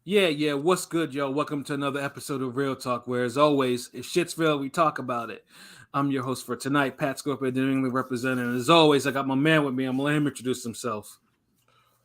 Yeah. What's good, yo? Welcome to another episode of Real Talk, where, as always, if shit's real, we talk about it. I'm your host for tonight, Pat Scorpio, the New England representative. And as always, I got my man with me. I'm gonna let him introduce himself.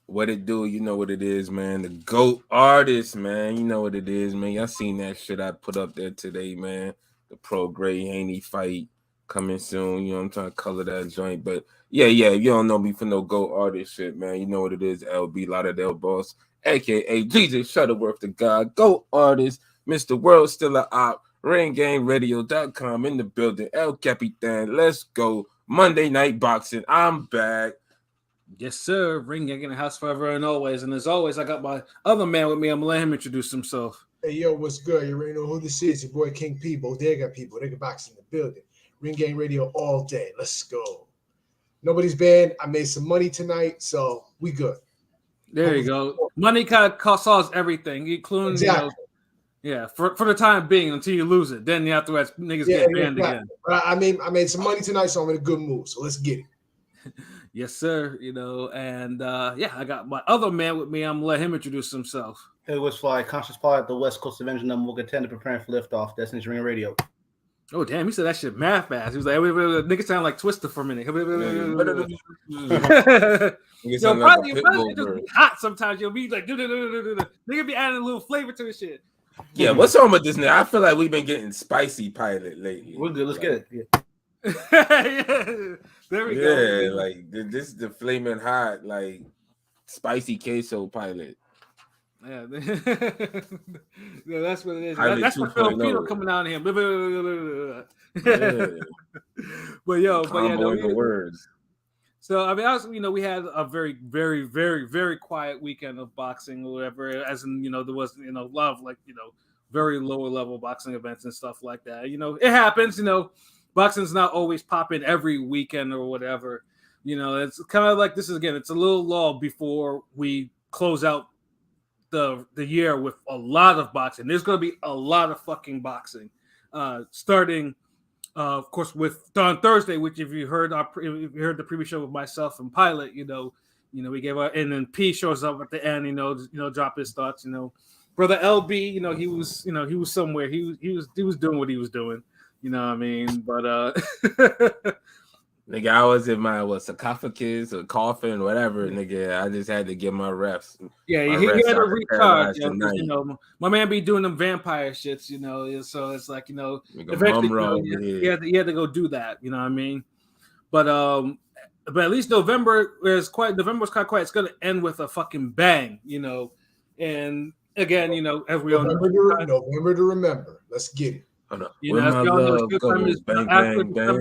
What it do? You know what it is, man. The GOAT artist, man. You know what it is, man. Y'all seen that shit I put up there today, man. The pro Gray Haney fight coming soon. You know I'm trying to color that joint. But yeah. You don't know me for no GOAT artist shit, man. You know what it is. LB Lauderdale Boss, aka Jesus Shuttleworth, the God. GOAT artist, Mr. World Still a Op. RainGameRadio.com in the building. El Capitan. Let's go. Monday Night Boxing. I'm back. Yes, sir. Ring gang in the house forever and always. And as always, I got my other man with me. I'm gonna let him introduce himself. Hey, yo, what's good? You already know who this is. Your boy King P, Bodega people. They got box in the building. Ring Gang Radio all day. Let's go. Nobody's banned. I made some money tonight, so we good. There you go. Money kind of costs us everything, including, Exactly. for the time being until you lose it. Then afterwards, niggas get banned again. But I made some money tonight, so I'm in a good mood. So let's get it. Yes, sir. And I got my other man with me. I'm gonna let him introduce himself. Hey, what's fly? Conscious Pod, the West Coast Avenger number 1 contender preparing for liftoff. Destination Ring Radio. Oh, damn. He said that shit math fast. He was like, nigga sound like Twister for a minute. Yo, probably just be hot sometimes. You'll be like, nigga be adding a little flavor to the shit. Yeah, what's wrong with this nigga? I feel like we've been getting spicy pilot lately. We're good. Let's get it. Yeah. There we go. Yeah, like this is the flaming hot, like spicy queso pilot. Yeah, that's what it is. Pilot That's what 2.0. Filipino coming out of him. Yeah. but the words. So I mean, we had a very, very, very, very quiet weekend of boxing or whatever. As in, there was, a lot of very lower level boxing events and stuff like that. It happens. Boxing's not always popping every weekend or whatever. It's kind of like this is again. It's a little lull before we close out the year with a lot of boxing. There's going to be a lot of fucking boxing, starting. Of course, on Thursday, which if you heard the previous show with myself and Pilot, we gave out, and then P shows up at the end, drop his thoughts. Brother LB, he was somewhere, he was doing what he was doing. You know what I mean? But nigga, I was in my sarcophagus or coffin, whatever. Nigga, I just had to get my reps. Yeah, he had to recharge. My man be doing them vampire shits. So it's like eventually, he had to go do that. You know what I mean? But at least November was quite quiet. It's gonna end with a fucking bang. And again, as we all know, November to remember. Let's get it. As we all know, after December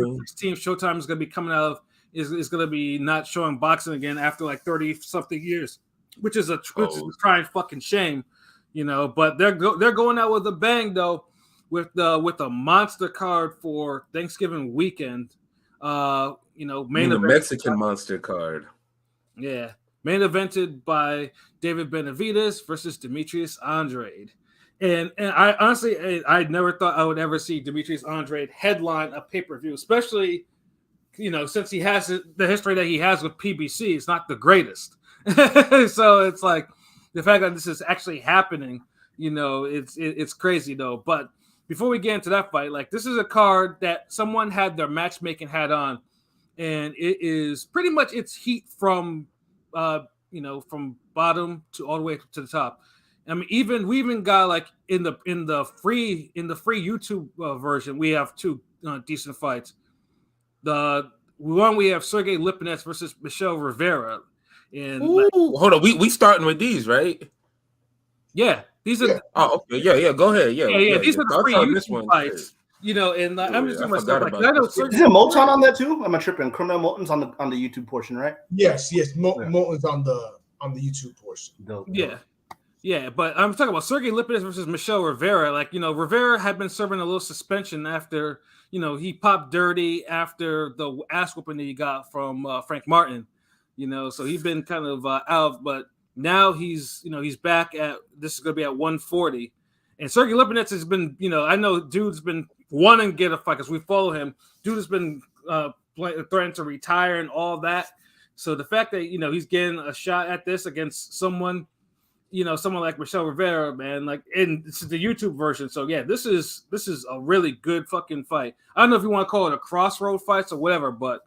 16th, Showtime is going to be coming out is going to be not showing boxing again after like 30 something years, which is a crying fucking shame, But they're going out with a bang though, with a monster card for Thanksgiving weekend. The Mexican monster card. Yeah, main evented by David Benavidez versus Demetrius Andrade. And I honestly, I never thought I would ever see Demetrius Andrade headline a pay-per-view, especially, since he has the history that he has with PBC. It's not the greatest. So it's like the fact that this is actually happening, it's crazy though. But before we get into that fight, this is a card that someone had their matchmaking hat on, and it is pretty much its heat from, from bottom to all the way to the top. I mean, we even got in the free YouTube version, we have two decent fights. The one we have Sergey Lipinets versus Michelle Rivera. And hold on, we starting with these, right? Yeah, these are. Oh, okay, yeah. Go ahead, yeah. These are the free YouTube fights. And I'm just doing myself I know. Is it Moton on that too? Am I tripping? Criminal Moton's on the YouTube portion, right? Yes. Moton's on the YouTube portion. Dope. Yeah. Yeah, but I'm talking about Sergey Lipinets versus Michelle Rivera. Rivera had been serving a little suspension after, he popped dirty after the ass whooping that he got from Frank Martin. So he's been kind of out, but now he's back at, this is going to be at 140. And Sergey Lipinets has been, I know dude's been wanting to get a fight because we follow him. Dude has been threatening to retire and all that. So the fact that, he's getting a shot at this against someone someone like Michelle Rivera, man, like, and it's the YouTube version. So yeah, this is a really good fucking fight. I don't know if you want to call it a crossroad fight or whatever, but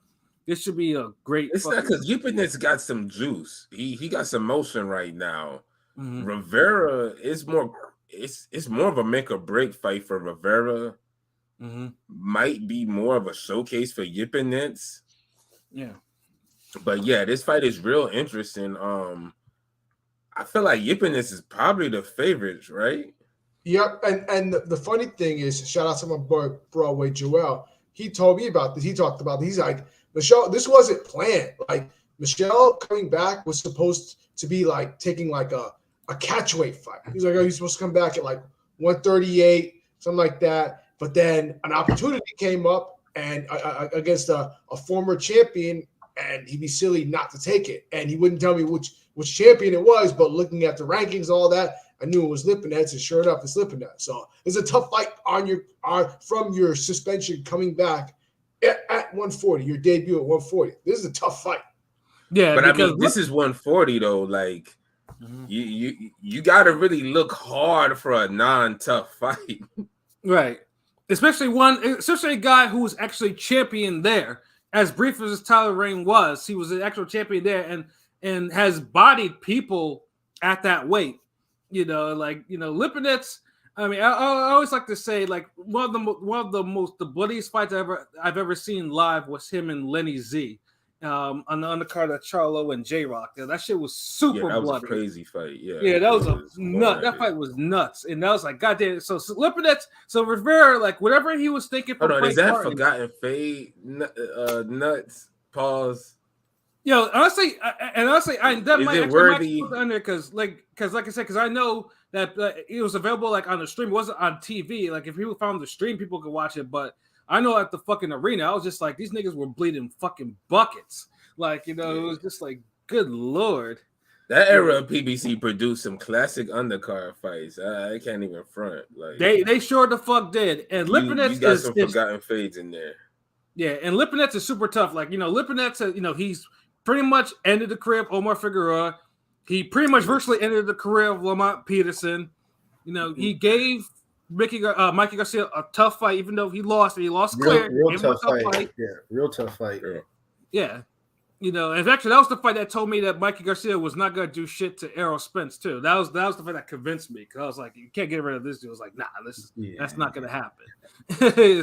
this should be a great. It's not because Yupinet's got some juice. He got some motion right now. Mm-hmm. Rivera is more. It's more of a make or break fight for Rivera. Mm-hmm. Might be more of a showcase for Yupinets. Yeah, but yeah, this fight is real interesting. I feel like Yupinets is probably the favorite, right? Yep, and the funny thing is, shout out to my boy Broadway Joel. He told me about this. He talked about this. He's like, Michelle, this wasn't planned. Like, Michelle coming back was supposed to be like taking like a catchweight fight. He's like, oh, he's supposed to come back at like 138, something like that. But then an opportunity came up and against a former champion, and he'd be silly not to take it. And he wouldn't tell me which champion it was, but looking at the rankings and all that, I knew it was Lipinets, and sure enough, it's Lipinets. So it's a tough fight from your suspension coming back at 140, your debut at 140. This is a tough fight. Yeah, but I mean, this is 140 though. Like, you got to really look hard for a non-tough fight, right? Especially a guy who was actually champion there. As brief as Tyler Rain was, he was an actual champion there, and has bodied people at that weight. Lipinets. I mean, I always like to say, like, one of the bloodiest fights I've ever seen live was him and Lenny Z, on the undercard of Charlo and J Rock. That shit was super that bloody. Was a crazy fight. Yeah, that was a nut. That fight was nuts, and that was like, goddamn. So Lipinets, so Rivera, like, whatever he was thinking. Hold on, is that Forgotten Fade? Nuts. Pause. Honestly, that might worthy? Put on there because like I said, because I know that it was available like on the stream. It wasn't on TV. Like, if people found the stream, people could watch it. But I know at the fucking arena, I was just like, these niggas were bleeding fucking buckets. Like, it was just like, good lord. That era of PBC produced some classic undercard fights. I can't even front. Like, they sure the fuck did. And Lipinets you got some Forgotten Fades in there. Yeah, and Lipinets is super tough. Like, Lipinets, he's pretty much ended the career of Omar Figueroa. He pretty much virtually ended the career of Lamont Peterson. He gave Mikey Garcia a tough fight, even though he lost. He lost clear. Real tough fight. Yeah, real tough fight. Yeah. And actually, that was the fight that told me that Mikey Garcia was not going to do shit to Errol Spence, too. That was the fight that convinced me, because I was like, you can't get rid of this dude. I was like, nah, that's not going to happen.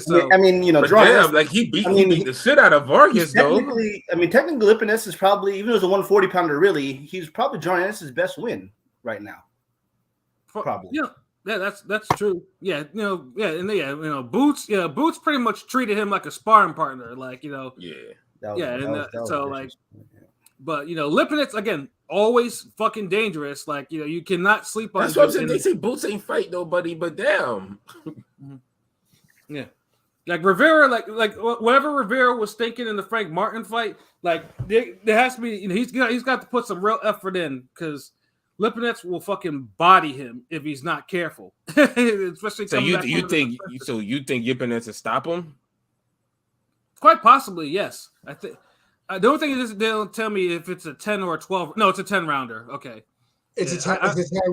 So, I mean, like, he beat the shit out of Vargas, though. Technically, Lipinets is probably, even though it's a 140 pounder, really, he's probably John Ennis' best win right now. Probably. Yeah, that's true. Yeah, Boots pretty much treated him like a sparring partner, like, But Lipinets, again, always fucking dangerous. Like, you cannot sleep on. That's what I'm saying. They say Boots ain't fight nobody, but damn. Yeah, like Rivera, like whatever Rivera was thinking in the Frank Martin fight, like there has to be. He's got to put some real effort in, because Lipinets will fucking body him if he's not careful. Especially. So you think Lipinets will stop him? Quite possibly, yes. I think the only thing is they don't tell me if it's a 10 or a 12. No, it's a 10 rounder. Okay, it's a 10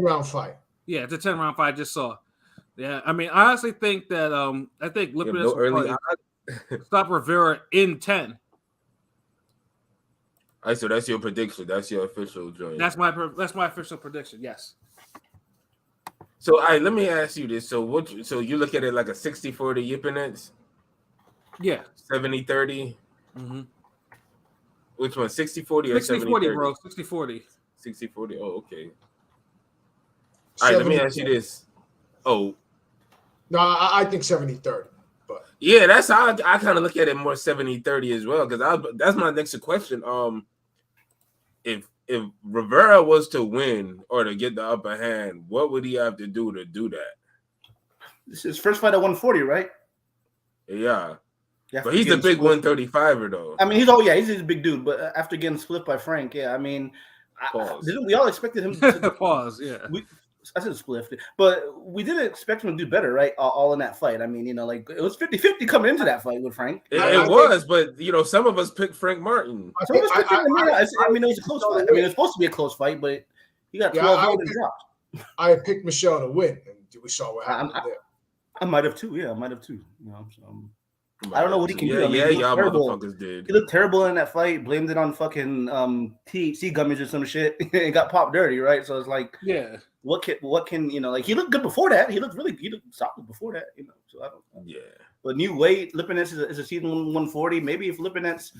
round fight. Yeah, it's a 10 round fight. I just saw. Yeah, I mean, I honestly think that I think Lipinets will stop Rivera in 10. All right, so that's your prediction. That's your official joint. That's my official prediction. Yes. So, all right, let me ask you this. So you look at it like a 60-40 Lipinets? Yeah. 70-30? Mm-hmm. Which one, 60-40 or 60-40, bro. 60-40. 60-40. Oh, okay. All right, let me ask you this. Oh. No, I think 70-30. But yeah, that's how I kind of look at it, more 70-30 as well, because that's my next question. If Rivera was to win or to get the upper hand, what would he have to do that? This is his first fight at 140, right? Yeah. But he's a big 135er, though. I mean, he's a big dude. But after getting split by Frank, yeah, I mean, we all expected him to pause. Yeah, I said split, but we didn't expect him to do better, right? All in that fight. I mean, like, it was 50-50 coming into that fight with Frank. It was, but some of us picked Frank Martin. I mean, it was a close fight. I mean, it was supposed to be a close fight, but He got Yeah, 12 and dropped. I picked Michelle to win, and we saw what happened there. I might have too. Yeah, I might have too. You know, so, I don't know what he can do. I mean, yeah, he y'all terrible. motherfuckers did. He looked terrible in that fight. Blamed it on fucking THC gummies or some shit, and got popped dirty, right? So it's like, yeah, what can you know? Like he looked good before that. He looked solid before that. You know, so I don't. Yeah. But new weight, Lipinets is a season 140. Maybe if Lipinets,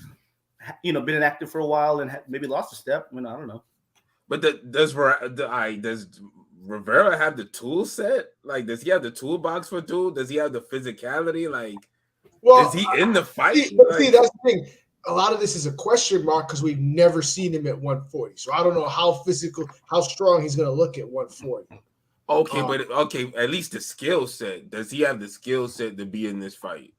been inactive for a while and maybe lost a step. I mean, I don't know. But does Rivera have the tool set? Like, does he have the toolbox for tool? Does he have the physicality? Like, is he in the fight? See, that's the thing. A lot of this is a question mark because we've never seen him at 140. So I don't know how strong he's going to look at 140. Okay, at least the skill set. Does he have the skill set to be in this fight?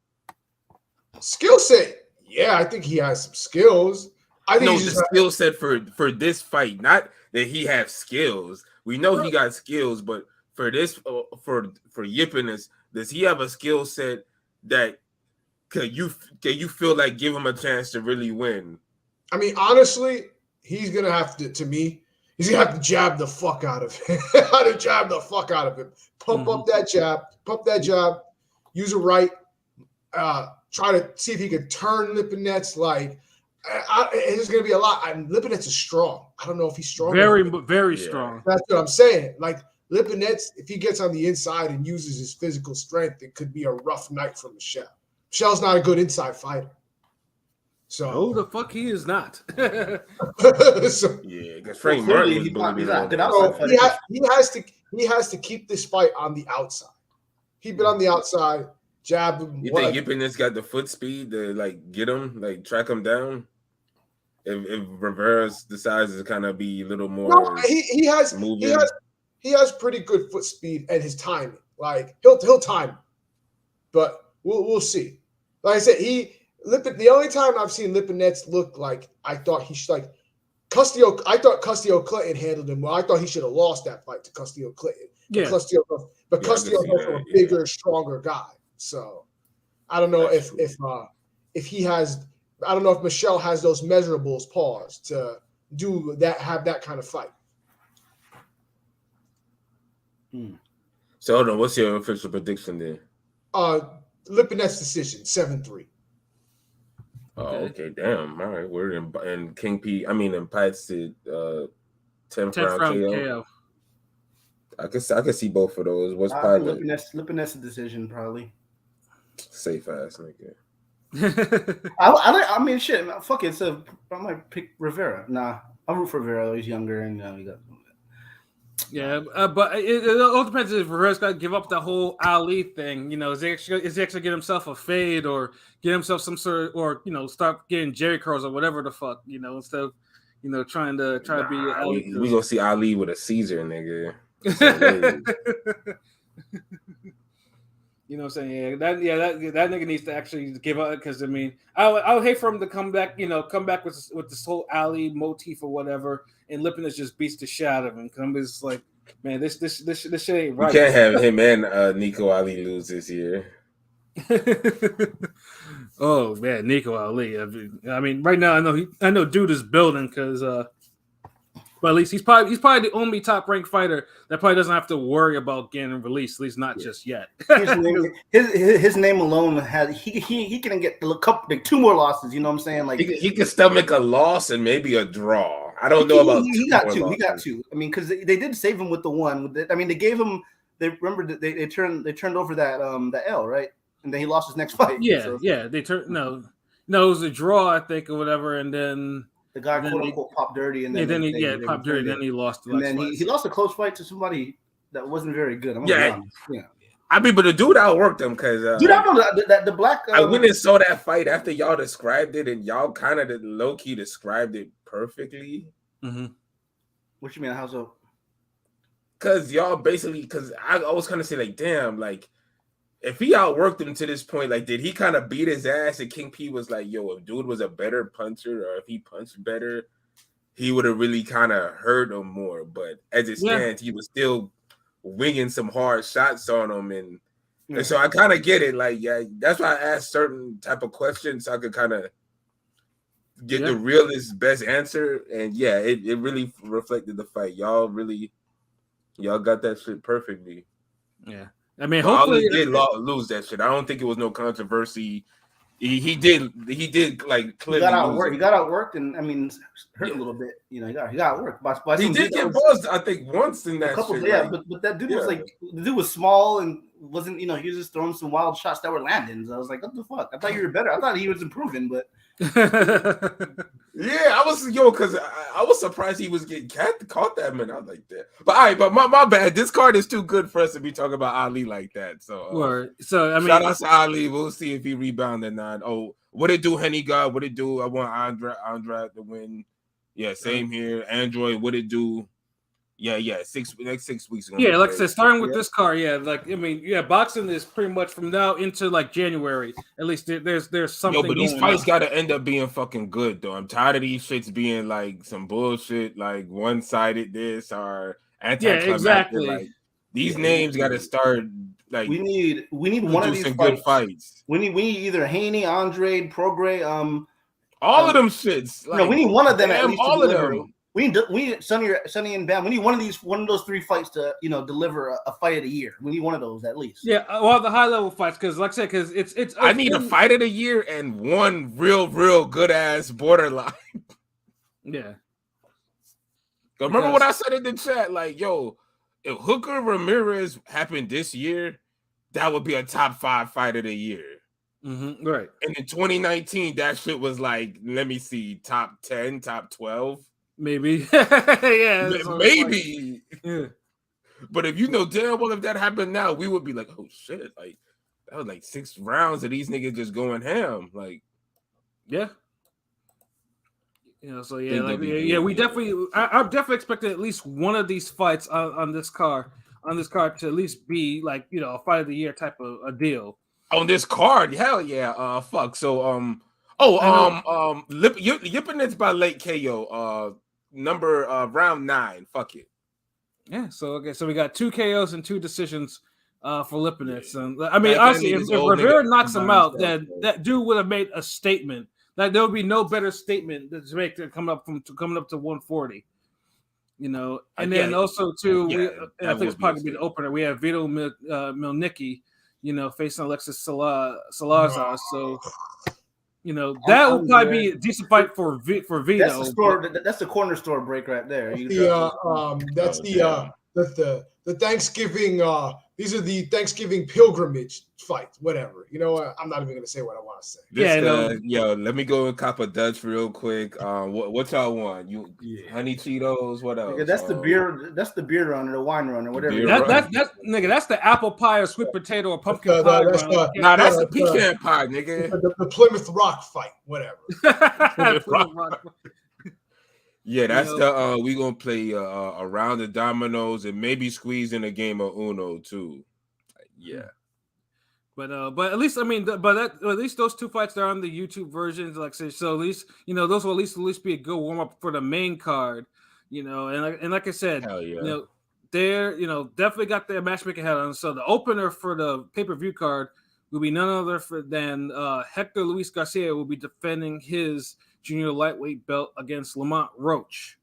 Skill set? Yeah, I think he has some skills. I think the skill set for this fight, not that he has skills. We know he got skills, but for this, for Yippiness, does he have a skill set that can you feel like give him a chance to really win? I mean, honestly, he's gonna have to me. He's gonna have to jab the fuck out of him. Pump up that jab, use it right. Try to see if he can turn Lipinets. Like, it's going to be a lot. Lipinets is strong. I don't know if he's strong. Very strong. That's what I'm saying. Like, Lipinets, if he gets on the inside and uses his physical strength, it could be a rough night for Michelle. Michelle's not a good inside fighter. So no, the fuck he is not. Yeah, because Frank Martin was believing it. He has to keep this fight on the outside. Keep it on the outside. Jab him. You think Yippiness got the foot speed to like get him, like track him down? If Rivera decides to kind of be a little more, no, he has pretty good foot speed and his timing. Like he'll time him. But we'll see. Like I said, the only time I've seen Lipinets look like I thought he should like Castillo. I thought Castillo Clinton handled him well. I thought he should have lost that fight to Castillo Clinton. Yeah. Castillo goes for a bigger, stronger guy. So I don't know if he has. I don't know if Michelle has those measurables paused to do that. Have that kind of fight. So hold on. What's your official prediction there? Lipinets decision 7-3. Oh, okay. Damn. All right. We're in King P. In Pat's 10th round KO. I can see both of those. What's probably Lipinets decision probably. Safe ass nigga. I mean, shit. Fuck it. So I might pick Rivera. Nah, I'll root for Rivera. He's younger and he got. Yeah, but it all depends if Rivera's got to give up the whole Ali thing. Is he actually get himself a fade or get himself some sort of, or start getting Jerry curls or whatever the fuck, instead of trying to be Ali. We gonna see Ali with a Caesar, nigga. You know what I'm saying? That nigga needs to actually give up because I would hate for him to come back, come back with this whole Ali motif or whatever, and Lipinets just beats the shit out of him. Because I'm just like, man, this shit ain't right. You can't have him and Nico Ali lose this year. Oh man, Nico Ali. Right now I know dude is building because but at least he's probably the only top ranked fighter that probably doesn't have to worry about getting released, at least not just yet. his name alone he can get a couple, 2 more losses. You know what I'm saying? Like he can stomach a loss and maybe a draw. I don't know about he got 2. He got 2. Because they did save him with the one. They gave him. They remember that they turned over that L, right, and then he lost his next fight. Yeah. They turned no, it was a draw, I think, or whatever, and then. The guy quote unquote popped dirty, and then popped dirty. Then he lost. And then he lost a close fight to somebody that wasn't very good. But the dude outworked him because the black. I went and saw that fight after y'all described it, and y'all kind of low key described it perfectly. Mm-hmm. What you mean? How's so? Because y'all because I always kind of say like, damn, like. If he outworked him to this point, like, did he kind of beat his ass? And King P was like, yo, if dude was a better puncher or if he punched better, he would have really kind of hurt him more. But as it stands, he was still winging some hard shots on him. And so I kind of get it. Like, yeah, that's why I asked certain type of questions so I could kind of get the realest best answer, and yeah, it really reflected the fight. Y'all got that shit perfectly. Yeah, I mean, But hopefully Ali did lose that shit. I don't think it was no controversy. He did like clearly He got lose. He got outworked, and I mean, hurt a little bit. You know, he got outworked. By He did get buzzed, I think, once in that couple, shit. yeah, Like, but that dude was like, the dude was small and wasn't, you know, he was just throwing some wild shots that were landing. So I was like, what the fuck? I thought you were better. I thought he was improving, but yeah, I was because I was surprised he was getting caught that minute. I was like that. But all right, but my bad. This card is too good for us to be talking about Ali like that. So I mean, shout out to Ali. We'll see if he rebounded or not. Oh, what it do, Henny God? What it do? I want Andrade to win. Yeah, same here. Android, what it do? Yeah. Next 6 weeks. Yeah, like I said, starting with this card, like I mean, boxing is pretty much from now into like January. At least there's something. Yo, but these fights gotta end up being fucking good though. I'm tired of these shits being like some bullshit, like one-sided this or anticlimactic. Exactly. Like these names gotta start. Like we need one of these good fights. We need either Haney, Andrade, Prograis, all of them shits. Like, no, we need one of them at least. All of them. We need Sonny and Bam. We need one of those 3 fights to deliver a fight of the year. We need one of those at least. Yeah, well, the high level fights because, like I said, because it's. I need a fight of the year and one real good ass borderline. Yeah. Remember what I said in the chat? Like, yo, if Hooker Ramirez happened this year, that would be a top 5 fight of the year. Mm-hmm, right. And in 2019, that shit was like, let me see, top 10, top 12. Maybe. Yeah. Maybe. Like, yeah. But if you know damn well if that happened now, we would be like, oh shit, like that was like 6 rounds of these niggas just going ham. Like, yeah. So we definitely I'm definitely expecting at least one of these fights on this card to at least be like, a fight of the year type of a deal. On this card, hell yeah. Fuck. So Lipinets by late KO. Number round 9. Fuck it. Yeah. So we got 2 KOs and 2 decisions for Lipinets. And I mean, honestly, if Rivera knocks him out, then that dude would have made a statement. Like there would be no better statement to make than coming up to 140. And then also too, I think it's probably be the opener. We have Vito Milnicki, facing Alexis Salazar. So. That will probably be a decent fight for Vito. That's the corner store break right there. That's the Thanksgiving. These are the Thanksgiving pilgrimage fights. Whatever. I'm not even gonna say what I want to say. Yo, let me go and cop a Dutch real quick. What y'all want? Honey Cheetos? What else? That's the beer. That's the beer runner, the wine runner, whatever. That's the apple pie or sweet potato or pumpkin pie. That's the pecan pie, nigga. The Plymouth Rock fight, whatever. Yeah, that's we gonna play a round of dominoes and maybe squeeze in a game of Uno too. Yeah. But at least at least those 2 fights are on the YouTube versions, like I said. So at least those will at least be a good warm up for the main card, and like I said, hell yeah. they're definitely got their matchmaking hat on. So the opener for the pay-per-view card will be none other than Hector Luis Garcia will be defending his junior lightweight belt against Lamont Roach.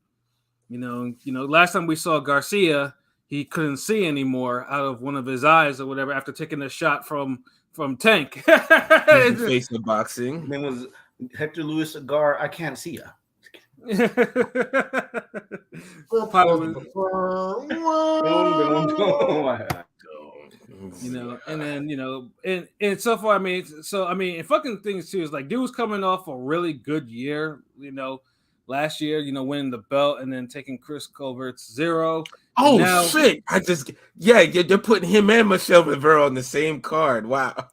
Last time we saw Garcia, he couldn't see anymore out of one of his eyes or whatever after taking a shot from Tank. Face the boxing. His name was Hector Luis Agar. I can't see ya. And then and so far, and fucking things too is like dude was coming off a really good year, last year, winning the belt and then taking Chris Colbert's 0. Oh shit! You're putting him and Michelle Rivera on the same card. Wow.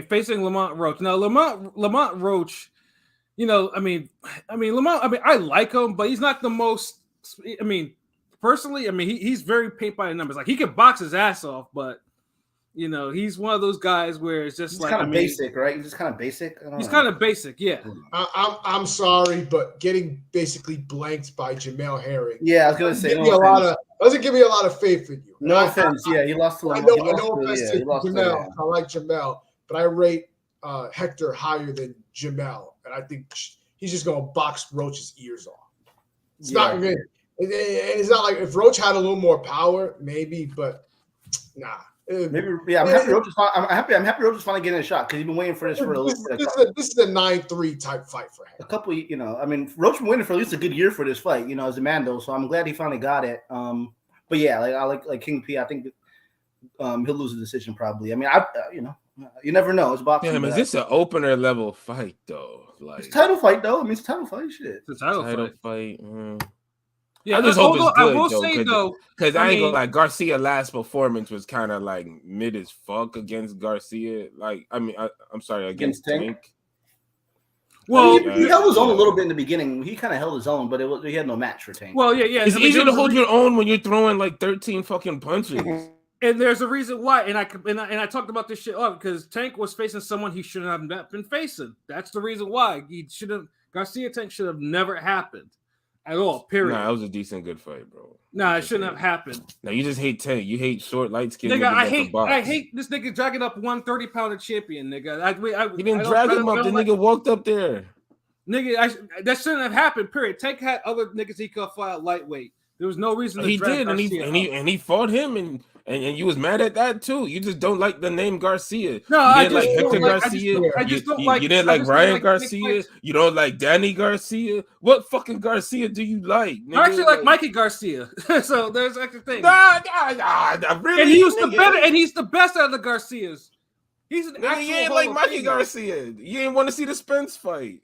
Facing Lamont Roach. Now Lamont Roach, I like him, but he's not the most. Personally, he's very paint by the numbers. Like he can box his ass off, but You know, he's one of those guys where it's just He's like kind of basic, right? He's just kind of basic. He's kind of basic, yeah. I'm sorry, but getting basically blanked by Jamel Herring. Yeah, I was gonna say doesn't give me a lot of faith in you. No offense. Yeah, he lost to No offense to Jamel. I like Jamel, but I rate Hector higher than Jamel, and I think he's just gonna box Roach's ears off. It's not good. It's not like if Roach had a little more power, maybe, but nah. Maybe, yeah. I'm happy Roach is finally getting a shot because he's been waiting for this for a little bit. This is a 9-3 type fight for him. A couple, I mean, Roach been waiting for at least a good year for this fight, as a Mando. So I'm glad he finally got it. But yeah, I like King P. I think he'll lose the decision probably. I mean, you never know. It's boxing. Damn, is this an opener level fight though? Like it's a title fight though. I mean, it's a title fight. Shit, it's a title fight. Yeah, I just hope it's good, I will say though, because I ain't gonna like Garcia last performance was kind of like mid as fuck against Garcia. Like, I mean, I'm sorry, against Tank. Well, he held his own a little bit in the beginning. He kind of held his own, but he had no match for Tank. Well, yeah. It's easy to hold your own when you're throwing like 13 fucking punches. And there's a reason why, and I talked about this shit because Tank was facing someone he shouldn't have been facing. That's the reason why Garcia Tank should have never happened. At all, period. Nah, that was a decent, good fight, bro. Nah, it shouldn't have happened. Now you just hate Tank. You hate short, light skin. Nigga, I hate this nigga dragging up 130-pounder champion, nigga. He didn't drag him up. The nigga walked up there. Nigga, that shouldn't have happened. Period. Tank had other niggas he could fight at lightweight. There was no reason. He did, and he fought him, and you was mad at that too. You just don't like the name Garcia. No, I just like Hector Garcia. I just don't like. You didn't like Ryan Garcia. You don't like Danny Garcia. What fucking Garcia do you like? Nigga? I actually like Mikey Garcia. So there's actually thing. Nah, really. And he was the better, and he's the best out of the Garcias. He's an actual. You ain't like Mikey Garcia. You ain't want to see the Spence fight.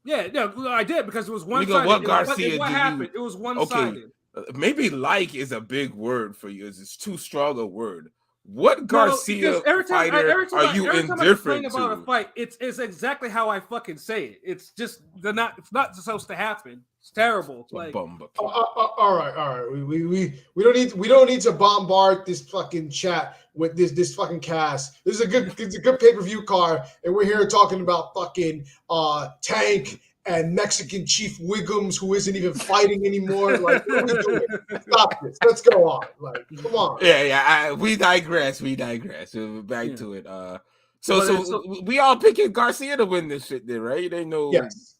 Yeah, no, I did because it was one-sided. What Garcia? What happened? It was one-sided. Okay. Maybe like is a big word for you. It's too strong a word. What Garcia fighter are you indifferent to? About a fight, it's exactly how I fucking say it. It's just it's not supposed to happen. It's terrible. Like, all right. We don't need to bombard this fucking chat with this fucking cast. It's a good pay-per-view card, and we're here talking about fucking Tank and Mexican Chief Wiggums, who isn't even fighting anymore. Like, what are we doing? Stop this. Let's go on. Like, come on. Yeah. We digress. So back to it. So we all picking Garcia to win this shit, then, right? They know. Yes.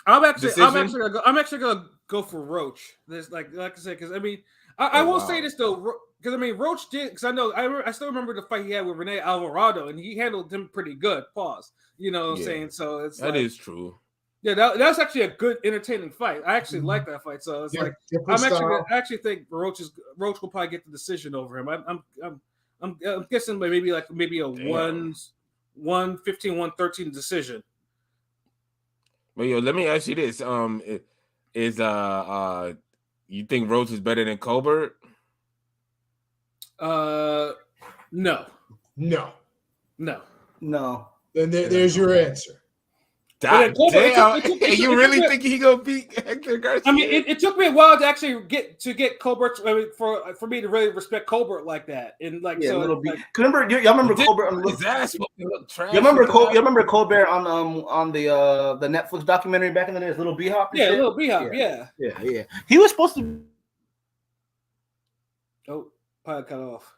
I'm actually gonna go for Roach. There's like I said, because I mean, I will say this though, because I mean, Roach did, because I still remember the fight he had with Rene Alvarado, and he handled him pretty good. Pause. You know what I'm saying? So it's that is true. Yeah, that's actually a good, entertaining fight. I actually like that fight. So it's I actually think Roach will probably get the decision over him. I'm guessing maybe a 115-113 decision. Well, let me ask you this: is you think Roach is better than Colbert? No. Then there's your answer. Damn. You really think he gonna beat Hector Garcia? I mean, it took me a while to actually get Colbert. I mean, for me to really respect Colbert like that, and like yeah, so. Little y'all remember Colbert on his ass? You remember Colbert on the Netflix documentary back in the days, Little B-Hop? Yeah, Little B-Hop. Yeah. He was supposed to. Oh, probably cut off.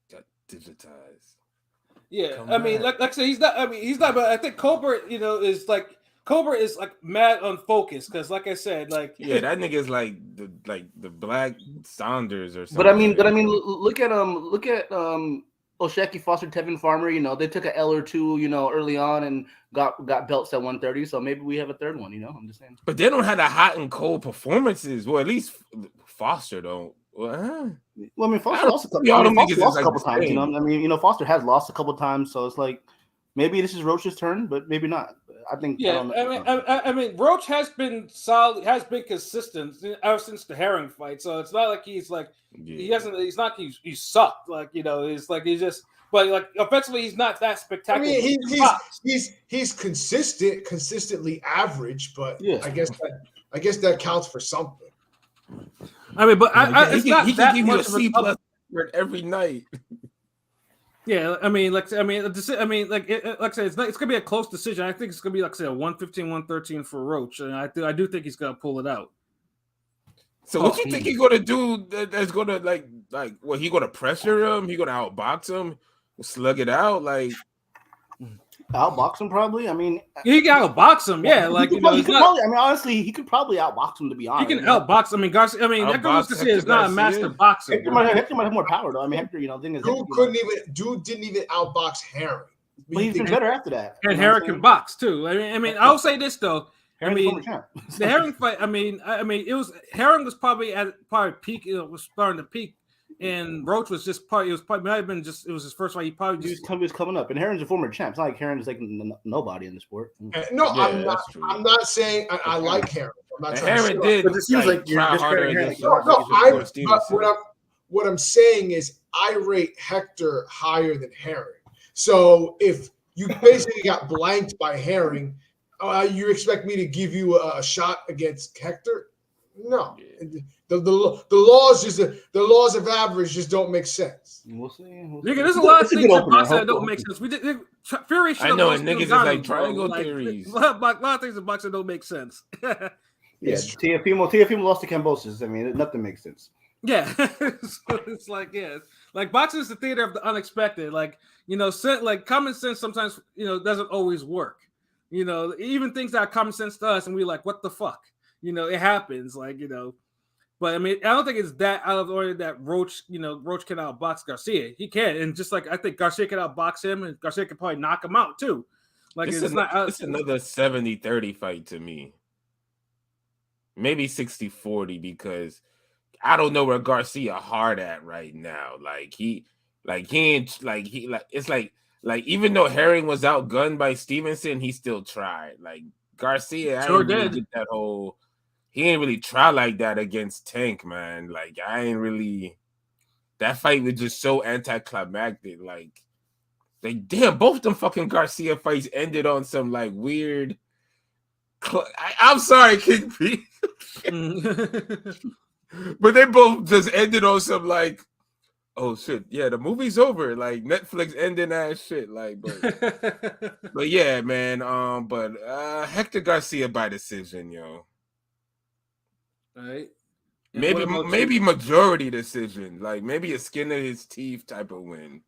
Got digitized. Yeah, I mean, like I said, he's not. But I think Colbert, is like mad unfocused because, like I said, like that nigga is like the Black Saunders or something. But I mean, look at Osheki Foster, Tevin Farmer. They took a L or two, early on and got belts at 130. So maybe we have a third one. I'm just saying. But they don't have the hot and cold performances. Well, at least Foster don't. Well, I mean, Foster lost a couple times. I mean, Foster has lost a couple times, so it's like maybe this is Roach's turn, but maybe not. I think. Yeah, I mean, Roach has been solid, has been consistent ever since the Herring fight. So it's not like he's like he hasn't. He's not. He's sucked. Like it's like he's just. But like offensively, he's not that spectacular. I mean, he's consistently average, but yeah. I guess that counts for something. I mean, but it's not he that can give you a much C+ every night. Yeah, I mean, like I said, it's gonna be a close decision. I think it's gonna be like I said, 115, 113 for Roach, and I do think he's gonna pull it out. So what you think he's gonna do? That's gonna like what? He gonna pressure him? He gonna outbox him? Slug it out? Like outbox him probably. I mean, he can outbox him. Yeah, like he could probably. I mean, honestly, he could probably outbox him. To be honest, he can outbox. I mean, Garcia. I mean, that goes to say is not a master boxer. Hector might have more power though. I mean, Hector, thing is, Dude didn't even outbox Herring. But he's been better after that. And Herring can box too. I mean, I'll say this though. Herring's the Herring fight. I mean, it was Herring was probably at peak. Was starting to peak, and Roach was just probably. It was probably might have been just. It was his first fight. He was coming up, and Herring's a former champ. It's not like Herring's like nobody in the sport. No, yeah, I'm not saying I like Herring. I'm not trying Herring did, but it seems like you're harder. What I'm saying is I rate Hector higher than Herring. So if you basically got blanked by Herring, you expect me to give you a shot against Hector? No. Yeah. The laws of average just don't make sense. We'll see. There's a lot of things in boxing that don't make sense. Fury should I know, and niggas is like triangle theories. A lot of things in boxing don't make sense. Yeah, Teofimo lost to Kambosos. I mean, nothing makes sense. Yeah, so it's like like boxing is the theater of the unexpected. Like like common sense sometimes doesn't always work. Even things that are common sense to us, and we're like, what the fuck? It happens. But I mean, I don't think it's that out of order that Roach can outbox Garcia. He can, and just like I think Garcia can outbox him, and Garcia can probably knock him out too. Like it's another 70-30 fight to me. Maybe 60-40 because I don't know where Garcia hard at right now. Even though Herring was outgunned by Stevenson, he still tried. Like Garcia, sure did. Get that whole. He ain't really try like that against Tank, man. Like I ain't really. That fight was just so anticlimactic. Like, damn, both them fucking Garcia fights ended on some like weird. I'm sorry, King P. But they both just ended on some like, oh shit, yeah, the movie's over. Like Netflix ending that shit. Like, but yeah, man. But Hector Garcia by decision, yo. All right. Maybe majority decision. Like maybe a skin of his teeth type of win.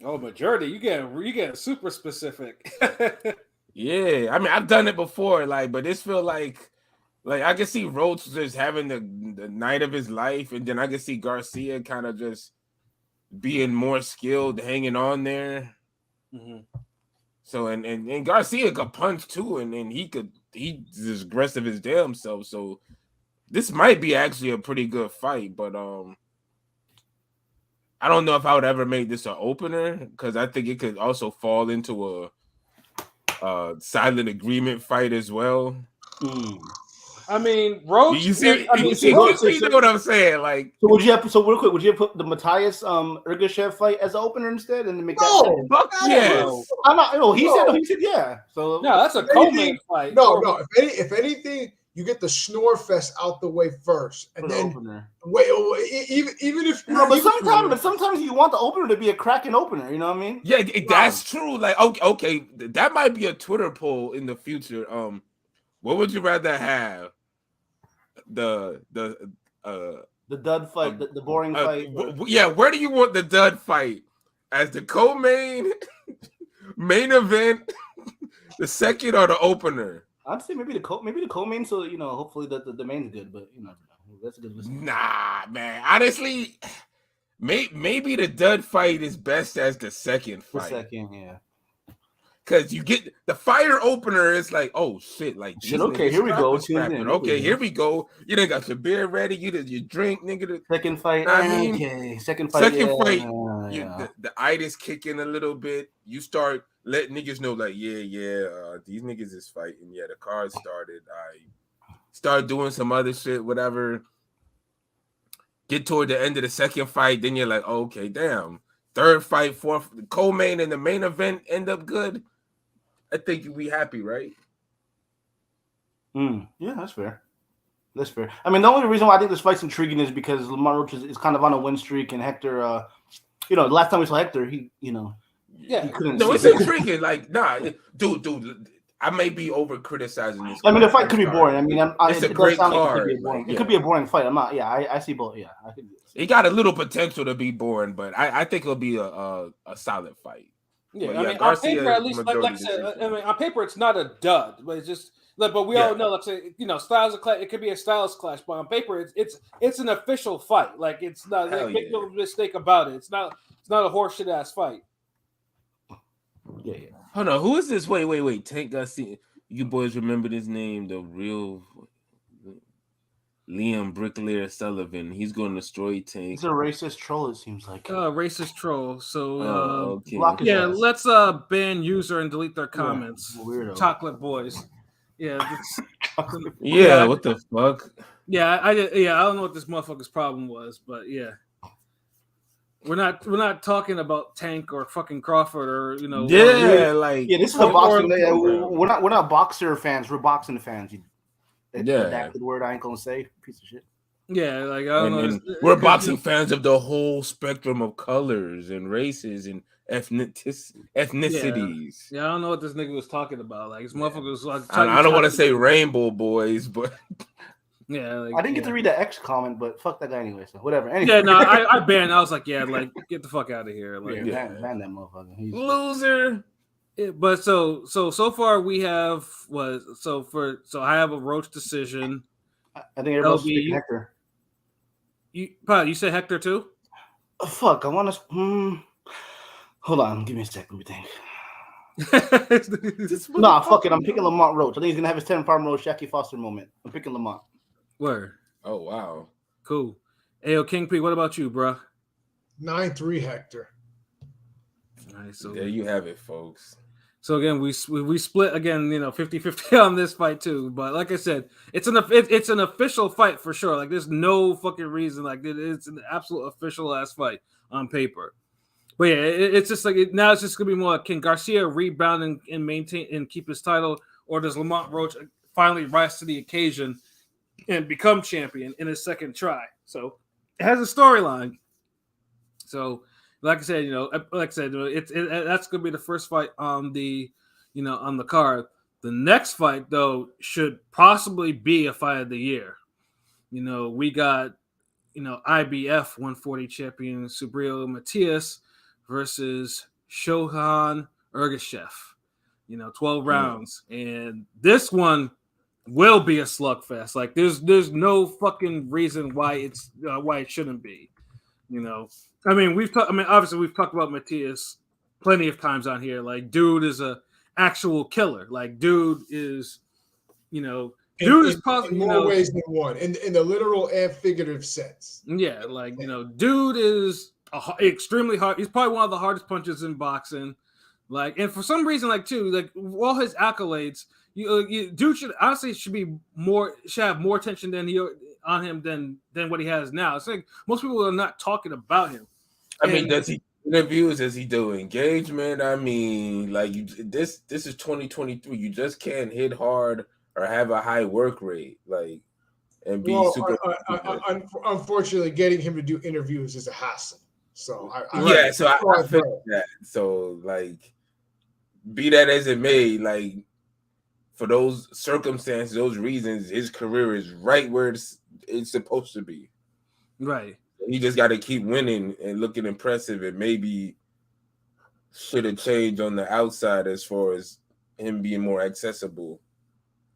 Oh, majority. You get super specific. Yeah, I mean I've done it before. Like, but this feel like I can see Roach just having the night of his life, and then I can see Garcia kind of just being more skilled, hanging on there. Mm-hmm. So and Garcia could punch too, and he's aggressive as damn self. So this might be actually a pretty good fight, but I don't know if I would ever make this an opener because I think it could also fall into a silent agreement fight as well. I mean, Roach. You see what I'm saying? Like, so real quick, would you put the Matthias Ergashev fight as an opener instead, and then make that? Fuck yes. I'm not. No, he said yeah. So no, that's a co-main fight. No. If anything, you get the snore fest out the way first, and then opener. Wait, even if but sometimes you want the opener to be a cracking opener. You know what I mean? Yeah, that's true. Like, okay, that might be a Twitter poll in the future. What would you rather have? The dud fight, the boring fight. Yeah, where do you want the dud fight? As the co-main, main event, the second or the opener? I'd say maybe the co-main. So hopefully the main's good, but that's a good listen. Nah, man. Honestly, maybe the dud fight is best as the second fight. The second, yeah. Because you get the fire opener is like, oh shit, like shit. Okay, here we go. Okay, here we go. You done got your beer ready. You drink, nigga. Second fight. Okay, second fight. The itis kick in a little bit. You start letting niggas know, like, these niggas is fighting. Yeah, the card started. I start doing some other shit, whatever. Get toward the end of the second fight, then you're like, oh, okay, damn. Third fight, fourth, the co-main and the main event end up good. I think you'll be happy, right? Yeah, that's fair. That's fair. I mean, the only reason why I think this fight's intriguing is because Lamar Roach is kind of on a win streak, and Hector the last time we saw Hector, he Yeah. he couldn't. No, see it's it. intriguing. Like, nah, dude. I may be over criticizing this. I mean, the fight I'm could be sorry. boring. I mean, It's a it does great sound like it could card. be a boring. Like, It yeah. could be a boring fight. I'm not. Yeah, I see both. Yeah, I could. It got a little potential to be boring, but I think it'll be a solid fight. Yeah, But I yeah, mean, Garcia, on paper, at least, like I majority said, decision. I mean, on paper, it's not a dud, but it's just, but we all know, like, say, styles of clash. It could be a styles clash, but on paper, it's an official fight. Like, it's not. Make no mistake about it. It's not a horseshit ass fight. Yeah. Hold on, who is this? Wait. Tank Garcia. You boys remember this name? The real Liam Bricklayer Sullivan. He's going to destroy Tank. He's a racist troll. It seems like. Racist troll. So okay. Yeah, let's ban user and delete their comments. Weirdo. Chocolate boys. Yeah. Yeah. What the fuck? Yeah, I don't know what this motherfucker's problem was, but yeah. We're not talking about Tank or fucking Crawford or This is a boxing. We're not boxer fans. We're boxing fans. That's the word I ain't gonna say. Piece of shit. Yeah, like I don't know. We're boxing fans of the whole spectrum of colors and races and ethnicities. Yeah, I don't know what this nigga was talking about. Like this motherfucker was like. I don't want to say rainbow boys, but. Yeah, like, I didn't get to read the X comment, but fuck that guy anyway. So whatever. Anyway. Yeah, no, I banned. I was like, yeah, like get the fuck out of here. Like, ban that motherfucker. He's loser. Yeah, but so far we have I have a Roach decision. I think everybody's picking Hector. You said Hector too? Oh, fuck, I want to. Hold on, give me a second. Let me think. Nah, fuck it. I'm picking Lamont Roach. I think he's gonna have his 10-pound Roach Jackie Foster moment. I'm picking Lamont. Word. Oh wow. Cool. Ayo, King P, what about you, bro? 9-3 Hector. Nice. So there you have it, folks. So again, we split again, 50-50 on this fight too. But like I said, it's an official fight for sure. Like there's no fucking reason. Like it's an absolute official ass fight on paper. But yeah, it's just like now it's just gonna be more. Can Garcia rebound and maintain and keep his title, or does Lamont Roach finally rise to the occasion and become champion in his second try? So it has a storyline. So. Like I said, that's gonna be the first fight on the, on the card. The next fight though should possibly be a fight of the year. We got, IBF 140 champion Subriel Matias versus Shohan Ergashev. 12 rounds, and this one will be a slugfest. Like there's no fucking reason why it shouldn't be. Obviously we've talked about Matias plenty of times on here. Like, dude is a actual killer. Like, dude is, is possibly in more ways than one, in the literal and figurative sense. Yeah, like dude is extremely hard. He's probably one of the hardest punches in boxing. Like, and for some reason, like too, like all his accolades, dude should have more attention on him than what he has now. It's like most people are not talking about him. I mean, does he interviews? Does he do engagement? I mean, like this is 2023. You just can't hit hard or have a high work rate, like, and be super. Unfortunately, getting him to do interviews is a hassle. So I feel that. So like, be that as it may, like for those circumstances, those reasons, his career is right where it's supposed to be. Right. He just got to keep winning and looking impressive, and maybe should have changed on the outside as far as him being more accessible.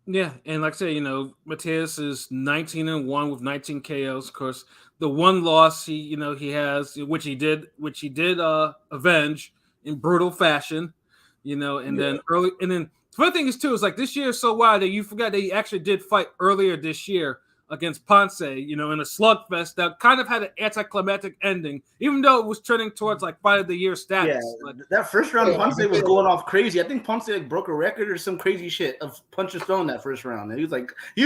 Yeah, and like I say, Matias is 19-1 with 19 KOs. Of course, the one loss he has, which he did avenge in brutal fashion, and then the funny thing is too is like this year is so wild that you forgot that he actually did fight earlier this year against Ponce, in a slugfest that kind of had an anticlimactic ending, even though it was trending towards like fight of the year status. Yeah, that first round, Ponce was going off crazy. I think Ponce broke a record or some crazy shit of punches thrown that first round. And he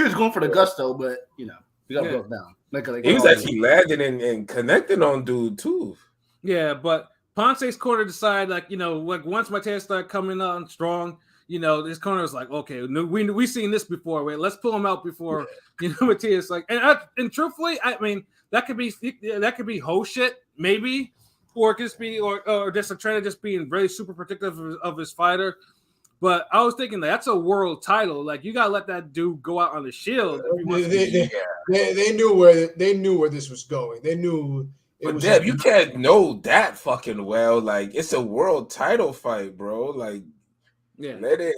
was going for the gusto, but he got broke down. He was actually landing and connecting on dude too. Yeah, but Ponce's corner decided like once Matias started coming on strong. This corner was like, okay, we seen this before. Wait, let's pull him out before Matias. Like, and truthfully, I mean that could be whole shit maybe, or just be, or just a trainer just being very super protective of his fighter. But I was thinking that's a world title. Like you gotta let that dude go out on the shield. If he wants they knew where this was going. They knew. But Deb, you can't know that fucking well. Like it's a world title fight, bro. Like, let it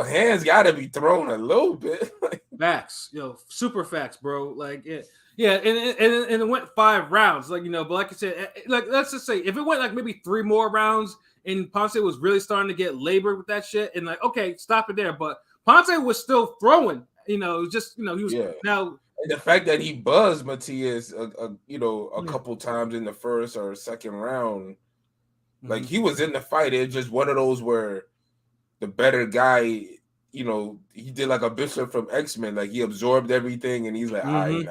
hands got to be thrown a little bit. Facts, super facts, bro. Like and it went 5 rounds. Like but like I said, like let's just say if it went like maybe 3 more rounds. And Ponce was really starting to get labored with that shit. And like, okay, stop it there. But Ponce was still throwing, he was now. And the fact that he buzzed Matias, a couple times in the first or second round, like he was in the fight. It's just one of those where the better guy, he did like a Bishop from X-Men. Like he absorbed everything and he's like, all right,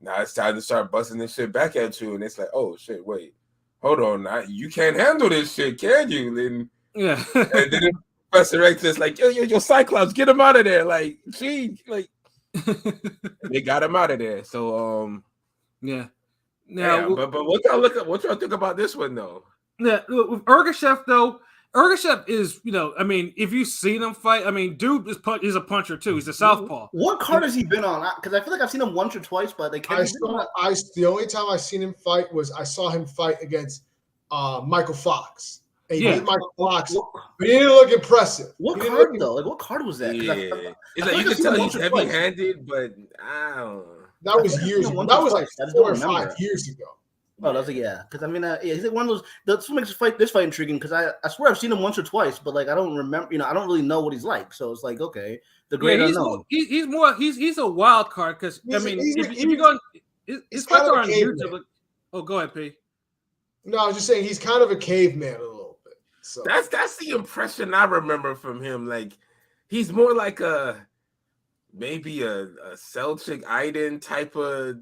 now it's time to start busting this shit back at you. And it's like, oh shit, wait. Hold on, you can't handle this shit, can you? And then Professor X is like, yo, Cyclops, get him out of there. Like, gee, like they got him out of there. So Now but what y'all think about this one though? Yeah, with Ergashev though, Ergashev is, I mean, if you've seen him fight, I mean, dude is a puncher too. He's a southpaw. What card has he been on? Because I feel like I've seen him once or twice, but the only time I seen him fight was I saw him fight against Michael Fox. And he beat Michael Fox, but he didn't look impressive. What card though? Like what card was that? Yeah, it's like you can tell he's heavy-handed, but I don't know. That was years ago. That was like 4 or 5 years ago. Oh, that's because I mean, he's like one of those. That's what makes this fight intriguing. Because I swear I've seen him once or twice, but like I don't remember. I don't really know what he's like. So it's like okay, the great unknown. He's a wild card because I mean, if you go, his fights are on YouTube. Like, oh, go ahead, P. No, I was just saying he's kind of a caveman a little bit. So that's the impression I remember from him. Like he's more like maybe a Selchuk Aiden type of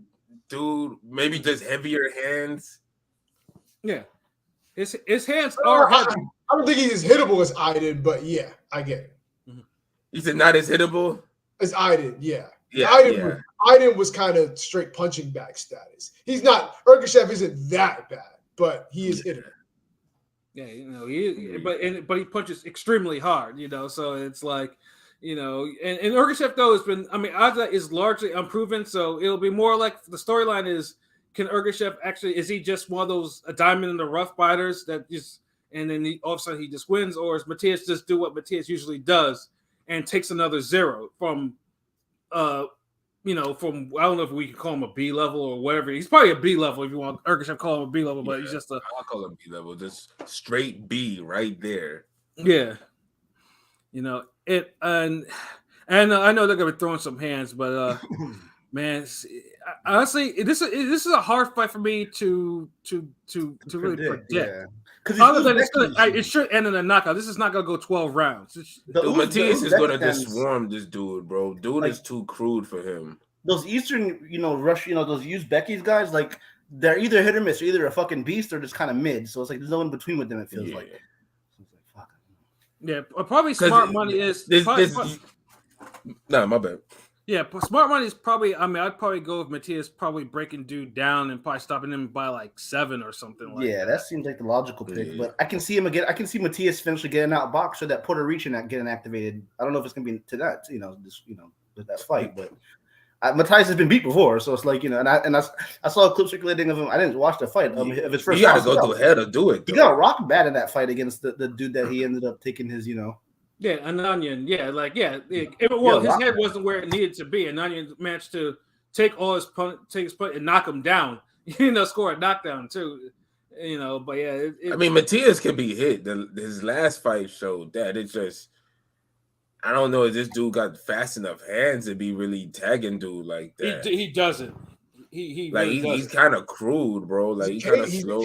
dude, maybe just heavier hands. Yeah, his hands are heavy. I don't think he's as hittable as Aiden, but yeah, I get it. You said not as hittable as Aiden, yeah. Yeah, Aiden was kind of straight punching bag status. He's not. Ergashev isn't that bad, but he is hittable. Yeah, but he punches extremely hard. So it's like. And Ergashev though has been. I mean, Andrade is largely unproven, so it'll be more like the storyline is: can Ergashev actually? Is he just one of those a diamond in the rough fighters that just and then all of a sudden he just wins, or is Matias just do what Matias usually does and takes another 0 from, from I don't know if we can call him a B level or whatever. He's probably a B level if you want Ergashev to call him a B level, but he's just I'll call him B level, just straight B right there. Yeah. And I know they're gonna be throwing some hands, but man, honestly, this is a hard fight for me to really predict. Yeah. Other than it should end in a knockout. This is not gonna go 12 rounds. Matias is gonna just swarm this dude, bro. Dude is too crude for him. Those Eastern, those Uzbekis guys, like they're either hit or miss, or either a fucking beast or just kind of mid. So it's like there's no in between with them. It feels like. Yeah, probably smart money is. No, my bad. Yeah, smart money is probably. I mean, I'd probably go with Matias probably breaking dude down and probably stopping him by like 7 or something like that. Yeah, that seems like the logical pick. But I can see him again. I can see Matias eventually getting out box or that Puerto Rican getting activated. I don't know if it's gonna be to that, with that fight, but. Matias has been beat before, so it's like and I saw a clip circulating of him. I didn't watch the fight of his first. You got to go through hell to do it. He got rocked bad in that fight against the dude that he ended up taking his. Yeah, Ananyan. Yeah, his head wasn't where it needed to be. Ananyan managed to take his punch and knock him down. Score a knockdown too. But yeah. I mean, Matias can be hit. His last fight showed that. It's just. I don't know if this dude got fast enough hands to be really tagging dude like that. He doesn't. He really he's kind of crude, bro. Like he's kind of slow.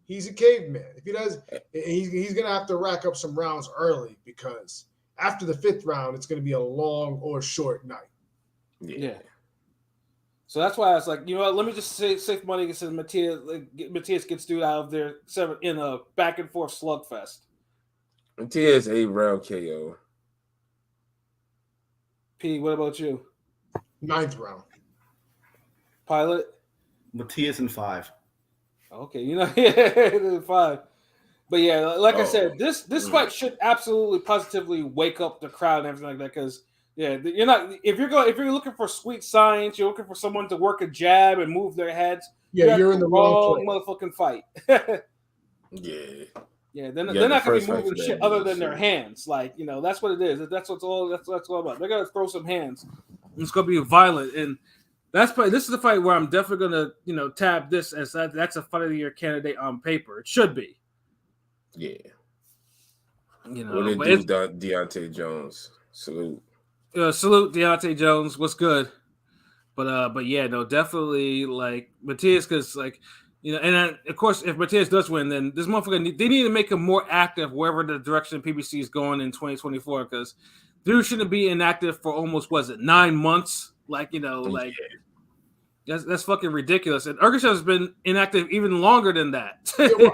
He's a caveman. If he does, he's gonna have to rack up some rounds early because after the 5th round, it's gonna be a long or short night. Yeah. So that's why I was like, let me just save money and say Matias gets dude out of there in a back and forth slugfest. Matias 8-round KO. P, what about you? 9th round. Pilot? Matias in 5. Okay, yeah, fine. But yeah, like I said, Oh, this fight should absolutely positively wake up the crowd and everything like that. Because you're not if you're looking for sweet science, you're looking for someone to work a jab and move their heads. Yeah, You're at you're the in the wrong wrong place. motherfucking fight. yeah. Yeah, they're Yeah, the not gonna be first fight moving for that shit other dude. than their hands. Like that's what it is. That's all about. They're gonna throw some hands. It's gonna be violent, and this is the fight where I'm definitely gonna tab this as that's a fight of the year candidate on paper. It should be. Yeah. What But it do, Deontay Jones? Salute. salute Deontay Jones. What's good? But yeah, no, definitely like Matias, because and then, of course, if Matias does win, then this motherfucker they need to make him more active wherever the direction PBC is going in 2024, because dude shouldn't be inactive for almost 9 months. That's fucking ridiculous. And Urgashev has been inactive even longer than that. Yeah,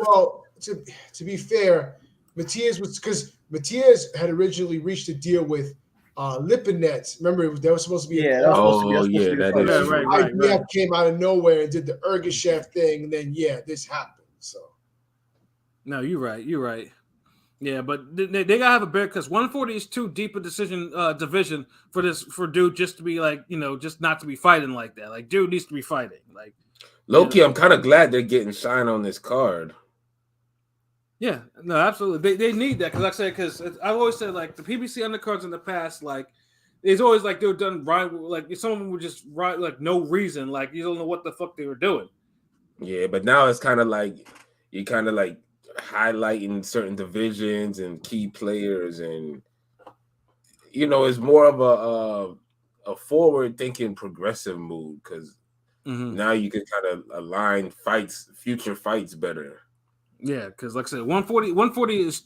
well, to be fair, Matias was because Matias had originally reached a deal with Lipinets. Remember, that was supposed to be Yeah, that was supposed to be. Oh, That was supposed yeah, to be a that fight. is true. right. IBF came out of nowhere and did the Urgashev thing, and then this happened. So No, you're right. Yeah, but they gotta have a bear because 140 is too deep a division for dude just to be just not to be fighting like that. Like dude needs to be fighting. Like Loki, I'm kind of glad they're getting Shine on this card. Yeah, no, absolutely. They need that because, like I said, because I've always said like the PBC undercards in the past, like it's always like they were done right. Like some of them were just right, like no reason. Like you don't know what the fuck they were doing. Yeah, but now it's kind of like you're kind of like highlighting certain divisions and key players, and it's more of a forward thinking, progressive move because now you can kind of align future fights better. Yeah, because like I said, 140 is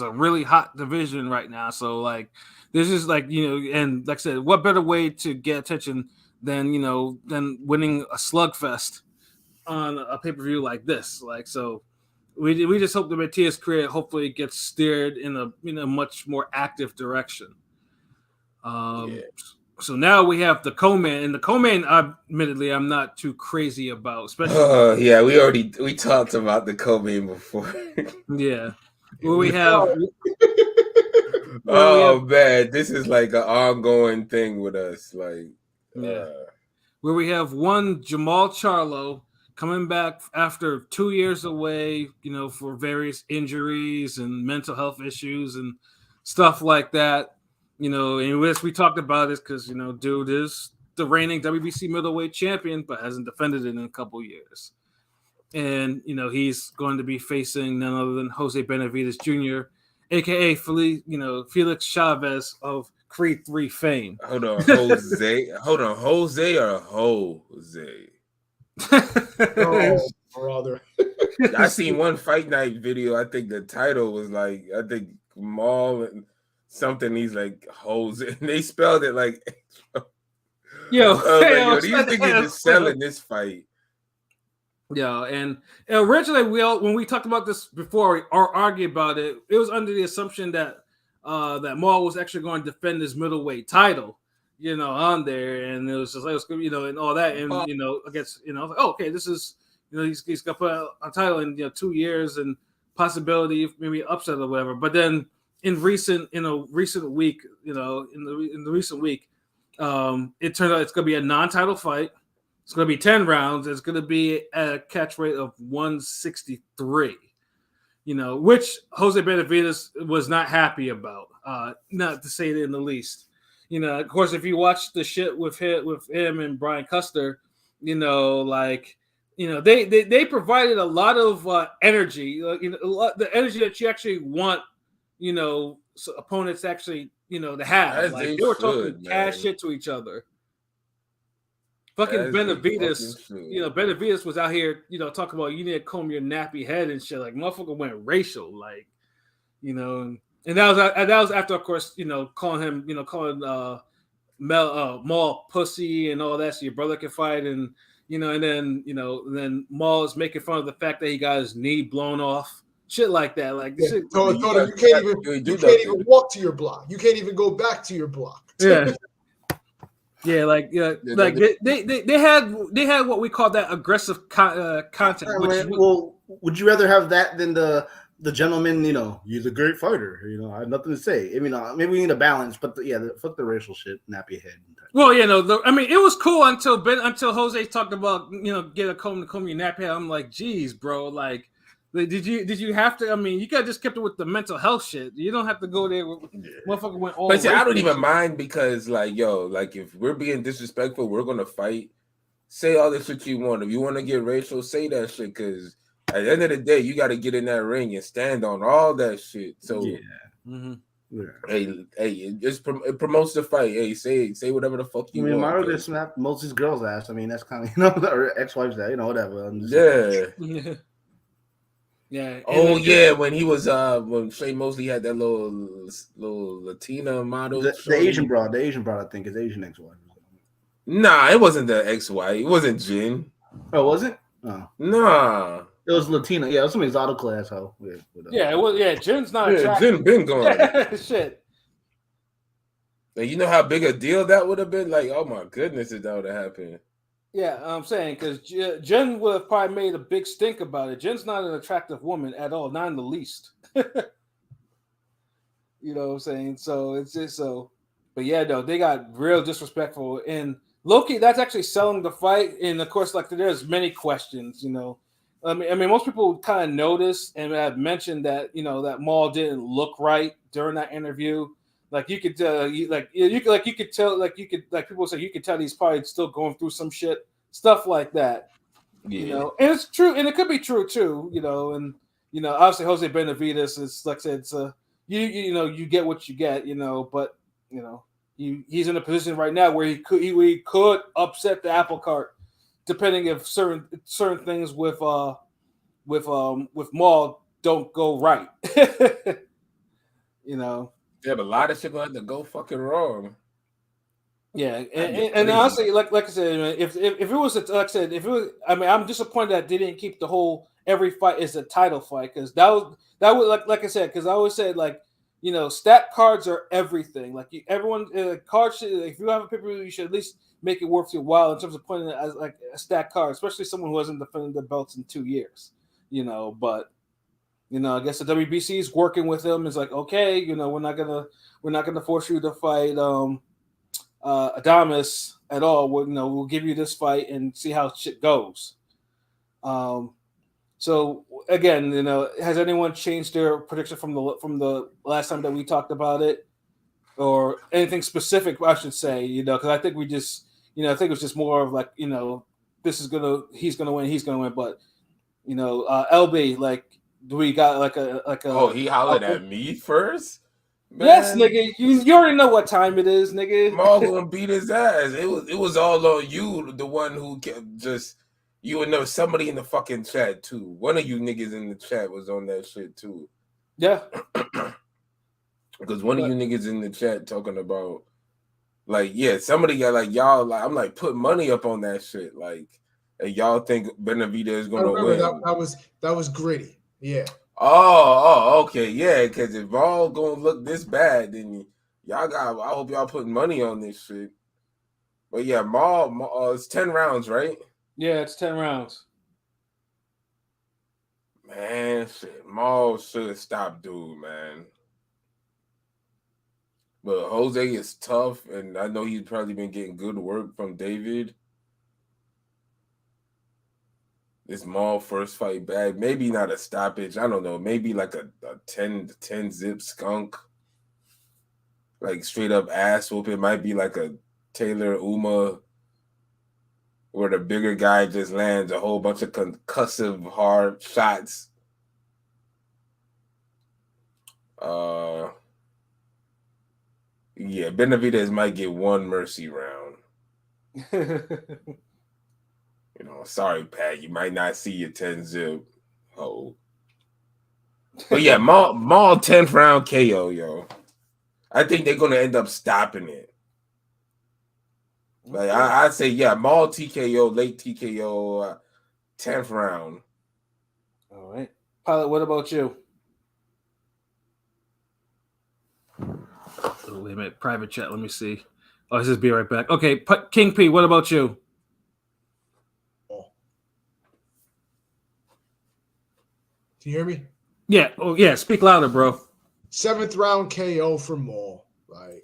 a really hot division right now. So like, this is and like I said, what better way to get attention than winning a slugfest on a pay-per-view like this? Like, so we just hope the Matias career hopefully gets steered in a much more active direction. So now we have the co-main, and the co-main, admittedly, I'm not too crazy about. Especially, yeah, we talked about the co-main before. Yeah, where we have. Man, this is like an ongoing thing with us, like. Where we have one Jamal Charlo coming back after 2 years away, for various injuries and mental health issues and stuff like that. And we talked about this because, dude is the reigning WBC middleweight champion, but hasn't defended it in a couple years. And, he's going to be facing none other than Jose Benavidez Jr., a.k.a. Felix Chavez of Creed 3 fame. Hold on, Jose. Hold on, Jose or Jose? Oh, brother. I seen one fight night video. I think the title was like, I think Maul and something. He's like Jose, and they spelled it like. Yo, these niggas just selling this fight. Yeah, and originally when we talked about this before or argued about it, it was under the assumption that that Maul was actually going to defend his middleweight title, on there, and it was just like and all that, and against like, oh, okay, this is he's got to put a title in 2 years and possibility of maybe upset or whatever. But then in recent week, in the recent week, it turned out it's going to be a non-title fight. It's going to be 10 rounds. It's going to be a catch rate of 163, which Jose Benavidez was not happy about, not to say it in the least. Of course, if you watch the shit with him and Brian Custer, they provided a lot of energy, the energy that you actually want, so opponents actually, to have. Like, they were talking cash shit to each other. Fucking Benavidez, Benavidez was out here, talking about you need to comb your nappy head and shit. Like, motherfucker went racial, like, and that was after, of course, calling him, Maul pussy and all that, so your brother can fight, and and then Maul is making fun of the fact that he got his knee blown off, shit like that, like shit. You can't even walk to your block. You can't even go back to your block. Yeah. Yeah, like they had what we call that aggressive content. Well, would you rather have that than the gentleman? He's a great fighter. I have nothing to say. I mean, maybe we need a balance, but fuck the racial shit, nappy head. Well, I mean, it was cool until Jose talked about get a comb to comb your nappy head. I'm like, geez, bro, like. Did you have to? I mean, you could have just kept it with the mental health shit. You don't have to go there. Motherfucker went all. But see, I don't even mind because, like, if we're being disrespectful, we're gonna fight. Say all the shit you want. If you want to get racial, say that shit. Because at the end of the day, you got to get in that ring and stand on all that shit. So, hey, it promotes the fight. Hey, say whatever the fuck you want. Mario just snapped most of his girls' ass. I mean, that's kind of or ex-wife's that whatever. Yeah. Yeah. Oh yeah, when he was when Shea Mosley had that little Latina model, the Asian broad, I think his Asian ex-wife. Nah, it wasn't the ex-wife. It wasn't Jen. Oh, was it? Oh. Nah. It was Latina. Yeah, it was some exotic class hoe. Yeah, it was. Yeah, Jen's not. Jen been gone. Shit. And you know how big a deal that would have been? Like, oh my goodness, if that would have happened. Yeah, I'm saying because Jen would have probably made a big stink about it. Jen's not an attractive woman at all, not in the least. You know what I'm saying? So it's just so. But yeah, no, they got real disrespectful. And Loki, that's actually selling the fight. And of course, like there's many questions. I mean, most people kind of noticed and have mentioned that that Maul didn't look right during that interview. Like you could tell, people say you could tell he's probably still going through some shit, stuff like that. Yeah. And it's true, and it could be true too. And obviously Jose Benavidez is like I said, it's you get what you get, but he's in a position right now where he could upset the apple cart, depending if certain things with Maul don't go right. Yeah, but a lot of shit gonna have to go fucking wrong. Yeah, and honestly, like I said, if it was like I said, if it was, I mean, I'm disappointed that they didn't keep the whole every fight is a title fight because that would like I said, because I always said like stat cards are everything. Like everyone cards should, if you have a paper, you should at least make it worth your while in terms of putting it as like a stat card, especially someone who hasn't defended the belts in 2 years. But. I guess the WBC is working with him. It's like, okay, we're not gonna force you to fight Adames at all. We'll give you this fight and see how shit goes. So again, has anyone changed their prediction from the last time that we talked about it, or anything specific? I should say, because I think we just, I think it was just more of like, he's gonna win, but LB like. Do we got like a Oh, he hollered at me first? Man. Yes, nigga. You already know what time it is, nigga. Maul gonna beat his ass. It was all on you, the one who kept just you and there was somebody in the fucking chat too. One of you niggas in the chat was on that shit too. Yeah. Because one of you niggas in the chat talking about like, yeah, somebody got like y'all like I'm like put money up on that shit. Like and y'all think Benavidez is gonna win. That was gritty. Yeah. Oh, okay, yeah. Because if all gonna look this bad, then y'all got. I hope y'all putting money on this shit. But yeah, Maul it's 10 rounds, right? Yeah, it's 10 rounds. Man, shit, Maul should have stopped, dude, man. But Jose is tough, and I know he's probably been getting good work from David. This Maul first fight back, maybe not a stoppage. I don't know. Maybe like a 10 zip skunk, like straight up ass whoop. It might be like a Taylor Uma, where the bigger guy just lands a whole bunch of concussive hard shots. Yeah, Benavidez might get one mercy round. Sorry, Pat. You might not see your 10 zip. Oh. But yeah, Maul 10th round KO, yo. I think they're gonna end up stopping it. Like I'd say, yeah, Maul TKO, late TKO, 10th round. All right. Pilot, what about you? Oh, wait a minute. Private chat. Let me see. Oh, let's just be right back. Okay, King P, what about you? Can you hear me? Yeah. Oh, yeah. Speak louder, bro. 7th round KO for Maul. Like,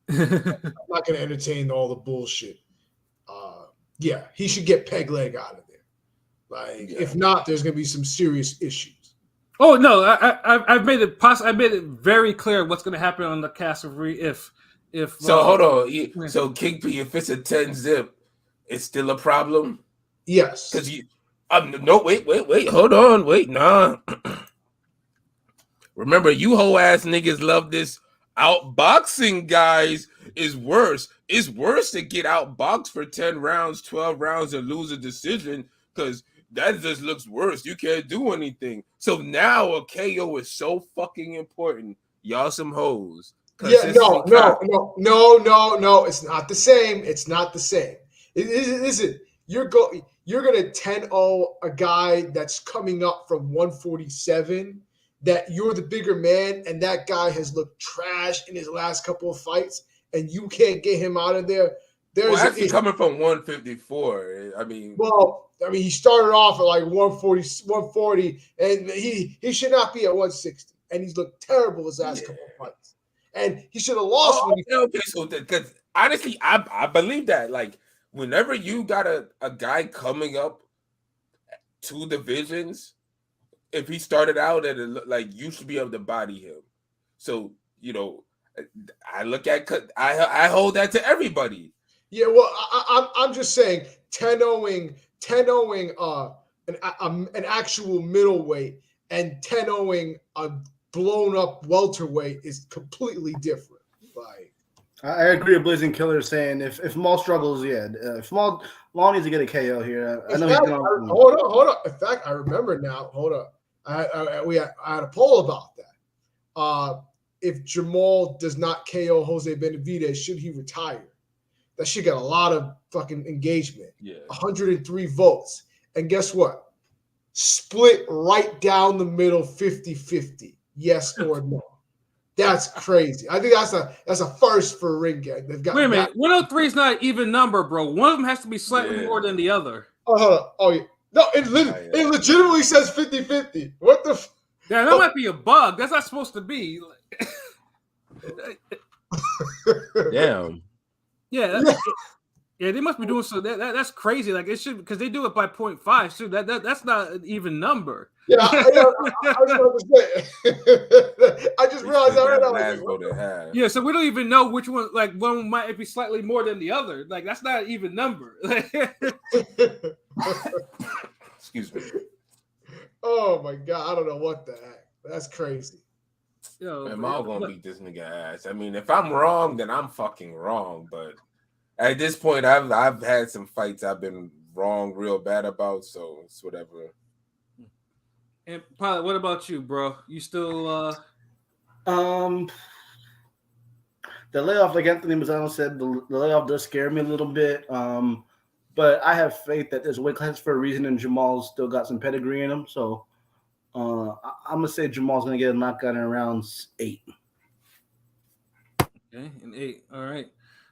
I'm not going to entertain all the bullshit. Yeah, he should get peg leg out of there. Like, if not, there's going to be some serious issues. Oh no, I've made it possible. I made it very clear what's going to happen on the cast of if. So hold on. So King P, if it's a 10-zip, it's still a problem. Yes. Because you. No, wait, hold on, wait, nah. Remember, you whole ass niggas love this outboxing, guys. Is worse. It's worse to get outboxed for 10 rounds, 12 rounds, and lose a decision because that just looks worse. You can't do anything. So now a KO is so fucking important. Y'all some hoes. Yeah, no. It's not the same. It's not the same. It isn't. You're gonna 10-0 a guy that's coming up from 147. That you're the bigger man, and that guy has looked trash in his last couple of fights, and you can't get him out of there. There's actually coming from 154. He started off at like 140, and he should not be at 160, and he's looked terrible his last couple of fights, and he should have lost. Okay, so because honestly, I believe that like whenever you got a guy coming up 2 divisions. If he started out at like you should be able to body him, so I look at I hold that to everybody. Yeah, well, I'm just saying 10-0ing an actual middleweight and 10-0ing a blown up welterweight is completely different. Like I agree with Blazing Killer saying if Maul struggles, if Maul needs to get a KO here. I know hold on. In fact, I remember now. Hold up. I had a poll about that. If Jamal does not KO Jose Benavidez, should he retire? That shit got a lot of fucking engagement. Yeah. 103 votes. And guess what? Split right down the middle, 50-50. Yes or no. That's crazy. I think that's a first for ring gang. Wait a minute. 103 is not an even number, bro. One of them has to be slightly more than the other. Oh, hold on. Oh, yeah. No, it legitimately says 50-50. What the? Yeah, that might be a bug. That's not supposed to be. Damn. Yeah, they must be doing so. That's crazy. Like it should because they do it by 0.5. So that's not an even number. Yeah, I just realized that. Yeah, so we don't even know which one. Like one might be slightly more than the other. Like that's not an even number. Excuse me. Oh my god, I don't know what the heck. That's crazy. Man, Maul gonna beat this nigga ass. I mean, if I'm wrong, then I'm fucking wrong. But at this point, I've had some fights I've been wrong real bad about, so it's whatever. And Pilot, what about you, bro? You still the layoff, like Anthony Mazzano said, the layoff does scare me a little bit. But I have faith that there's a weight class for a reason, and Jamal's still got some pedigree in him. So I'm gonna say Jamal's gonna get a knockout in round 8. Okay, in 8. All right.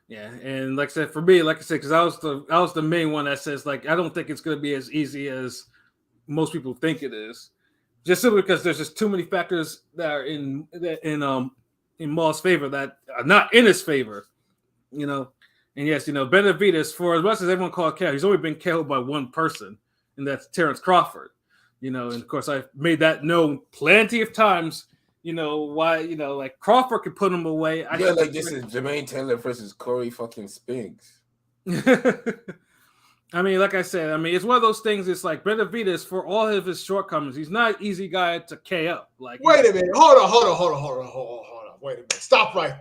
Yeah, and like I said, for me, like I said, because I was the main one that says like I don't think it's gonna be as easy as most people think it is. Just simply because there's just too many factors that are in Maul's favor that are not in his favor, And yes, Benavidez, for as much as everyone called KO, he's only been KO'd by one person, and that's Terrence Crawford. And of course I've made that known plenty of times. Why? Like Crawford could put him away. This is Jermaine Taylor versus Corey fucking Spinks. I mean, like I said, it's one of those things. It's like Benavidez, for all of his shortcomings, he's not an easy guy to KO. Like, wait a minute, hold on. Wait a minute, stop right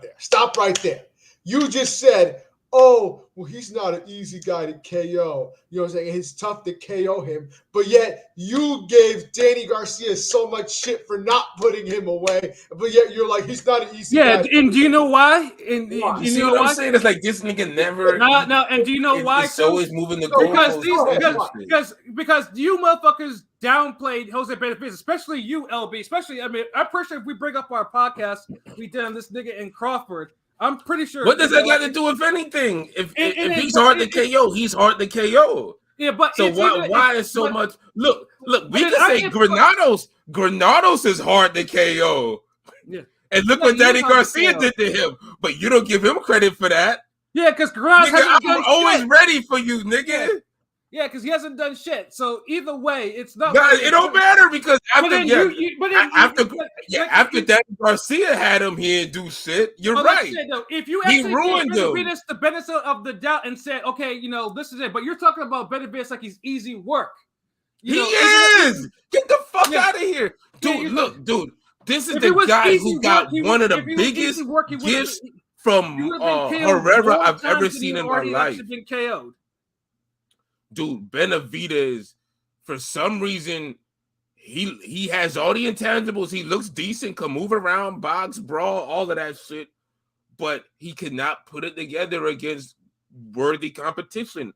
there. You just said, oh, well, he's not an easy guy to KO. You know what I'm saying? It's tough to KO him, but yet you gave Danny Garcia so much shit for not putting him away, but yet you're like, he's not an easy guy. Yeah, and do you know why? And you see what I'm saying? It's like this nigga never. No, and do you know why? It's always moving the goalposts. Because you motherfuckers downplayed Jose Benavidez, especially you, LB. Especially, I'm pretty sure if we bring up our podcast we did on this nigga in Crawford, I'm pretty sure. What does that got to do with anything? If he's hard to KO, he's hard to KO. Yeah, but so why is so much? Look, we can say Granados is hard to KO. Yeah. And look what Danny Garcia did to him, but you don't give him credit for that. Yeah, because Granados hasn't done always shit. Ready for you, nigga. Yeah, because he hasn't done shit. So either way, it's not. No, it don't matter because after after Danny Garcia had him, he didn't do shit. You're right. Though, if you actually ruined him. Benavidez the benefit of the doubt and said, okay, this is it. But you're talking about Benavidez like he's easy work. He is. Get the fuck out of here, dude. Look, dude. This is the guy who got one of the biggest gifts from Herrera I've ever seen in my life. Been KO'd. Dude, Benavidez, for some reason, he has all the intangibles. He looks decent, can move around, box, brawl, all of that shit. But he could not put it together against worthy competition.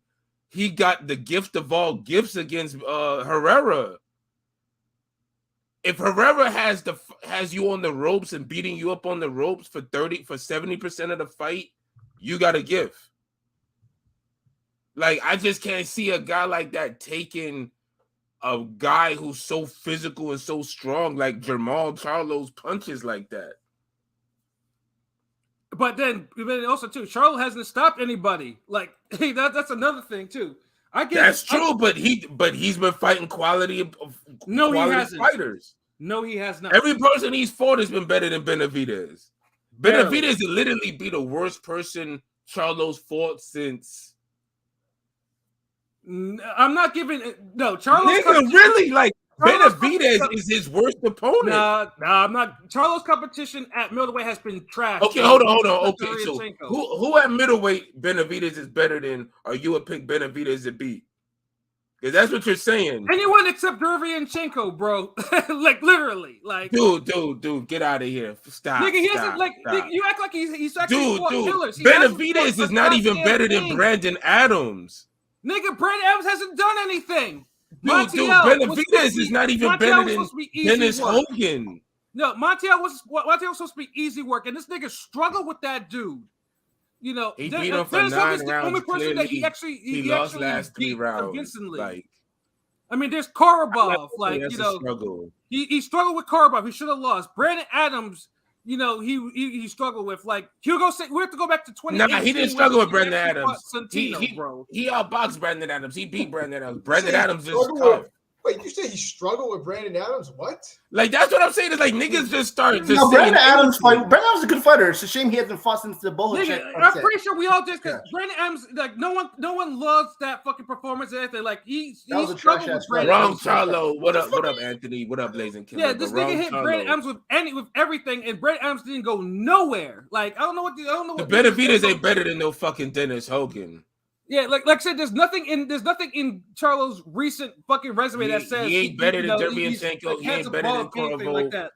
He got the gift of all gifts against Herrera. If Herrera has you on the ropes and beating you up on the ropes for 70% of the fight, you got a gift. Like, I just can't see a guy like that taking a guy who's so physical and so strong, like Jamal Charlo's punches like that. But then also too, Charlo hasn't stopped anybody. Like, hey, that's another thing too. That's true, but he's been fighting quality fighters. No, he has not. Every person he's fought has been better than Benavidez. Benavidez will literally be the worst person Charlo's fought since. I'm not giving no Charlo's. Nigga, really? Like Benavidez is his worst opponent. Nah, I'm not. Charlo's competition at middleweight has been trash. Okay, hold on. Okay, so who at middleweight Benavidez is better than? Or you would pick Benavidez to beat? Because that's what you're saying. Anyone except Derevyanchenko, bro. Like literally, like dude, get out of here. Stop. Nigga, he hasn't nigga, you act like he's actually fought killers. Benavidez is not even better than Brandon Adams. Nigga, Brandon Adams hasn't done anything. Dude, Benavidez is not even better than Dennis Hogan. No, Montiel was supposed to be easy work, and this nigga struggled with that dude. He beat him for 9 rounds. The only person that he lost last 3 rounds. Convincingly. Like, I mean, there's Korobov. Like, struggle. He struggled with Korobov. He should have lost. Brandon Adams. He struggled with, like, Hugo said, we have to go back to 2018. Nah, he didn't struggle with Brandon Adams. Bro. He outboxed Brandon Adams. He beat Brandon Adams. Brandon Adams is tough. Wait, you say he struggled with Brandon Adams? What? Like, that's what I'm saying. It's like niggas just started. Brandon Adams is a good fighter. It's a shame he hasn't fought since the Bohacek. I'm pretty sure we all just because Brandon Adams, like, no one loves that fucking performance. And anything. Like, he struggled with Brandon Adams. Charlo. What up, Anthony? What up, Blazing Killer? Yeah, this nigga hit Brandon Adams with everything, and Brandon Adams didn't go nowhere. Like, I don't know what. The Benavidez ain't better than no fucking Dennis Hogan. Yeah, like I said, there's nothing in Charlo's recent fucking resume that says he ain't better than Derevyanchenko. He ain't better than Korobov. Like that.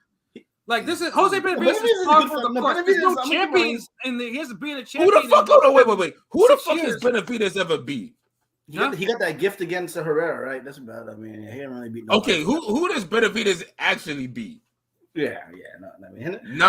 Like, this is Jose Benavidez is par for the course. There's no champions, and he hasn't been a champion. Who the fuck? Wait. Who the fuck has Benavidez ever beat? He got that gift against Herrera, right? That's about it. I mean, he didn't really beat nobody. Okay, who does Benavidez actually beat? Yeah. No,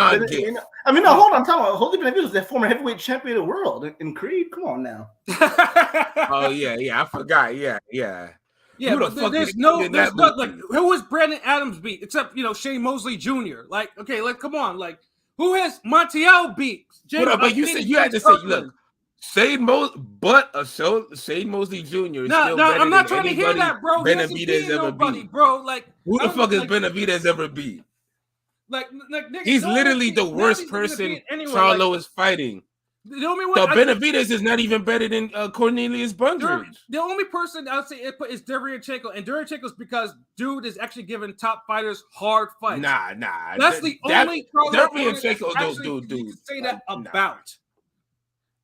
I mean, hold on. Jose Benavidez is the former heavyweight champion of the world in Creed. Come on now. Oh yeah, I forgot. Yeah. Yeah, but there's not like who was Brandon Adams beat except Shane Mosley Jr. Like, okay, like come on, like who has Montiel beat? But you said you had to say, look, Shane Mosley Jr. No, I'm not trying to hear that, bro. Benavidez ever beat, bro. Like, who the fuck has Benavidez ever beat? Like nigga, he's literally the worst person Charlo is fighting. The only one, so Benavidez is not even better than Cornelius Bundridge. The only person I would say is Derevyanchenko, and Derevyanchenko's because dude is actually giving top fighters hard fights. Nah. That's the only Derevyanchenko, dude. You can say that about.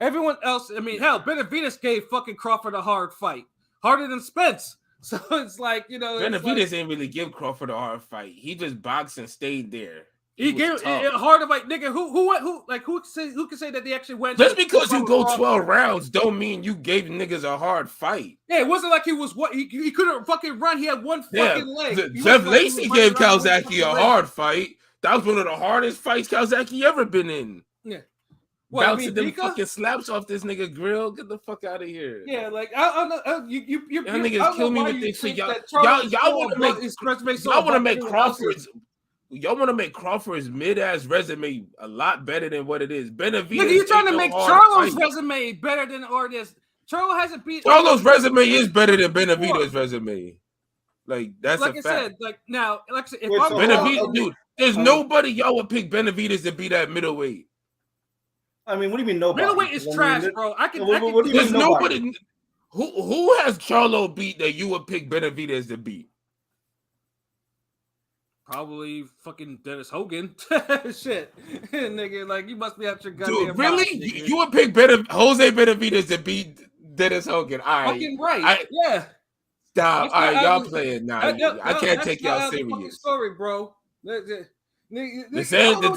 Everyone else, I mean, hell, Benavidez gave fucking Crawford a hard fight, harder than Spence. So it's like, Benavidez ain't really give Crawford a hard fight. He just boxed and stayed there. He gave it hard to fight, nigga. Who can say that they actually went? Just because you go 12 rounds don't mean you gave niggas a hard fight. Yeah, it wasn't like he was he couldn't fucking run. He had one fucking leg. Jeff Lacey gave Calzaghe a hard fight. That was one of the hardest fights Calzaghe ever been in. Yeah. bouncing them fucking slaps off this nigga grill. Get the fuck out of here. Yeah, like I don't you Y'all niggas kill me with this shit. Y'all want to make Crawford's. Y'all want to make Crawford's mid-ass resume a lot better than what it is. Benavidez. Nigga, you trying to make Charlo's resume better than or this? Charlo hasn't beat. Charlo's resume is better than Benavidez' resume. Like that's like a I fact. said, like now, like I said, if Benavidez, dude, there's nobody y'all would pick Benavidez to be that middleweight. I mean, what do you mean nobody? Middleweight is trash, bro. There's nobody. Who has Charlo beat that you would pick Benavidez to beat? Probably fucking Dennis Hogan. Shit. Nigga, like you must be out your goddamn dude, really? mind, You would pick Jose Benavidez to beat Dennis Hogan? All right. Fucking right. Yeah. Stop. All right, y'all playing now. I can't take y'all serious. Story, bro. The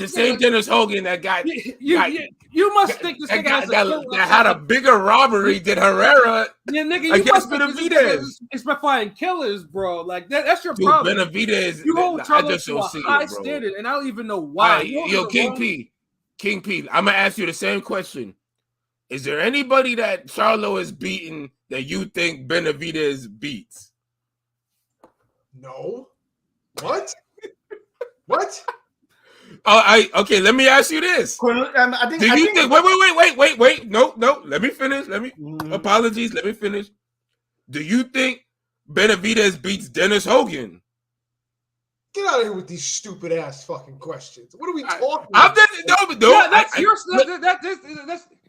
same Dennis Hogan that got you must think this nigga that had a bigger robbery than Herrera. Yeah, nigga, you must think Benavidez. It's by finding killers, bro. Like that's your problem. Benavidez, you hold Charlo to a high standard, and I don't even know why. Yo, King P, I'm gonna ask you the same question. Is there anybody that Charlo has beaten that you think Benavidez beats? No. What? What? Okay. Let me ask you this. Wait. No. Let me finish. Apologies. Let me finish. Do you think Benavidez beats Dennis Hogan? Get out of here with these stupid ass fucking questions. What are we talking about?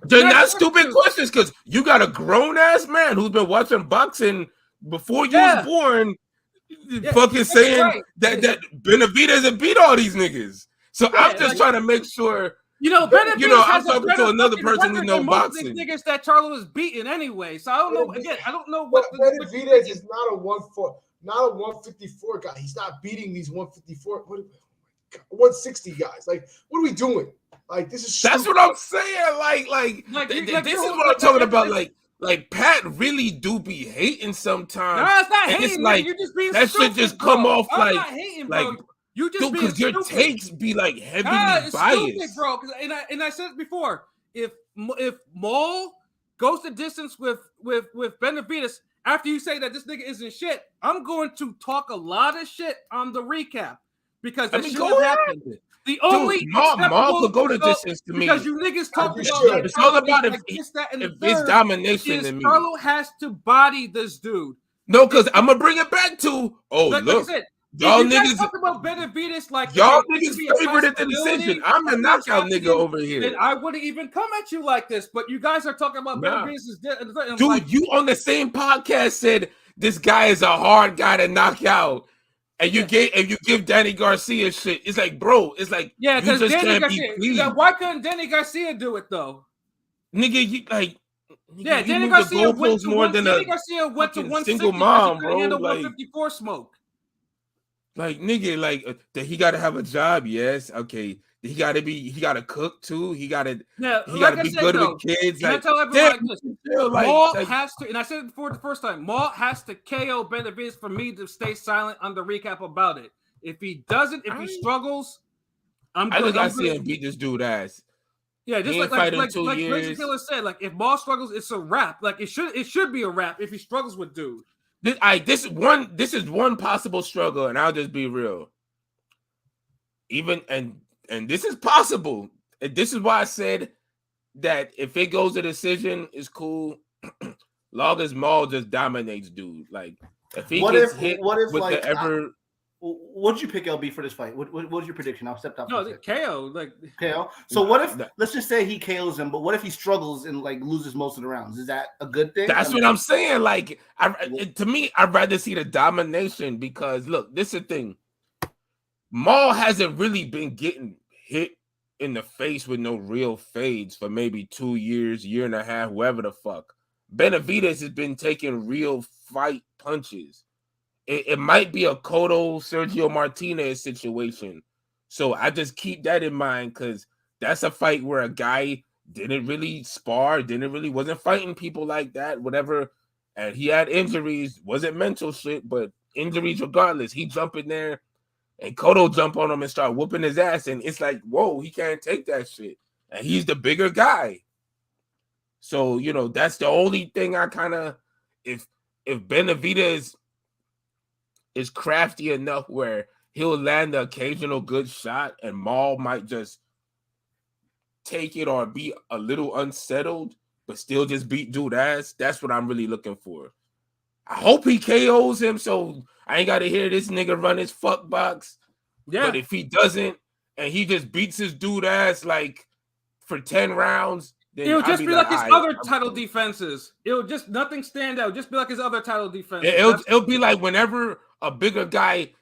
They're not stupid questions because you got a grown ass man who's been watching boxing before you was born. Fucking saying that Benavidez has beat all these niggas. So I'm just trying to make sure. Benavidez I'm talking to another person who knows boxing. Niggas that Charlo is beating anyway. So I don't know. Again, I don't know what. Benavidez is not a 154 guy. He's not beating these 154. 160 guys. Like, what are we doing? Like, this is. That's what I'm saying. This is what I'm talking about. Like Pat really do be hating sometimes. No, it's not hating. It's like you just being that stupid, shit just bro. come off I'm not hating, bro. You just because your takes be like heavily biased, stupid, bro. And I said it before. If Maul goes the distance with Benavidez after you say that this nigga isn't shit, I'm going to talk a lot of shit on the recap because that shit happened. The only Maul could go the distance to me because you niggas talk about it's all about if it's domination in me. Charlo has to body this dude. No, because I'm gonna bring it back to look. Like I said, y'all niggas talk about Benavidez like y'all niggas favored the decision. I'm a knockout nigga over here. And I wouldn't even come at you like this, but you guys are talking about Benavidez. Dude, you on the same podcast said this guy is a hard guy to knock out. And you give Danny Garcia shit. It's like, bro, it's like because Danny Garcia. Why couldn't Danny Garcia do it though? Nigga, Danny Garcia went to more than Danny Garcia went to 160 single mom, bro. Like 154 smoke. Like nigga, that he got to have a job. Yes, okay. He got to cook too. He got to be good with kids. I tell everyone like this. Maul has to, and I said it before the first time. Maul has to KO Benavidez for me to stay silent on the recap about it. If he doesn't, if he struggles, I see him beat this dude ass. Yeah, just like Reggie Killer said, like if Maul struggles, it's a wrap. Like it should be a wrap if he struggles with dude. This is one possible struggle, and I'll just be real. And this is possible. And this is why I said that if it goes to decision, it's cool. Long as Maul just dominates, dude. Like if he gets hit with the ever. What did you pick LB for this fight? What's your prediction? I'll step up. No, KO. KO. So what if let's just say he KOs him, but what if he struggles and like loses most of the rounds? Is that a good thing? That's what I'm saying. Like to me, I'd rather see the domination because look, this is the thing. Maul hasn't really been getting hit in the face with no real fades for maybe 2 years, year and a half, whoever the fuck. Benavidez has been taking real fight punches. It might be a Cotto Sergio Martinez situation. So I just keep that in mind because that's a fight where a guy didn't really spar, wasn't fighting people like that, whatever. And he had injuries, wasn't mental shit, but injuries regardless. He jump in there and Cotto jump on him and start whooping his ass. And it's like, whoa, he can't take that shit. and he's the bigger guy. So, you know, that's the only thing I kind of, if Benavidez is crafty enough where he'll land the occasional good shot and Maul might just take it or be a little unsettled, but still just beat dude ass, that's what I'm really looking for. I hope he KOs him so I ain't got to hear this nigga run his fuck box. Yeah. But if he doesn't and he just beats his dude ass like for 10 rounds, then it'll just be like his other title defenses. It'll just nothing stand out. Just be like his other title defenses. It'll be like whenever a bigger guy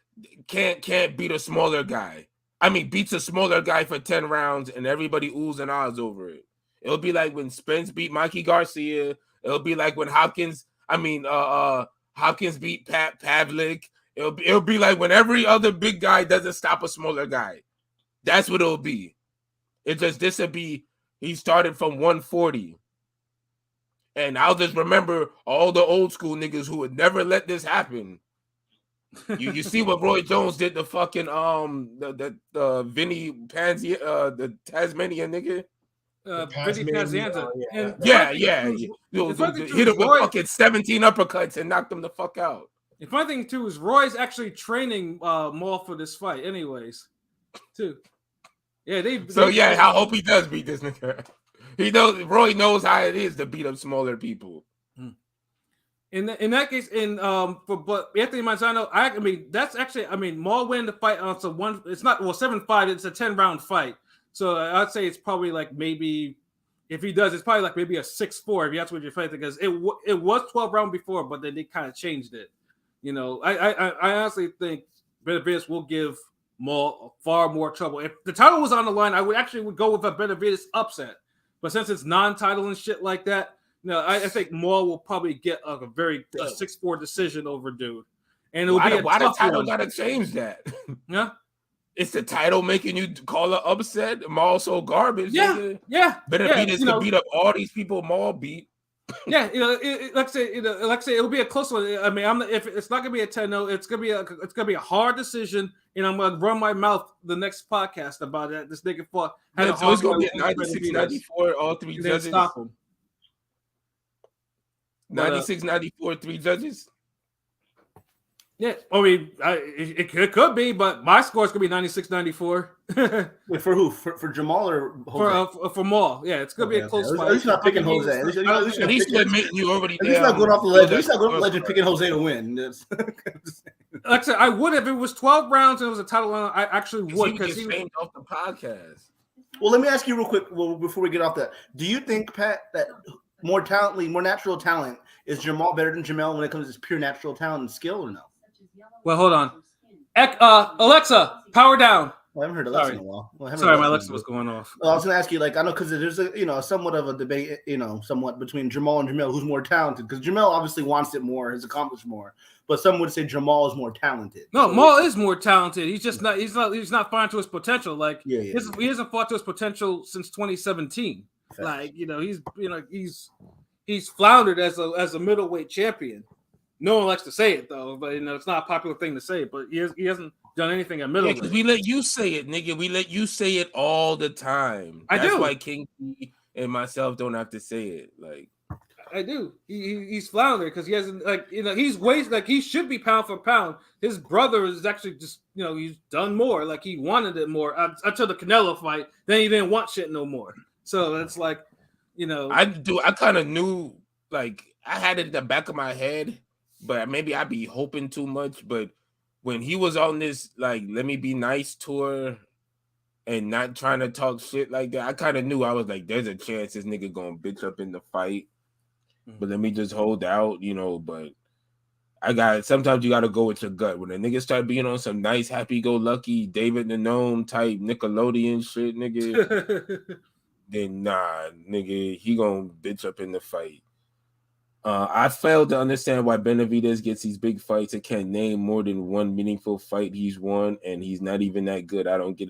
can't beat a smaller guy. I mean, beats a smaller guy for 10 rounds and everybody oohs and ahs over it. It'll be like when Spence beat Mikey Garcia. It'll be like when Hopkins beat Pavlik. It'll be like when every other big guy doesn't stop a smaller guy. That's what it'll be. This will be, he started from 140. And I'll just remember all the old school niggas who would never let this happen. You see what Roy Jones did to fucking the Vinny Pansy the Tasmanian nigga. Vinny Pazienza. Yeah. Hit him with fucking 17 uppercuts and knocked him the fuck out. The funny thing too is Roy's actually training Maul for this fight, anyways. Too. Yeah, I hope he does beat this nigga. Roy knows how it is to beat up smaller people. In that case, but Anthony Manzano, I mean that's actually Maul win the fight on one. It's not 7-5. It's a 10-round fight. So I'd say it's probably like maybe if he does, it's probably like maybe a 6-4 if that's what you're fighting because it was 12 round before, but then they kind of changed it. You know, I honestly think Benavidez will give Maul far more trouble. If the title was on the line, I would go with a Benavidez upset. But since it's non-title and shit like that, no, I think Maul will probably get a 6-4 decision over dude. And it'll be why the title gotta change that? Yeah. It's the title making you call an upset. Maul so garbage. Yeah. Benavidez to beat up all these people Maul beat. Yeah, like I say, it'll be a close one. I mean, if it's not gonna be a 10-0, it's gonna be a hard decision, and I'm gonna run my mouth the next podcast about it. This nigga fought. So it's gonna be 96-94, all three judges. Stop him. 96-94, 3 judges. Yeah, I mean, it could be, but my score is gonna be 96-94. Wait, for who? For Jamal or Jose? For Maul? Yeah, it's gonna be a close fight. At least not picking Jose. At least not going off the ledge. At least not going off the ledge and picking Jose to win. Like I said, I would if it was 12 rounds and it was a title round. I actually would because he was off the podcast. Well, let me ask you real quick. Well, before we get off that, do you think, Pat, that more natural talent is Jamal better than Jamel when it comes to pure natural talent and skill, or no? Well, hold on. Alexa, power down. Well, I haven't heard Alexa in a while. Sorry, my Alexa was going off. Well, I was going to ask you, I know because there's somewhat of a debate, somewhat between Jamal and Jamel, who's more talented. Because Jamel obviously wants it more, has accomplished more, but some would say Jamal is more talented. No, Maul is more talented. He's just not. He's not finding to his potential. Like he hasn't fought to his potential since 2017. Fair. Like he's floundered as a middleweight champion. No one likes to say it though, but it's not a popular thing to say. But he hasn't done anything at middleweight. Yeah, we let you say it, nigga. We let you say it all the time. That's why King P and myself don't have to say it. Like I do. He's floundered because he hasn't he's ways he should be pound for pound. His brother is actually just he's done more. Like he wanted it more until the Canelo fight. Then he didn't want shit no more. So it's like I kind of knew I had it in the back of my head. But maybe I be hoping too much. But when he was on this, let me be nice tour and not trying to talk shit like that, I kind of knew. I was like, there's a chance this nigga gonna bitch up in the fight. But let me just hold out, But sometimes you got to go with your gut. When a nigga start being on some nice, happy-go-lucky David the Gnome type Nickelodeon shit, nigga, then nah, nigga, he gonna bitch up in the fight. I failed to understand why Benavidez gets these big fights and can't name more than one meaningful fight he's won, and he's not even that good. I don't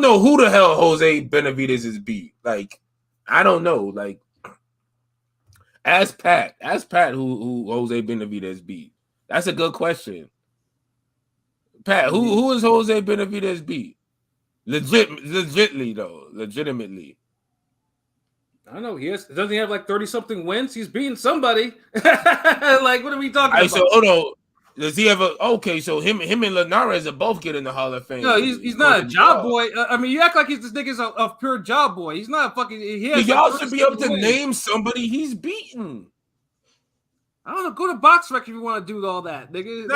know who the hell Jose Benavidez is beat. I don't know. Ask Pat who Jose Benavidez beat. That's a good question. Pat, who is Jose Benavidez beat? Legitimately. I don't know. Doesn't he have like 30-something wins? He's beating somebody. Like, what are we talking about? So hold on. Does he ever? Okay, so him and Linares are both getting the Hall of Fame. No, he's not a job boy. I mean, you act like this nigga's a pure job boy. He's not a fucking. Y'all should be able to name somebody he's beaten. I don't know. Go to BoxRec if you want to do all that, nigga.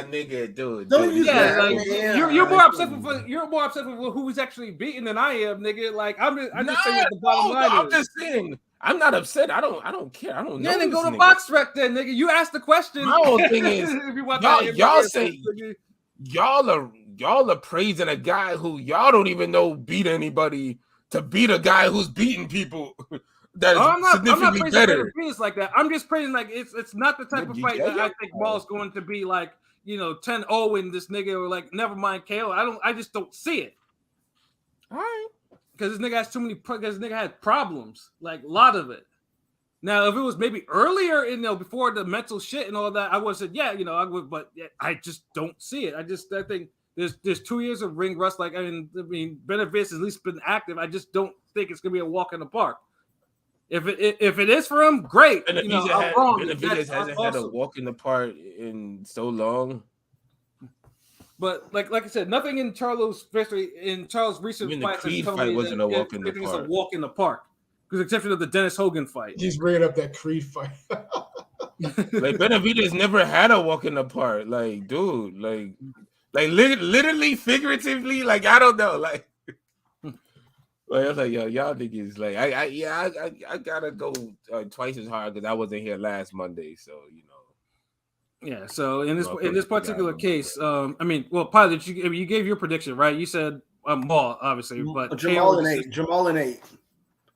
Nigga, dude. Don't use that. Like, you're more upset with who he's actually beating than I am, nigga. Like I'm just saying what the bottom line is. I'm just saying. I'm not upset. I I don't care. I don't know. Yeah, then go to BoxRec then, nigga. You asked the question. My whole thing is y'all say y'all are praising a guy who y'all don't even know beat anybody to beat a guy who's beating people. That is significantly better. Like that. I'm just praising like it's not the type of fight that I think Maul's going to be like, 10-0 in this nigga, or like never mind KO. I just don't see it. All right. Because this nigga has too many. Because this nigga had problems, like a lot of it. Now, if it was maybe earlier, before the mental shit and all that, I would have said, yeah, I would. But I just don't see it. I think there's 2 years of ring rust. Like I mean, Benavidez has at least been active. I just don't think it's gonna be a walk in the park. If it is for him, great. Benavidez hasn't had a walk in the park in so long. But like I said, nothing in Charlo's recent fights. The Creed fight wasn't a walk in the park. It's a walk in the park, with the exception of the Dennis Hogan fight. He's bringing up that Creed fight. Like Benavidez never had a walk in the park. Like, dude, like literally, figuratively, like I don't know, like. Like, I was like, yo, y'all niggas, like, I gotta go twice as hard because I wasn't here last Monday, so Yeah. So in this particular case, Pilot, you gave your prediction, right? You said Maul, obviously, but Jamal and 8.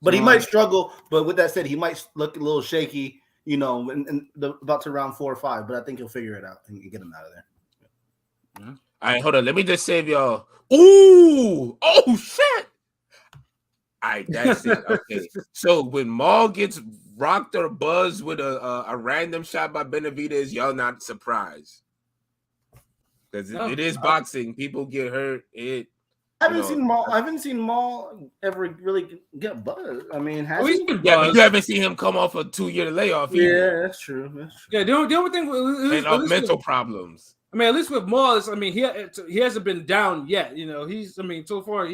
But he might struggle. But with that said, he might look a little shaky, about to round 4 or 5. But I think he'll figure it out and get him out of there. Yeah. All right, hold on. Let me just save y'all. Ooh, oh shit. All right, that's it. Okay. So when Maul gets rocked or buzzed with a random shot by Benavidez, y'all not surprised. Because it is boxing. People get hurt. I haven't seen Maul ever really get buzzed. I mean, but you haven't seen him come off a 2-year layoff either. Yeah, that's true. Yeah, the only thing and mental problems. I mean, at least with Maul, he hasn't been down yet. So far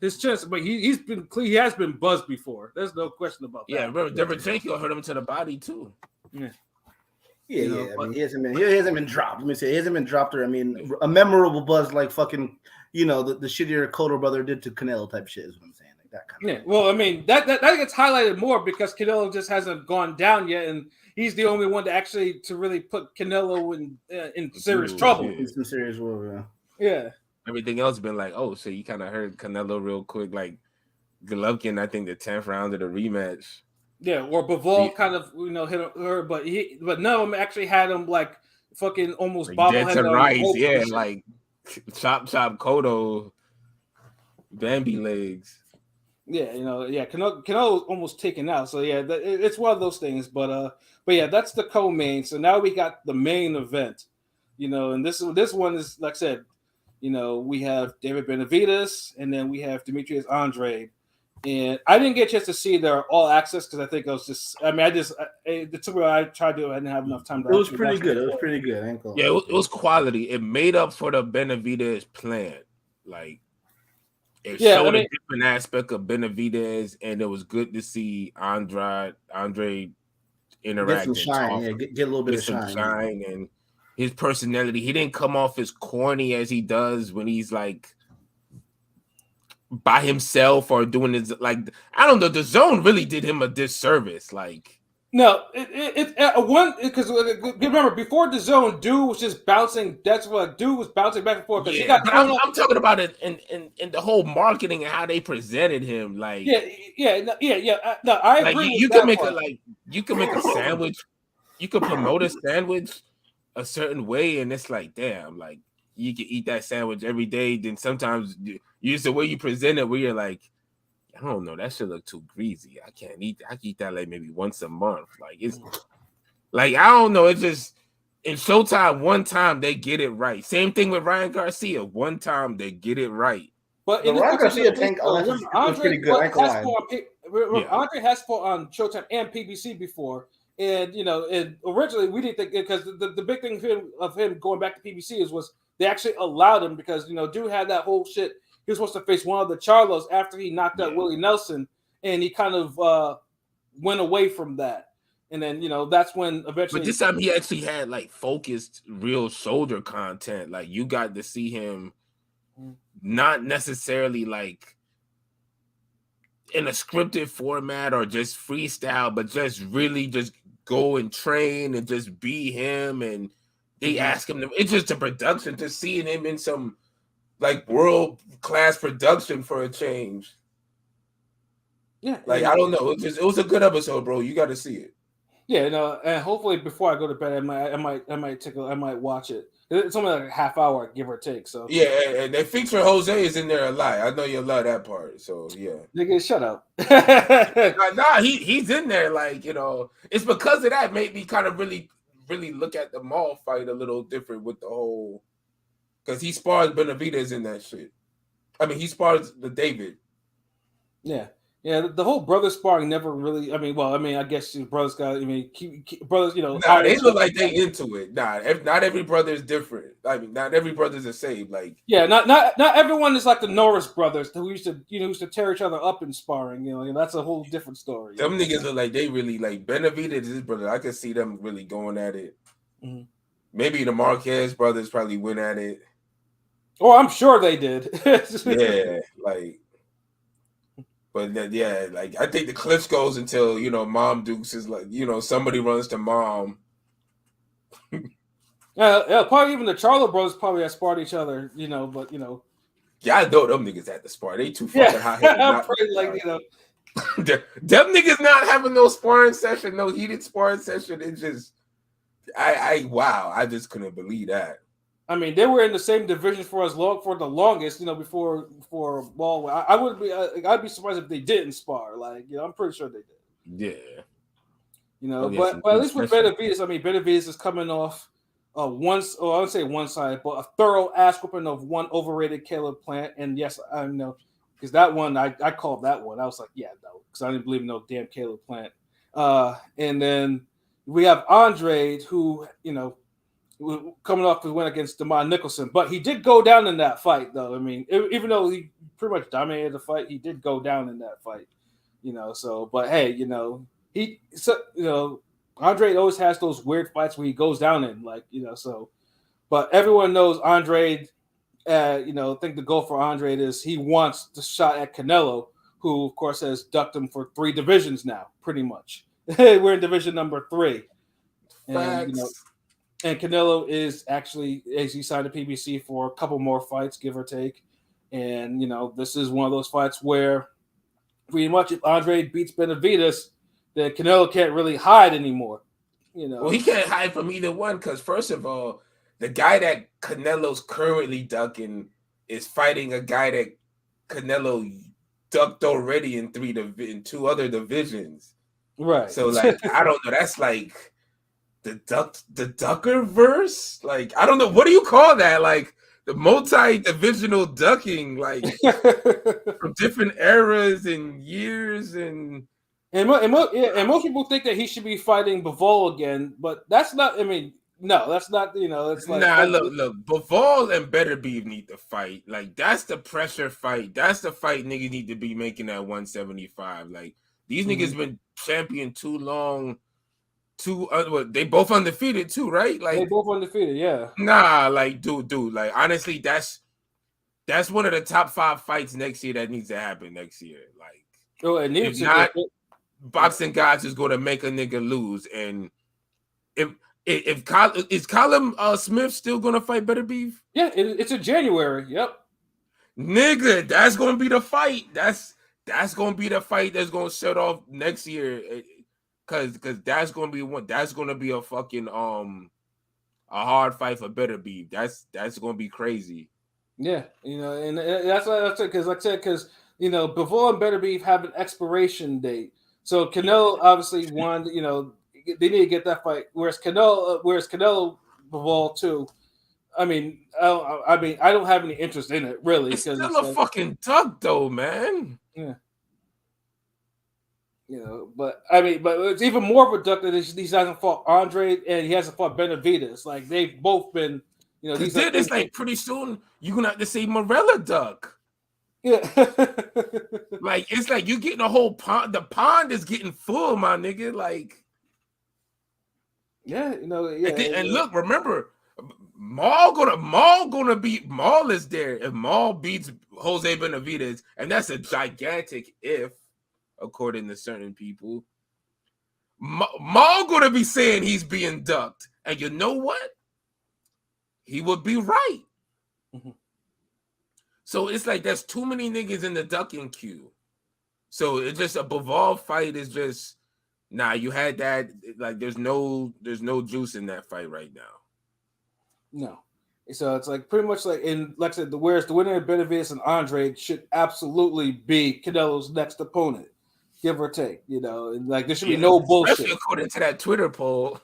his chance, but he has been buzzed before. There's no question about that. Yeah, remember Derevchenko hurt him to the body too. Yeah. He hasn't been dropped. Let me say, he hasn't been dropped, or a memorable buzz like fucking, the shittier Cotto brother did to Canelo type shit is what I'm saying, like that kind of. Yeah, well, I mean that gets highlighted more because Canelo just hasn't gone down yet, and he's the only one to really put Canelo in serious trouble. In some serious trouble, yeah. Everything else been like, oh, so you kind of heard Canelo real quick, like Golovkin, I think the 10th round of the rematch. Yeah, or Bivol kind of hit her, but no, actually had him like fucking almost bobblehead to rice, yeah, like chop Cotto, Bambi legs. Yeah, Canelo almost taken out. So yeah, it's one of those things. But yeah, that's the co-main. So now we got the main event, and this one is like I said. We have David Benavidez, and then we have Demetrius Andrade. And I didn't get a chance to see their all access because I think it was just. I mean, the two I tried to. I didn't have enough time to. It was pretty good. Yeah, it was quality. It made up for the Benavidez plan. Like it showed a different aspect of Benavidez, and it was good to see Andrade interact, get some shine. Get a little bit of shine, and his personality. He didn't come off as corny as he does when he's like by himself or doing his like. I don't know. The Zone really did him a disservice. Like no, because remember before the Zone, dude was just bouncing. That's what dude was bouncing back and forth. Yeah, I'm talking about it in the whole marketing and how they presented him. Like No, I agree. You can make a sandwich. You could promote a sandwich a certain way, and it's like, damn, like you can eat that sandwich every day. Then sometimes use the way you present it, where you're like, I don't know, that should look too greasy. I can't eat. I can eat that like maybe once a month. Like it's like I don't know. It's just in Showtime. One time they get it right. Same thing with Ryan Garcia. One time they get it right. But The in Ryan this Garcia particular tank case, was remember, pretty Andre good. I ain't gonna has lie. fought on remember, Yeah. Andre has fought on Showtime and PBC before, and and originally we didn't think because the big thing of him going back to PBC was they actually allowed him because dude had that whole shit. He was supposed to face one of the Charlos after he knocked out Willie Nelson, and he kind of went away from that. And then that's when eventually. But this time he actually had like focused, real shoulder content. Like you got to see him, not necessarily like in a scripted format or just freestyle, but just really just go and train and just be him. And they ask him to. It's just a production, just seeing him in some like world class production for a change. Yeah, like I don't know. It was a good episode, bro. You got to see it. Yeah, and hopefully before I go to bed, I might watch it. It's only like a half hour, give or take. So yeah, and they feature Jose is in there a lot. I know you love that part. So yeah, nigga, shut up. he's in there. Like it's because of that made me kind of really look at the Maul fight a little different with the whole because he spars Benavidez in that shit. I mean, he spars the David. Yeah, the whole brother sparring never really. I guess his brothers got. Brothers. Nah, they look like they into it. Nah, not every brother is different. I mean, not every brother's the same. Like, yeah, not everyone is like the Norris brothers who used to tear each other up in sparring. That's a whole different story. Them niggas look like they really like Benavidez, his brother. I could see them really going at it. Mm-hmm. Maybe the Marquez brothers probably went at it. Oh, I'm sure they did. Yeah, like. But like I think the clips goes until Mom Dukes is like somebody runs to Mom. Yeah, probably even the Charlo brothers probably have sparred each other, but Yeah, I know them niggas at the spar. They too fucking hot. I'm pretty them niggas not having no sparring session, no heated sparring session. It just, wow, I just couldn't believe that. I mean, they were in the same division for the longest, before Ball. I'd be surprised if they didn't spar. Like, I'm pretty sure they did. Yeah. But at least with Benavidez, Benavidez is coming off I would say one side, but a thorough ass whooping of one overrated Caleb Plant. And yes, I know because that one I called that one. I was like, yeah, no, because I didn't believe in no damn Caleb Plant. And then we have Andrade, who coming off the win against Damon Nicholson, but he did go down in that fight, though. I mean, even though he pretty much dominated the fight, he did go down in that fight. So, but hey, Andrade always has those weird fights where he goes down in, so. But everyone knows Andrade. I think the goal for Andrade is he wants the shot at Canelo, who of course has ducked him for 3 divisions now, pretty much. We're in division number 3. And Canelo is actually, as he signed a PBC for a couple more fights, give or take. And, this is one of those fights where pretty much if Andrade beats Benavidez, then Canelo can't really hide anymore. Well, he can't hide from either one because, first of all, the guy that Canelo's currently ducking is fighting a guy that Canelo ducked already in 2 other divisions. Right. So, like, I don't know. That's like the Ducker verse, like I don't know, what do you call that? Like the multi-divisional ducking, like from different eras and years, and most people think that he should be fighting Bivol again, but that's not. I mean, no, that's not. It's like look, Bivol and Better Beef need to fight. Like that's the pressure fight. That's the fight niggas need to be making at 175. Like these niggas been champion too long. They both undefeated too, right? Like they both undefeated, yeah. Nah, like dude, like honestly, that's one of the top 5 fights next year that needs to happen next year. Like, it needs if not, boxing guys is going to make a nigga lose. And if is Colin Smith still going to fight Better Beef? Yeah, it's in January. Yep, nigga, that's going to be the fight. That's going to be the fight that's going to shut off next year. Cause that's gonna be one. That's gonna be a fucking a hard fight for Better Beef. That's gonna be crazy. Yeah, and that's what I said. Because like I said, Bivol and Better Beef have an expiration date. So Canelo obviously won. They need to get that fight. Whereas Canelo Bivol too. I mean, I don't have any interest in it really. It's still a fucking duck, though, man. Yeah. But it's even more of a duck that he hasn't fought Andrade and he hasn't fought Benavidez. Like they've both been, it's like pretty soon you're gonna have to say Morella duck. Yeah. Like it's like you getting a whole pond. The pond is getting full, my nigga. Like, yeah, And look, remember, Maul is there if Maul beats Jose Benavidez, and that's a gigantic if, according to certain people. Maul gonna be saying he's being ducked, and you know what? He would be right. Mm-hmm. So it's like there's too many niggas in the ducking queue. So it's just a Bivol fight is just you had that, like there's no juice in that fight right now. No. So it's like pretty much like I said, whereas the winner of Benavidez and Andrade should absolutely be Canelo's next opponent, give or take. Like there should be no bullshit. Especially according to that Twitter poll.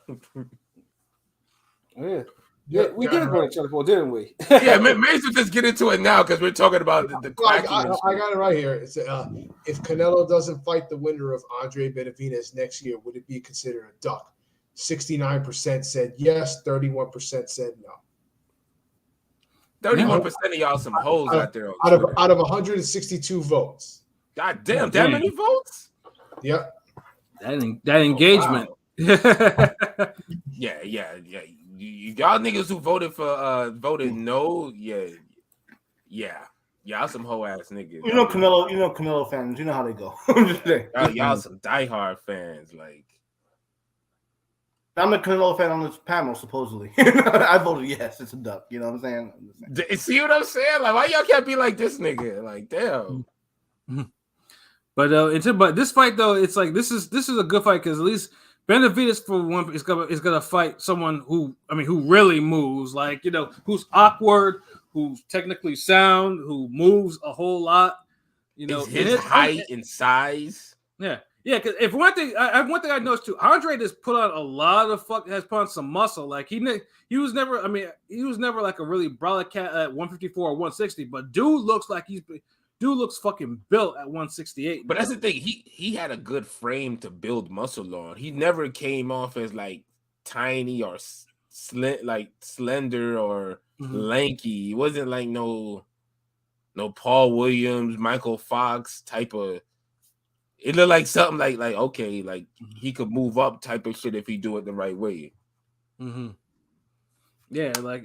Yeah. Yeah, we did go to Twitter poll, didn't we? Yeah, may as well just get into it now because we're talking about the I got it right here. It's if Canelo doesn't fight the winner of Andrade Benavidez next year, would it be considered a duck? 69% said yes, 31% said no. 31% of y'all some hoes out there. Out of 162 votes. God damn, that many votes? Yep. That engagement. Oh, wow. Yeah. Y'all niggas who voted no, y'all some hoe ass niggas. Canelo fans, you know how they go. Y'all some diehard fans. Like, I'm a Canelo fan on this panel, supposedly. I voted yes, it's a duck. You know what I'm saying? See what I'm saying? Like, why y'all can't be like this nigga? Like, damn. But this fight though, it's like this is a good fight because at least Benavidez for one is gonna fight someone who really moves, like who's awkward, who's technically sound, who moves a whole lot. His height and size. Yeah. Because if one thing I noticed too, Andrade has put on a lot of has put on some muscle. Like he was never like a really brolic cat at 154 or 160, but dude looks fucking built at 168. But that's the thing. He had a good frame to build muscle on. He never came off as like tiny or slender or lanky. He wasn't like no Paul Williams, Michael Fox type of. It looked like something like okay, like he could move up type of shit if he do it the right way. Mm-hmm. Yeah, like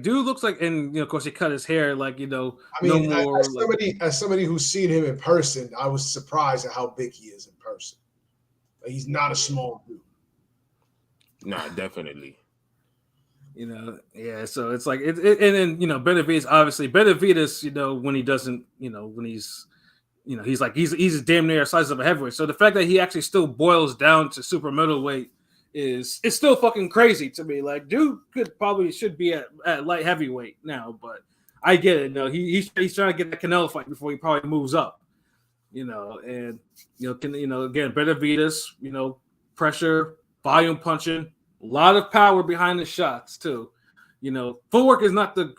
dude looks like, and of course he cut his hair, like as somebody who's seen him in person, I was surprised at how big he is in person. Like, he's not a small dude. Nah, definitely. Yeah. So it's like and then Benavidez, obviously Benavidez, when he doesn't, when he's. He's damn near the size of a heavyweight. So the fact that he actually still boils down to super middleweight it's still fucking crazy to me. Like, dude should be at light heavyweight now, but I get it. No, he's trying to get the Canelo fight before he probably moves up. And again, Benavidez, pressure, volume punching, a lot of power behind the shots too. Footwork is not the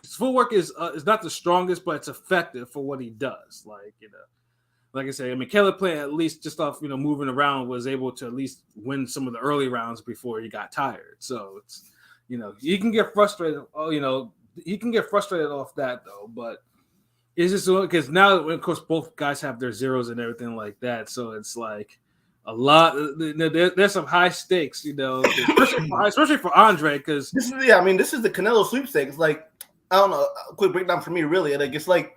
strongest, but it's effective for what he does. Like I say, Caleb Plant, at least just off, moving around, was able to at least win some of the early rounds before he got tired. So it's, he can get frustrated. He can get frustrated off that though. But it's just because now, of course, both guys have their zeros and everything like that. So it's like a lot. There's some high stakes, especially for Andrade, because this is the Canelo sweepstakes. Like, I don't know, a quick breakdown for me, really. Like, it's like.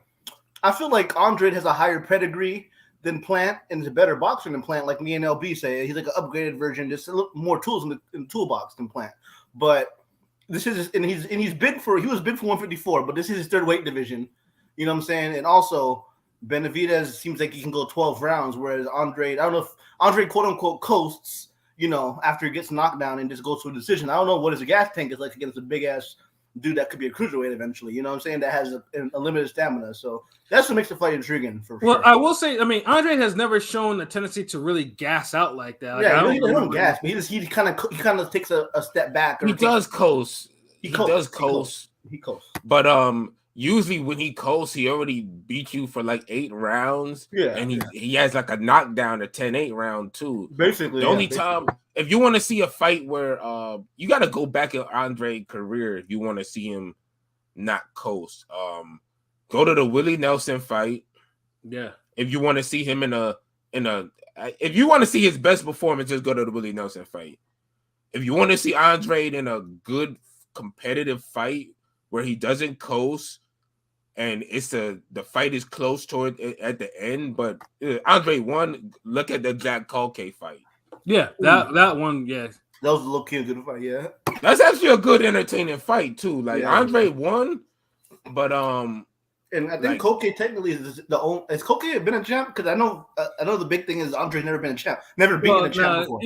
I feel like Andrade has a higher pedigree than Plant and is a better boxer than Plant. Like me and LB say, he's like an upgraded version, just a little more tools in the toolbox than Plant. But this is, and he was bid for 154, but this is his third weight division. You know what I'm saying? And also Benavidez seems like he can go 12 rounds, whereas Andrade, I don't know if Andrade quote unquote coasts, after he gets knocked down and just goes to a decision. I don't know what his gas tank is like against a big ass dude that could be a cruiserweight eventually, you know what I'm saying, that has a limited stamina. So that's what makes the fight intriguing for sure. I will say, Andrade has never shown a tendency to really gas out like that. He doesn't gas, but he kind of takes a step back. He does coast. He does coast. He coasts. But usually when he coasts, he already beat you for like 8 rounds. Yeah, And he has like a knockdown, a 10-8 round too. Basically, The only time, if you want to see a fight where you got to go back in Andrade's career if you want to see him not coast. Go to the Willie Nelson fight. Yeah. If you want to see him if you want to see his best performance, just go to the Willie Nelson fight. If you want to see Andrade in a good competitive fight where he doesn't coast and the fight is close toward at the end, but Andrade won. Look at the Jack Culke fight. Yeah, that one, yeah. That was a low key good fight, yeah. That's actually a good entertaining fight too. Like Andrade won, but and I think Culke technically is the only. Has Culke been a champ? Because I know the big thing is Andre's never been a champ, never beaten a champ before.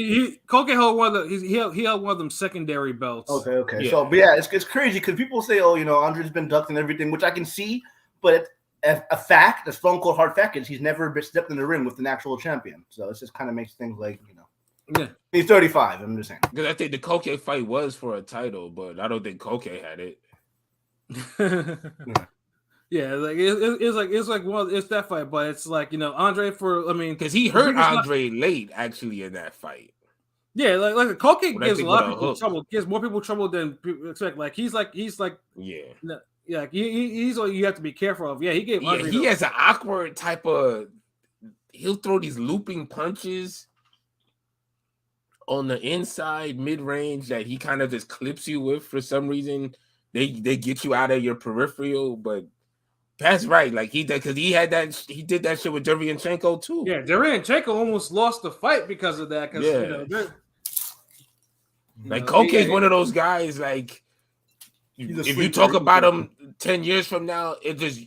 Culke held one of he held one of them secondary belts. Okay. Yeah. So, but yeah, it's crazy because people say, oh, Andre's been ducked and everything, which I can see, but a fact, a stone cold hard fact is he's never stepped in the ring with an actual champion. So it just kind of makes things like Yeah, he's 35. I'm just saying because I think the Culke fight was for a title, but I don't think Culke had it. Yeah, like it's that fight, but it's like Andre because he hurt Andre late actually in that fight. Yeah, like Culke gives a lot of people trouble. Gives more people trouble than people expect. Like he's like he's what you have to be careful of. Yeah, he gave. Yeah, he has an awkward type of. He'll throw these looping punches on the inside mid range that he kind of just clips you with for some reason. They get you out of your peripheral, but. That's right. Like he did because he did that shit with Derevyanchenko too. Yeah, Derevyanchenko almost lost the fight because of that. Like Culke's one of those guys. Like if you talk about him 10 years from now, it just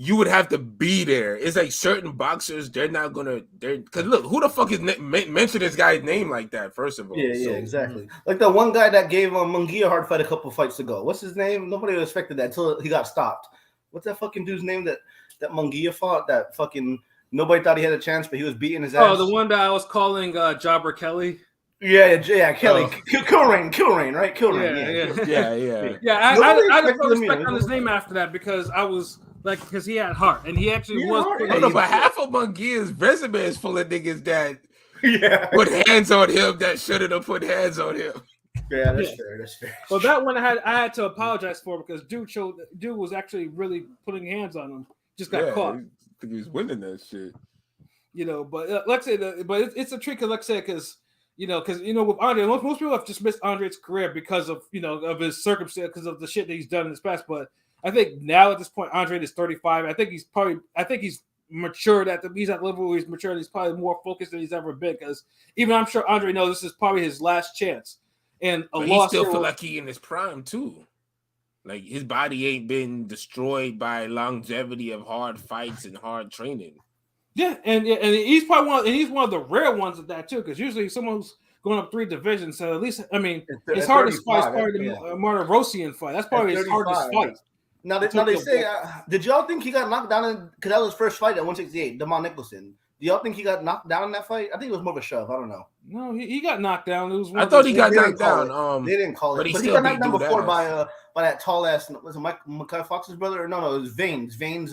you would have to be there. It's like certain boxers, they're not gonna. Because look, who the fuck is mention this guy's name like that? First of all, yeah, exactly. Like the one guy that gave Munguia a hard fight a couple fights ago. What's his name? Nobody expected that until he got stopped. What's that fucking dude's name that Munguia fought? That fucking nobody thought he had a chance, but he was beating his ass. Oh, the one that I was calling Jobber Kelly. Yeah, Kelly. Kilrain, right? Kilrain. Yeah. I didn't put respect on his name after that because I was. Like, because he had heart, and he actually was. But half of Munguia's resume is full of niggas that put hands on him that shouldn't have put hands on him. Yeah, that's fair. Well, that one I had to apologize for because dude was actually really putting hands on him. Just got caught. I think he was winning that shit. But let's say it's a trick. Let's say because with Andre, most people have just missed Andre's career because of of his circumstance, because of the shit that he's done in his past, but. I think now at this point, Andre is 35. I think he's matured he's at the level where he's matured. He's probably more focused than he's ever been because even I'm sure Andre knows this is probably his last chance. And he still feel like he in his prime too. Like his body ain't been destroyed by longevity of hard fights and hard training. Yeah, and he's probably he's one of the rare ones of that too, because usually someone who's going up 3 divisions. So at least his hardest fight is probably the Martirosyan fight. That's probably his hardest fight. Now they say, did y'all think he got knocked down? Because that was his first fight at 168, Damon Nicholson. Do y'all think he got knocked down in that fight? I think it was more of a shove. I don't know. No, he got knocked down. I thought he got knocked down. They didn't call it. But he got knocked down before by that tall ass. Was it Mekhi Fox's brother? Or no, it was Vane's. Vaughn's.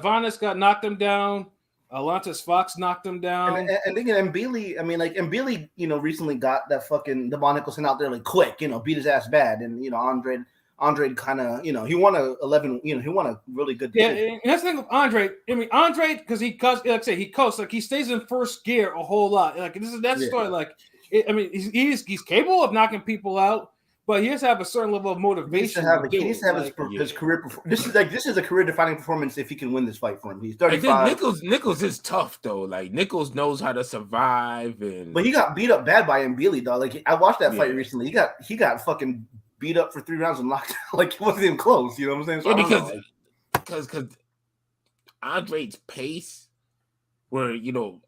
Vaughn's got knocked him down. Alontas Fox knocked him down. And then Mbili, recently got that fucking Damon Nicholson out there like quick, beat his ass bad. And, Andrade kind of, he won he won a really good decision. Yeah, and that's the thing with Andrade. Andrade, because he coasts, like he stays in first gear a whole lot. Like that's the story. Like, he's capable of knocking people out. But he has to have a certain level of motivation. He needs to have his career. This is a career-defining performance if he can win this fight for him. He's 35. I think Nichols is tough though. Like Nichols knows how to survive, but he got beat up bad by Mbili, dog. Like I watched that fight recently. He got fucking beat up for 3 rounds and knocked out. Like it wasn't even close. You know what I'm saying? So because Andre's pace, where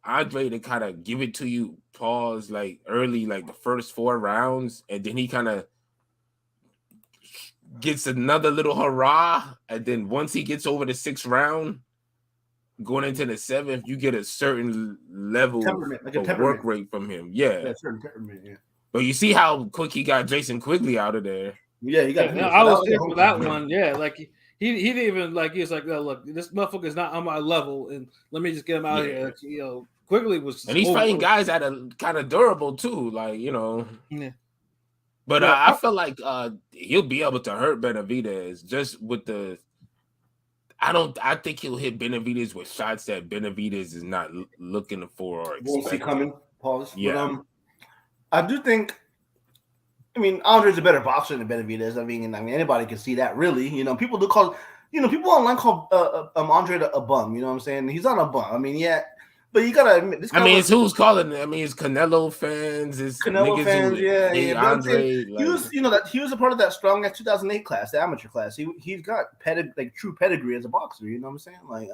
Andre to kind of give it to you, pause like early, like the first 4 rounds, and then he kind of gets another little hurrah, and then once he gets over the 6th round, going into the 7th, you get a certain level of work rate from him. Yeah, certain temperament. Yeah. But you see how quick he got Jason Quigley out of there. Yeah, he got. I was there for that one. Yeah, like he didn't even like he was like, oh, look, this motherfucker's not on my level, and let me just get him out here. Like, Quigley was, and he's fighting guys that are kind of durable too, like Yeah. But I feel like he'll be able to hurt Benavidez just with the. I think he'll hit Benavidez with shots that Benavidez is not looking for or expecting. Won't see coming. Pause. Yeah. But, I do think. I mean, Andre's a better boxer than Benavidez. I mean, anybody can see that. Really, people do call. People online call Andre a bum. You know what I'm saying? He's not a bum. I mean, yeah. But you gotta admit, this. It's who's calling it? I mean, it's Canelo fans. It's Canelo fans. Yeah. Andre. He was, he was a part of that strong 2008 class, the amateur class. He's got true pedigree as a boxer. You know what I'm saying? Like,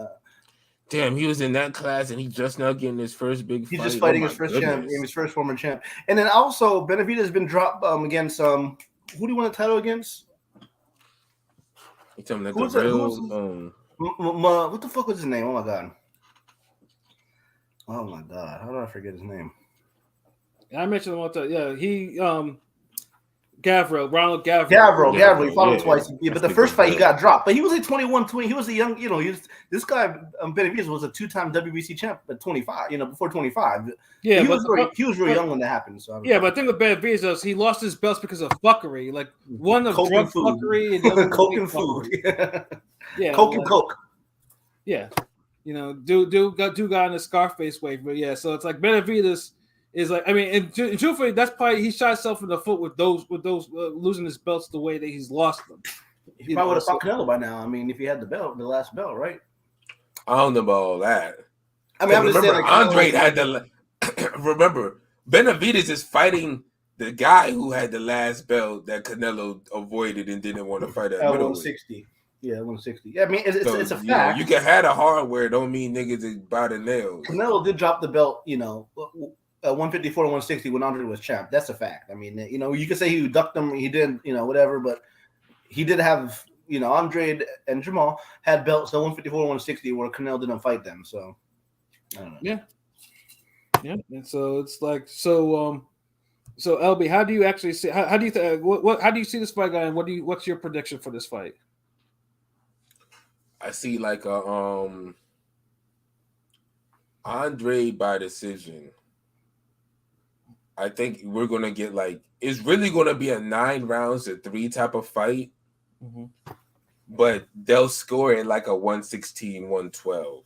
damn, he was in that class, and he just now getting his first big fight. He's just fighting his first champ, his first former champ. And then also Benavidez has been dropped against who do you win the title against? You tell me that the real what the fuck was his name? Oh my god, how did I forget his name? I mentioned him one time. Yeah, he Ronald Gavro. Gavro. He fought him twice. Yeah, but the first fight he got dropped. But he was like 21-20. He was a young, this guy Benavidez was a 2-time WBC champ at 25. Before 25. Yeah, he was really young when that happened. So but I think with Benavidez was he lost his belts because of fucking. Like one of Coke drug and food. fuckery and the other Coke and food. Yeah, Coke and Coke. Yeah, dude got in the Scarface wave, but yeah, so it's like Benavidez is like, I mean, and truthfully, that's probably he shot himself in the foot with those losing his belts the way that he's lost them. He probably would have fought Canelo by now. I mean, if he had the last belt, right? I don't know about all that. I mean, I'm just saying, like, Andrade had the. Remember, Benavidez is fighting the guy who had the last belt that Canelo avoided and didn't want to fight at 160. Yeah, 160. Yeah, I mean, it's a fact. You can have the hardware, don't mean niggas is by the nails. Canelo did drop the belt, 154 and 160 when Andrade was champ. That's a fact. I mean, you could say he ducked him, he didn't, whatever, but he did have, Andrade and Jamal had belts, the 154 and 160, where Canelo didn't fight them. So, I don't know. Yeah. Yeah. And so it's like, so LB, how do you actually see, how do you how do you see this fight going? What's your prediction for this fight? I see like a Andrade by decision. I think we're gonna get it's really gonna be a 9 rounds to 3 type of fight, but they'll score it like a 116, 112.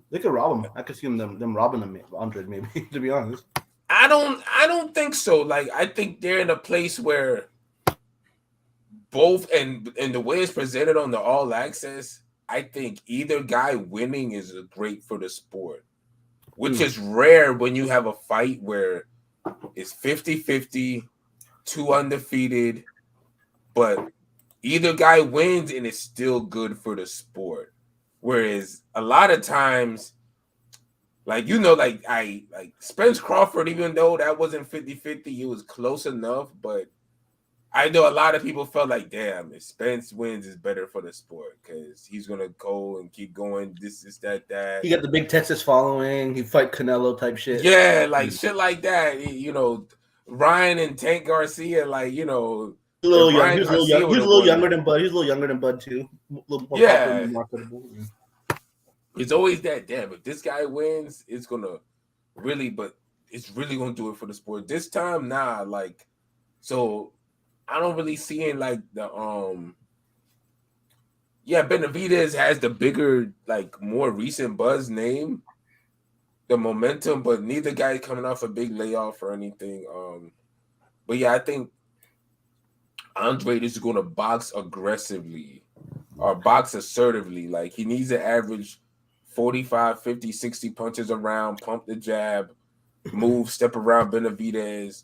They could rob him. I could see them robbing him, Andrade, maybe. To be honest, I don't think so. Like, I think they're in a place where both and the way it's presented on the All Access, I think either guy winning is great for the sport. Which is rare when you have a fight where it's 50-50, 2 undefeated, but either guy wins and it's still good for the sport. Whereas a lot of times, Spence Crawford, even though that wasn't 50-50, it was close enough, but I know a lot of people felt like, damn, if Spence wins, it's better for the sport because he's going to go and keep going, this, that. He got the big Texas following. He fight Canelo type shit. Yeah, shit like that. Ryan and Tank Garcia, He was a little younger than Bud. He was a little younger than Bud, too. A little more marketable. It's always that, damn, if this guy wins, it's going to really, but it's really going to do it for the sport. This time, nah, so I don't really see in the Benavidez has the bigger, more recent buzz name, the momentum, but neither guy coming off a big layoff or anything. But yeah, I think Andrade is going to box aggressively or box assertively. Like, he needs to average 45, 50, 60 punches around, pump the jab, move, step around Benavidez,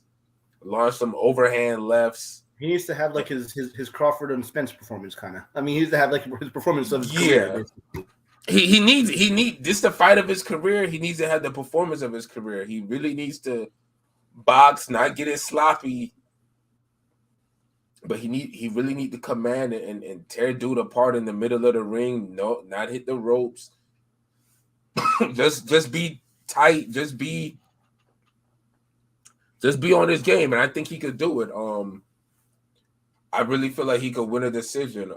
launch some overhand lefts. He needs to have his Crawford and Spence performance, kind of. I mean, he needs to have his performance of his career. He needs this is the fight of his career. He needs to have the performance of his career. He really needs to box, not get it sloppy. But he really need to command and tear dude apart in the middle of the ring. No, not hit the ropes. just be tight. Just be just be on his game, and I think he could do it. I really feel like he could win a decision.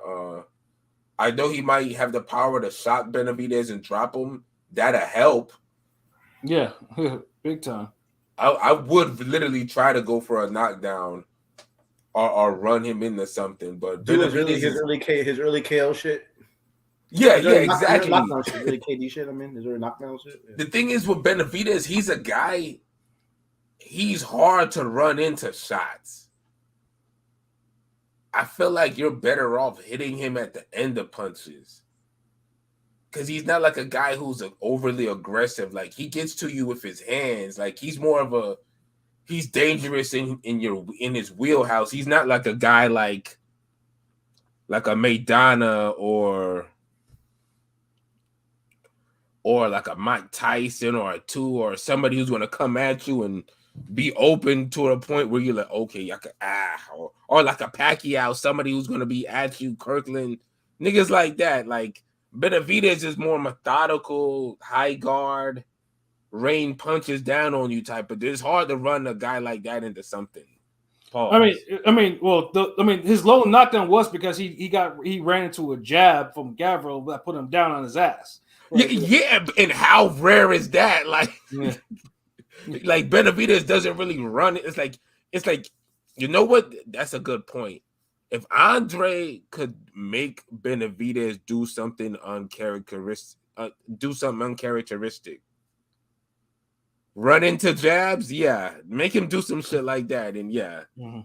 I know he might have the power to shock Benavidez and drop him. That'll help. Yeah, big time. I would literally try to go for a knockdown or run him into something, but do his early KO shit. Yeah, exactly. Knockdown shit, really KD shit. I mean, is there a knockdown shit? Yeah. The thing is with Benavidez, he's a guy. He's hard to run into shots. I feel like you're better off hitting him at the end of punches. Because he's not like a guy who's overly aggressive. Like, he gets to you with his hands. Like, he's more of he's dangerous in his wheelhouse. He's not like a guy like a Maidana or like a Mike Tyson or a two or somebody who's going to come at you and be open to a point where you're like, okay, I could, or like a Pacquiao, somebody who's going to be at you, Kirkland, niggas like that. Like, Benavidez is more methodical, high guard, rain punches down on you type, but it's hard to run a guy like that into something. Pause. I mean, his low knockdown was because he ran into a jab from Gavril that put him down on his ass. Yeah, and how rare is that? Like, like Benavidez doesn't really run. It's like, you know what? That's a good point. If Andre could make Benavidez do something uncharacteristic, run into jabs, make him do some shit like that, and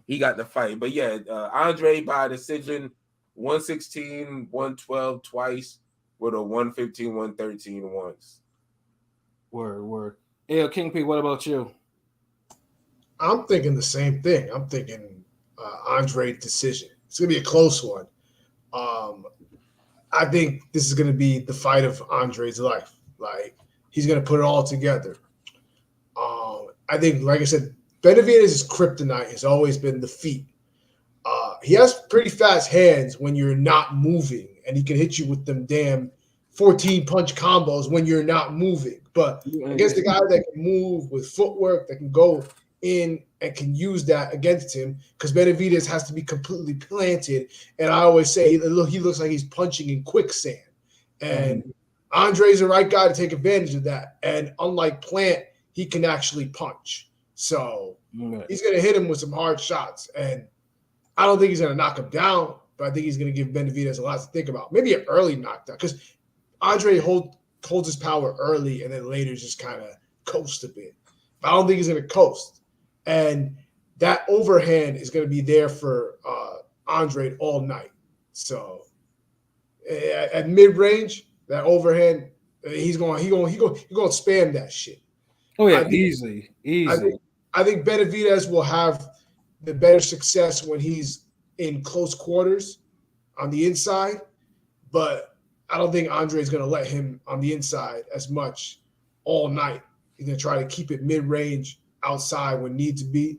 he got the fight. But Andre by decision, 116, 112 twice, with a 115, 113 once. Word. Hey, King P, what about you? I'm thinking the same thing. I'm thinking Andre decision. It's going to be a close one. I think this is going to be the fight of Andre's life. Like, he's going to put it all together. I think, like I said, Benavidez's kryptonite has always been the feet. He has pretty fast hands when you're not moving, and he can hit you with them damn 14 punch combos when you're not moving. But against the guy that can move with footwork, that can go in and can use that against him, because Benavidez has to be completely planted. And I always say, he looks like he's punching in quicksand. And Andre's the right guy to take advantage of that. And unlike Plant, he can actually punch. So he's going to hit him with some hard shots. And I don't think he's going to knock him down, but I think he's going to give Benavidez a lot to think about. Maybe an early knockdown, because Andre holds his power early and then later just kind of coast a bit. But I don't think he's going to coast. And that overhand is going to be there for Andre all night. So at mid-range, that overhand, he's going to spam that shit. Oh yeah, easy. I think Benavidez will have the better success when he's in close quarters on the inside, but I don't think Andre is going to let him on the inside as much all night. He's going to try to keep it mid-range outside when need to be,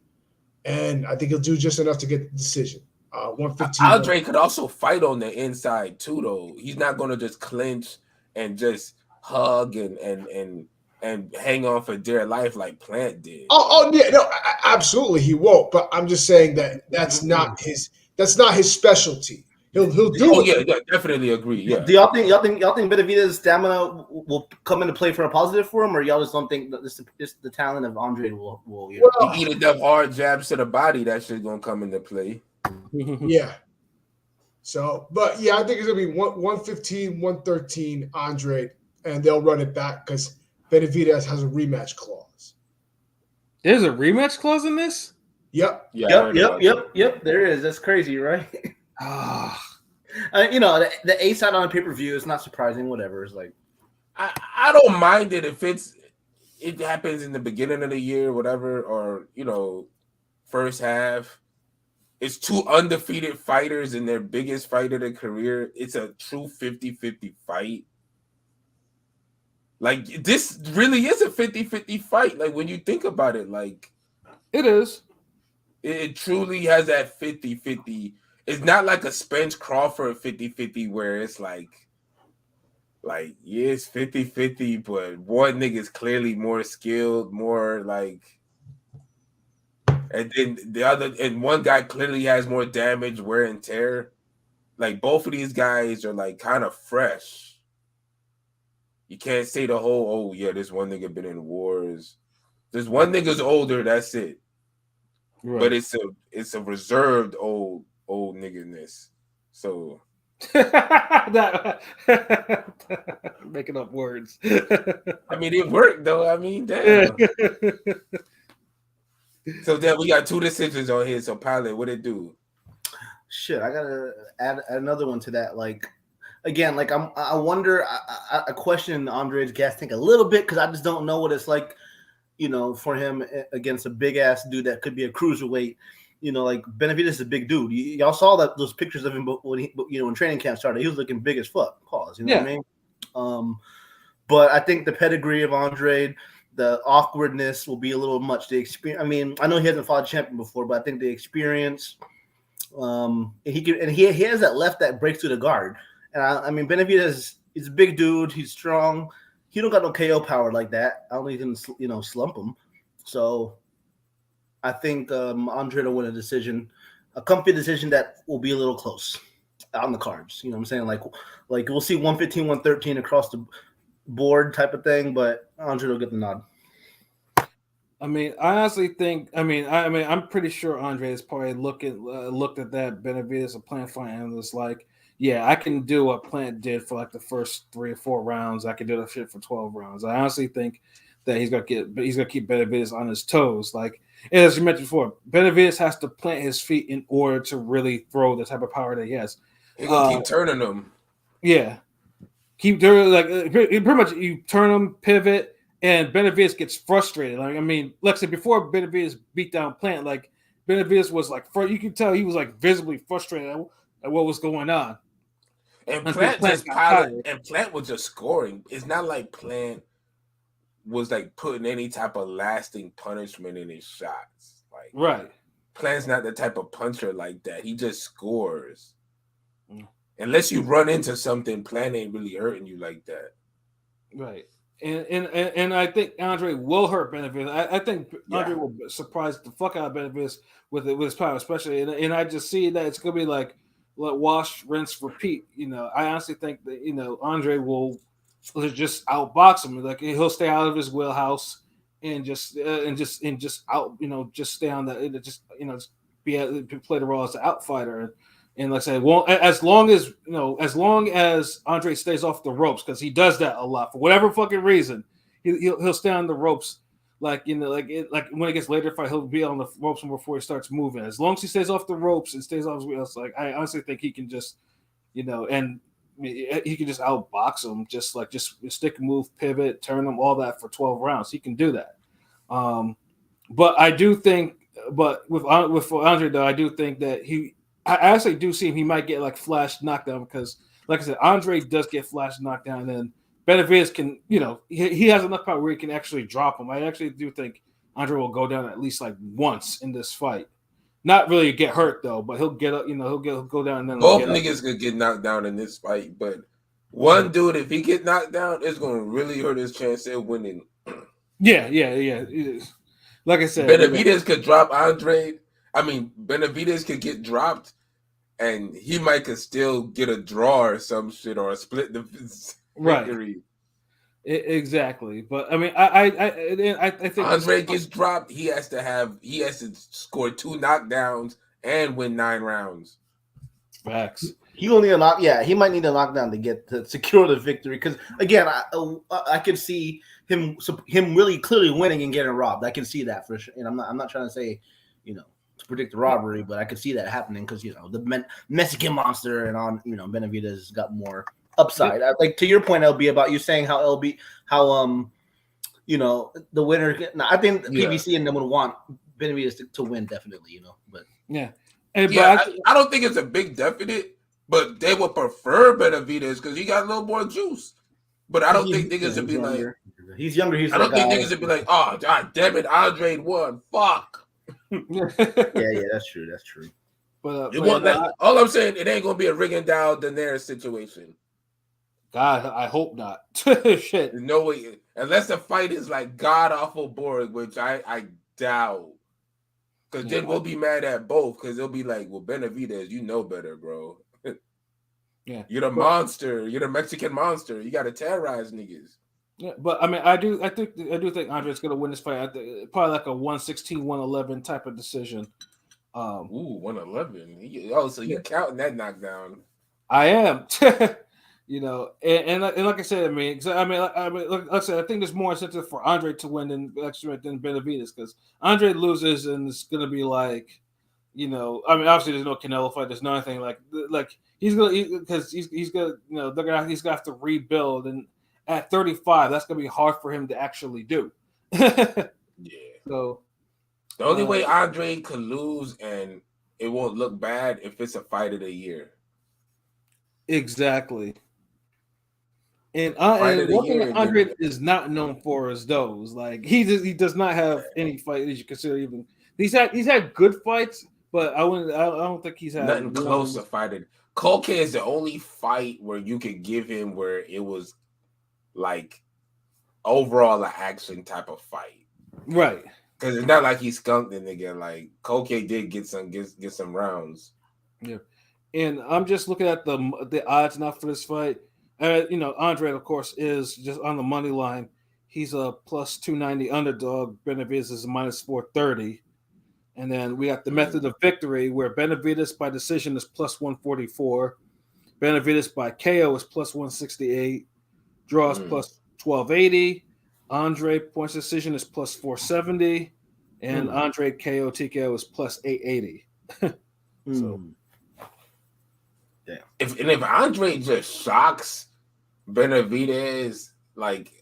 and I think he'll do just enough to get the decision. 115. Andre could also fight on the inside too, though. He's not going to just clinch and just hug and hang on for dear life like Plant did. Oh yeah, no, absolutely he won't. But I'm just saying that that's not his specialty. He'll do it. Yeah, definitely agree. Yeah. Do y'all think Benavidez's stamina will come into play for a positive for him, or y'all just don't think that this the talent of Andre will he eat enough hard jabs to the body, that shit's gonna come into play. Yeah. So, but yeah, I think it's gonna be 115, 113 Andre, and they'll run it back because Benavidez has a rematch clause. There's a rematch clause in this? Yep. Yep. There is. That's crazy, right? The A side on a pay-per-view is not surprising. Whatever. It's like I don't mind it if it happens in the beginning of the year, whatever, or first half. It's two undefeated fighters in their biggest fight of their career. It's a true 50-50 fight. Like, this really is a 50-50 fight. Like, when you think about it, like, it is. It truly has that 50-50. It's not like a Spence Crawford 50-50 where it's like, it's 50-50, but one nigga's clearly more skilled, more like, And then the other, and one guy clearly has more damage, wear and tear. Like both of these guys are like kind of fresh. You can't say the whole, oh yeah, this one nigga been in wars. This one nigga's older, that's it. Right. But it's a reserved old nigga-ness. So making up words. I mean, it worked though. I mean, damn. So then we got 2 decisions on here. So pilot, what it do? Shit, I gotta add another one to that. Like, again, like I wonder. I question Andrade's gas tank a little bit because I just don't know what it's like, you know, for him against a big ass dude that could be a cruiserweight. You know, like Benavidez is a big dude. Y'all saw those pictures of him when when training camp started. He was looking big as fuck. Pause. You know what I mean? But I think the pedigree of Andrade, the awkwardness will be a little much. The experience. I mean, I know he hasn't fought a champion before, but I think the experience. He has that left that breaks through the guard. And I mean, Benavidez is a big dude. He's strong. He don't got no KO power like that. I don't even slump him. So I think Andrade will win a decision, a comfy decision that will be a little close on the cards. You know what I'm saying? Like we'll see 115, 113 across the board type of thing, but Andrade will get the nod. I mean, I honestly think. I'm pretty sure Andre has probably looked at that Benavidez, a plant fight, and was like, "Yeah, I can do what Plant did for like the first 3 or 4 rounds. I can do that shit for 12 rounds." I honestly think that he's gonna keep Benavidez on his toes. Like as you mentioned before, Benavidez has to plant his feet in order to really throw the type of power that he has. He's gonna keep turning them. Yeah, keep doing pretty much you turn them, pivot. And Benavidez gets frustrated. Like, I mean, like I said, before Benavidez beat down Plant, like Benavidez was like, you can tell he was like visibly frustrated at what was going on. And Plant just piloted, and Plant was just scoring. It's not like Plant was like putting any type of lasting punishment in his shots. Like, right. Plant's not the type of puncher like that. He just scores. Unless you run into something, Plant ain't really hurting you like that. Right. And I think Andre will hurt Benavidez. I think Andre will surprise the fuck out of Benavidez with his power, especially. And I just see that it's gonna be like wash, rinse, repeat. You know, I honestly think that Andre will just outbox him. Like he'll stay out of his wheelhouse and just out. Just stay on the just play the role as the outfighter. And like I said, well, as long as Andre stays off the ropes, because he does that a lot for whatever fucking reason, he'll stay on the ropes. Like when it gets later fight, he'll be on the ropes before he starts moving. As long as he stays off the ropes and stays off his wheels, like I honestly think he can just, and he can just outbox him, just stick, move, pivot, turn him, all that for 12 rounds. He can do that. But I do think, with Andre though, I do think that I actually do see he might get like flash knockdown because, like I said, Andre does get flash knockdown, and Benavidez can, he has enough power where he can actually drop him. I actually do think Andre will go down at least like once in this fight. Not really get hurt though, but he'll get up. He'll go down. And then both niggas could get knocked down in this fight, but one dude, if he get knocked down, it's going to really hurt his chance at winning. Yeah. It is. Like I said, Benavidez could drop Andre. I mean, Benavidez could get dropped, and he could still get a draw or some shit or a split the victory. Right. Exactly, but I mean, I think Andre gets dropped. He has to score 2 knockdowns and win 9 rounds. Facts. He will need a knock. Yeah, he might need a knockdown to secure the victory. Because again, I can see him really clearly winning and getting robbed. I can see that for sure. And I'm not trying to say, to predict the robbery, but I could see that happening because the Mexican monster and Benavidez has got more upside. Like to your point, LB, about you saying how the winner. I think PBC and them would want Benavidez to win definitely. But yeah, I don't think it's a big definite, but they would prefer Benavidez because he got a little more juice. But I don't think niggas would be younger. Like he's younger. I don't think niggas would be like, oh god damn it, Andre won. Fuck. yeah, that's true. But all I'm saying, it ain't gonna be a Rigondeaux Daenerys situation. God, I hope not. Shit, there's no way, unless the fight is like god awful boring, which I doubt. Because then we'll be mad at both. Because they'll be like, well, Benavidez, you know better, bro. Yeah, You're the monster. You're the Mexican monster. You got to terrorize niggas. Yeah, but I mean, I do think Andre's going to win this fight. Probably like a 116-111 type of decision. Ooh, 111. Oh, so you're counting that knockdown? I am. And like I said, like I said, I think there's more incentive for Andre to win than Benavidez, because Andre loses and it's going to be like, obviously there's no Canelo fight, there's nothing like he's gonna because he's gonna he's gonna have to rebuild, and at 35 that's gonna be hard for him to actually do. Yeah. So the only way Andre could lose and it won't look bad if it's a fight of the year. Exactly. And one thing Andre is not known for is those. Like he does not have any fight that you consider even. He's had good fights, but I don't think he's had nothing close to fighting. Colque is the only fight where you could give him where it was like overall an action type of fight, right? Because it's not like he skunked the nigga. Like Colque did get some rounds. Yeah, and I'm just looking at the odds now for this fight. Andre, of course, is just on the money line. He's a plus 290 underdog. Benavidez is a minus 430. And then we got the method of victory, where Benavidez by decision is plus 144. Benavidez by KO is plus 168. Draws plus 1280. Andre points decision is plus 470. And Andre KO TKO is plus 880. So, yeah. If Andre just shocks Benavidez, like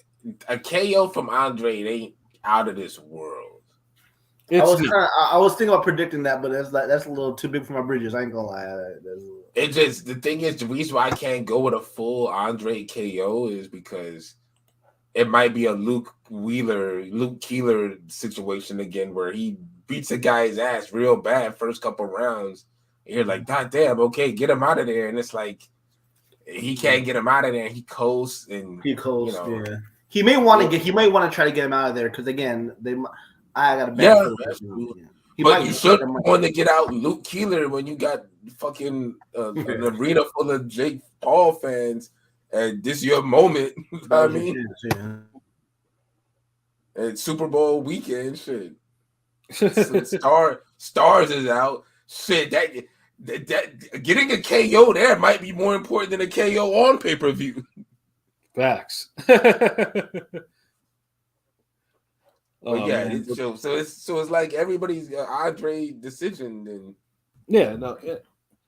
a KO from Andre, it ain't out of this world. I was thinking about predicting that, but that's a little too big for my bridges. I ain't gonna lie. The thing is, the reason why I can't go with a full Andre KO is because it might be a Luke Keeler situation again, where he beats a guy's ass real bad first couple rounds. And you're like, God damn, okay, get him out of there. And it's like he can't get him out of there. And he coasts. Yeah. He may want to try to get him out of there because again, I got a bad feeling. But you should want to get out Luke Keeler when you got fucking an arena full of Jake Paul fans, and this is your moment. You know what I mean? And Super Bowl weekend, shit. Stars is out. Shit, that getting a KO there might be more important than a KO on pay-per-view. Facts. But it's like everybody's Andre decision. Then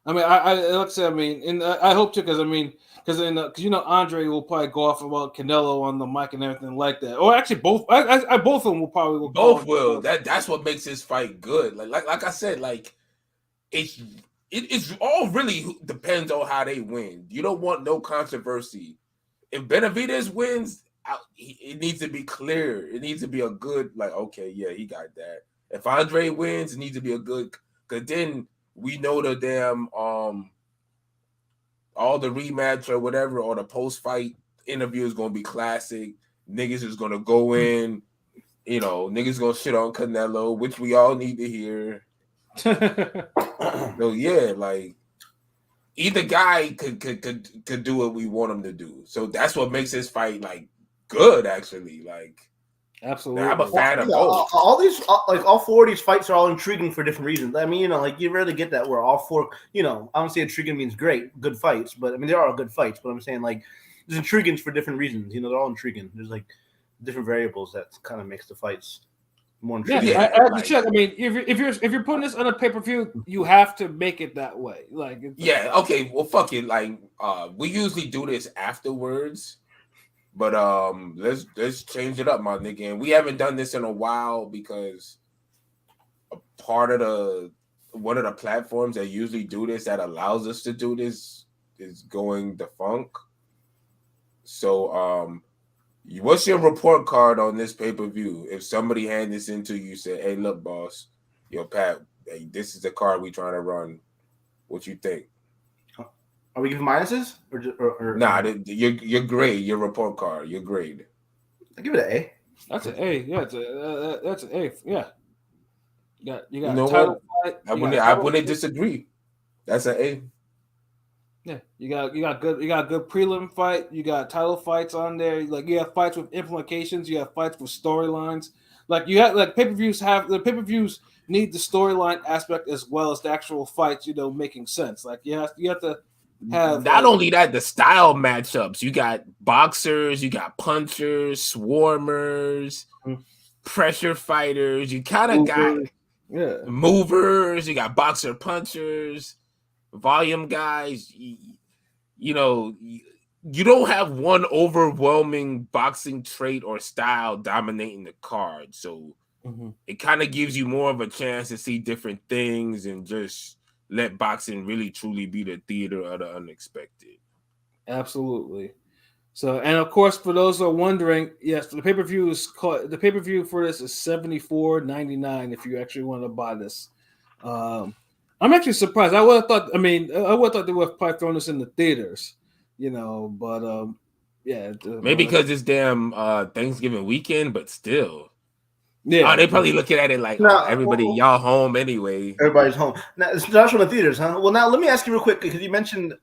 I mean, I like I said, I mean, and I hope to, because Andre will probably go off about Canelo on the mic and everything like that. Or actually, both of them will probably both will. That's what makes this fight good. Like I said, like it's all really depends on how they win. You don't want no controversy. If Benavidez wins, it needs to be clear. It needs to be a good, like, okay, yeah, he got that. If Andre wins, it needs to be a good, because then we know the damn all the rematch or whatever, or the post-fight interview is going to be classic. Niggas is going to go in, niggas going to shit on Canelo, which we all need to hear. So yeah, like either guy could do what we want him to do. So that's what makes this fight like good, actually. Like, absolutely, I'm a fan of both. All four of these fights are all intriguing for different reasons. I mean, like you rarely get that where all four. I don't say intriguing means great, good fights, but I mean they are all good fights. But I'm saying like there's intriguing for different reasons. They're all intriguing. There's like different variables that kind of makes the fights more intriguing. Yeah, I have to check. I mean, if you're putting this on a pay-per-view, you have to make it that way. Like, okay, well, fuck it. Like, we usually do this afterwards. But let's change it up, my nigga. And we haven't done this in a while because a part of one of the platforms that usually do this that allows us to do this is going defunct. So what's your report card on this pay-per-view? If somebody hand this into you, say, hey, look, boss, Pat, hey, this is the card we trying to run. What you think? Are we giving minuses or nah? Your grade, your report card, your grade. I give it an A. That's an A. Yeah, that's an A. Yeah. You got You know a title what? fight. I wouldn't disagree. That's an A. Yeah, you got good prelim fight. You got title fights on there. Like you have fights with implications. You have fights with storylines. Like you have like pay-per-views need the storyline aspect as well as the actual fights. Making sense. Like you have to have Not only that, the style matchups. You got boxers, you got punchers, swarmers, pressure fighters. You kind of got movers. You got boxer punchers, volume guys. You don't have one overwhelming boxing trait or style dominating the card. So it kind of gives you more of a chance to see different things and just let boxing really truly be the theater of the unexpected. Absolutely. So, and of course, for those who are wondering, yes, the pay-per-view for this is $74.99 if you actually want to buy this. I'm actually surprised. I would have thought. I would have thought they would have probably thrown this in the theaters, But yeah, maybe because it's damn Thanksgiving weekend, but still. Yeah, they probably looking at it like everybody, y'all home anyway. Everybody's home now. It's not from the theaters, huh? Well, now let me ask you real quick because you mentioned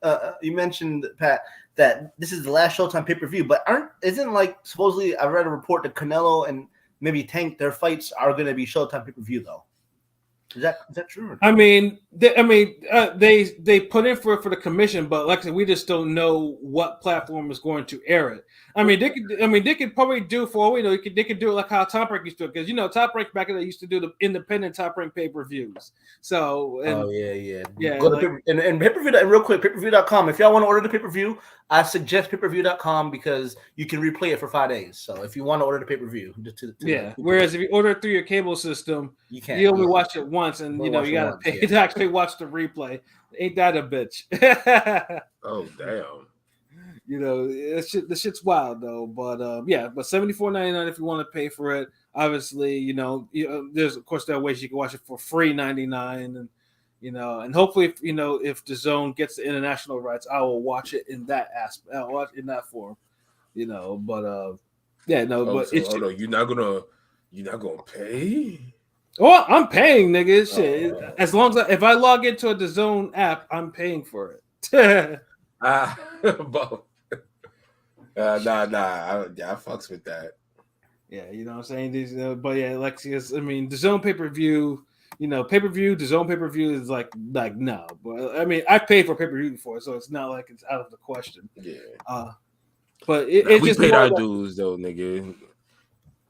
Pat that this is the last Showtime pay-per-view, but isn't like supposedly I read a report that Canelo and maybe Tank, their fights are going to be Showtime pay-per-view though. Is that true? They put in for the commission, but like I said, we just don't know what platform is going to air it. They could probably do for all we know. They could do it like how Top Rank used to, because Top Rank back in the day used to do the independent Top Rank pay-per-views. So Go to and pay-per-view. And real quick, pay-per-view.com. If y'all want to order the pay-per-view, I suggest pay-per-view.com because you can replay it for 5 days. So if you want to order the pay-per-view, whereas if you order it through your cable system, you only watch it once, and you gotta pay to actually watch the replay. Ain't that a bitch? Oh damn. The shit's wild though. But but $74.99 if you want to pay for it. Obviously, there's of course there are ways you can watch it for free $99, and hopefully if the Zone gets the international rights, I will watch it in that aspect. I'll watch it in that form. But you're not gonna pay. Oh, I'm paying, nigga. Shit. As long as if I log into the Zone app, I'm paying for it. Nah. I fucks with that. Yeah, you know what I'm saying? But yeah, the Zone pay-per-view, the Zone pay-per-view is like no. But I paid for pay-per-view before, so it's not like it's out of the question. Yeah. But we paid our dues though, nigga.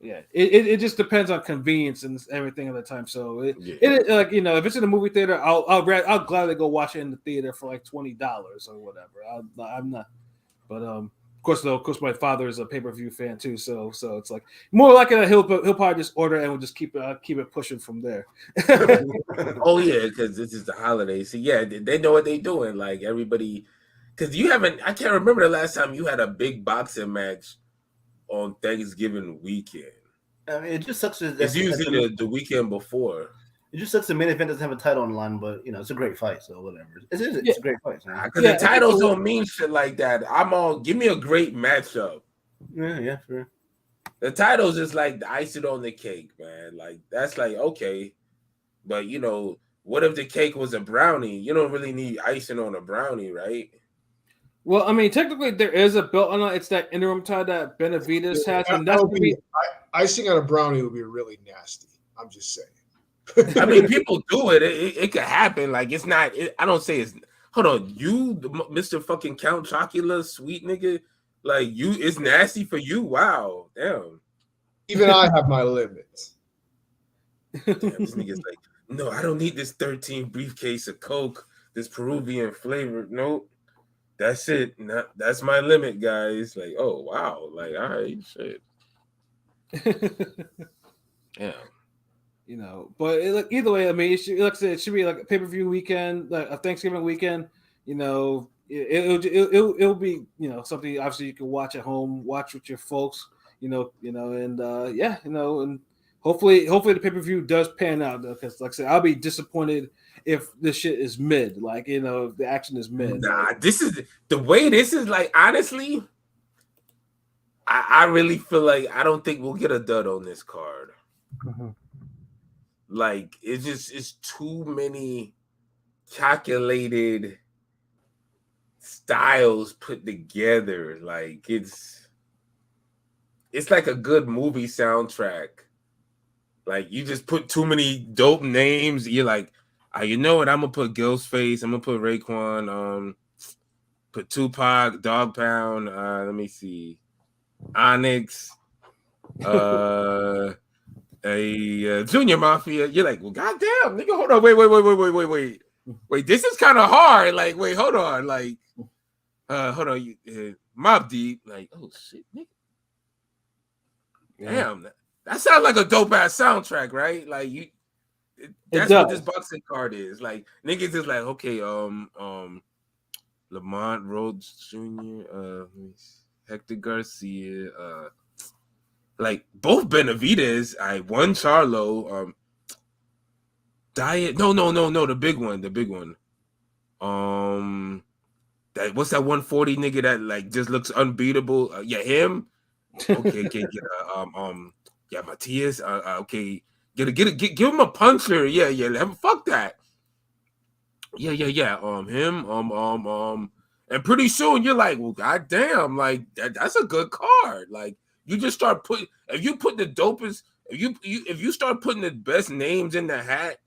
Yeah, it just depends on convenience and everything at the time. So if it's in a movie theater, I'll gladly go watch it in the theater for like $20 or whatever. I'm not, but of course, my father is a pay-per-view fan too. So it's like more likely that he'll probably just order and we'll just keep it pushing from there. Oh yeah, because this is the holidays. So yeah, they know what they're doing. Like everybody, because I can't remember the last time you had a big boxing match on Thanksgiving weekend. It just sucks. It's usually the weekend before. It just sucks the main event doesn't have a title on the line, but it's a great fight, so whatever. It's a great fight. Because the titles don't mean shit like that. Give me a great matchup. Yeah, sure. The titles is like the icing on the cake, man. Like that's like okay, but what if the cake was a brownie? You don't really need icing on a brownie, right? Well, technically there is a belt on it. It's that interim tie that Benavidez has, and that's icing on a brownie would be really nasty. I'm just saying. People do it. It could happen. Like it's not. I don't say it's. Hold on, you, Mr. Fucking Count Chocula, sweet nigga. Like it's nasty for you. Wow, damn. Even I have my limits. Damn, this nigga's like, no, I don't need this 13 briefcase of Coke. This Peruvian flavor. Nope. That's it. That's my limit, guys. Like, oh wow. Like, all right, shit. Yeah. But either way, it should be like a pay-per-view weekend, like a Thanksgiving weekend. It'll be something obviously you can watch at home, watch with your folks. And hopefully the pay-per-view does pan out though, because like I said, I'll be disappointed if this shit is mid. Like if the action is mid. Nah, this is the way this is. Like honestly, I really feel like I don't think we'll get a dud on this card. Mm-hmm. Like it's too many calculated styles put together. Like it's like a good movie soundtrack. Like you just put too many dope names. You're like, you know what? I'm gonna put Ghostface. I'm gonna put Raekwon. Put Tupac, Dog Pound. Let me see, Onyx. A Junior Mafia. You're like, well, goddamn, nigga, hold on, wait. This is kind of hard. Like, wait, hold on, like, hold on, Mobb Deep. Like, oh shit, nigga. Damn, that sounds like a dope ass soundtrack, right? Like you, that's what this boxing card is. Like niggas is like, okay, Lamont Rhodes Jr., Hector Garcia, like both Benavidez, one Charlo, Diet. No, the big one. That what's that 140 nigga that like just looks unbeatable? Yeah, him. Okay, get yeah, Matias. Okay, give him a puncher. Yeah. Fuck that. Yeah. Him. And pretty soon you're like, well, goddamn, like that's a good card. Like you just start putting. If you put the dopest, if you start putting the best names in the hat,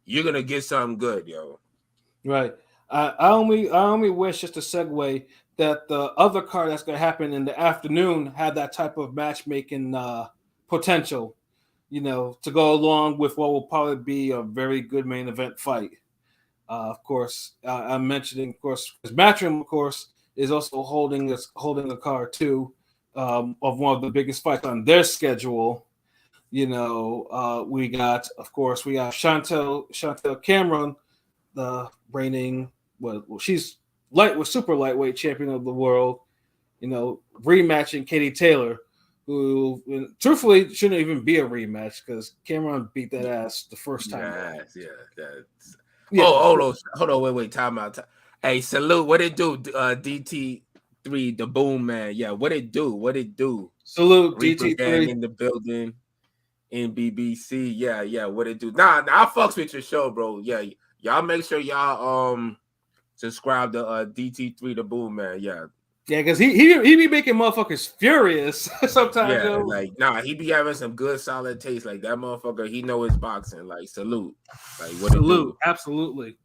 you're gonna get something good, yo. Right. I only wish, just a segue, that the other card that's going to happen in the afternoon had that type of matchmaking potential, to go along with what will probably be a very good main event fight. Of course, I'm mentioning, of course, because Matchroom, of course, is also holding a card too, of one of the biggest fights on their schedule. We got Chantel Cameron, the reigning, she's super lightweight champion of the world, rematching Katie Taylor, who truthfully shouldn't even be a rematch because Cameron beat that ass the first time. Yeah. Oh, hold on, wait, time out. Hey, salute. What it do? DT3, the Boom Man. Yeah, what it do? Salute DT3 in the building. In BBC, yeah, what it do? Nah, I fucks with your show, bro. Yeah, y'all make sure y'all subscribe to DT3 the Boom Man. Yeah, because he be making motherfuckers furious sometimes. Yeah, like he be having some good solid taste. Like that motherfucker, he know his boxing. Like salute, like what salute, it do? Absolutely.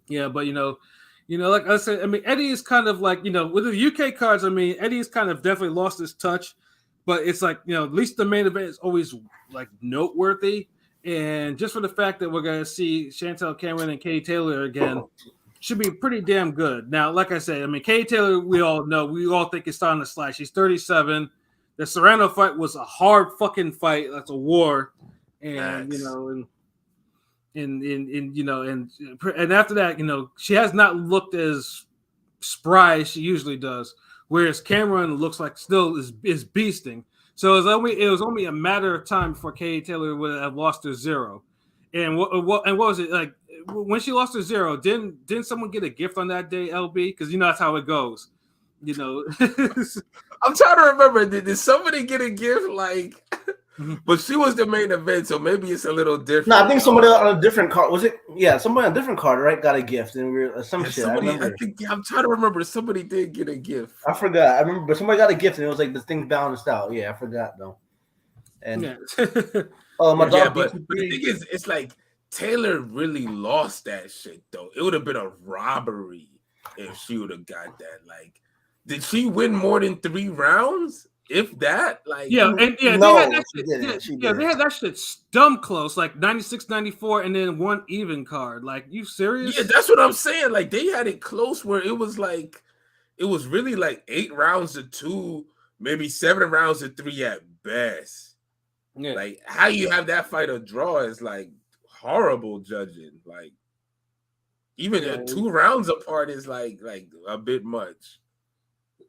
Yeah, but like I said, I mean Eddie is kind of like with the UK cards. I mean Eddie's kind of definitely lost his touch. But it's like, at least the main event is always like noteworthy. And just for the fact that we're going to see Chantel Cameron and Katie Taylor again should be pretty damn good. Now, like I said, I mean, Katie Taylor, we all think is starting to slide. She's 37. The Serrano fight was a hard fucking fight. That's a war. And, Nice. And after that, she has not looked as spry as she usually does. Whereas Cameron looks like still is beasting. So it was only a matter of time before Katie Taylor would have lost her zero. And what was it like when she lost her zero? Didn't someone get a gift on that day, LB? Because that's how it goes. I'm trying to remember. Did somebody get a gift? Like, but she was the main event, so maybe it's a little different. No, I think somebody on a different card. Was it? Yeah, somebody on a different card, right? Got a gift, and we were some shit. I'm trying to remember. Somebody did get a gift. I forgot. I remember, but somebody got a gift, and it was like the thing balanced out. Yeah, I forgot though. And my dog. But the thing is, it's like Taylor really lost that shit though. It would have been a robbery if she would have got that. Like, did she win more than 3 rounds? If that, like, they had that shit stump close, like 96, 94, and then one even card. Like, you serious? Yeah, that's what I'm saying. Like, they had it close where it was really like 8 rounds to 2, maybe 7 rounds to 3 at best. Yeah. Like, how you have that fight a draw is like horrible judging. Like, even 2 rounds apart is like a bit much.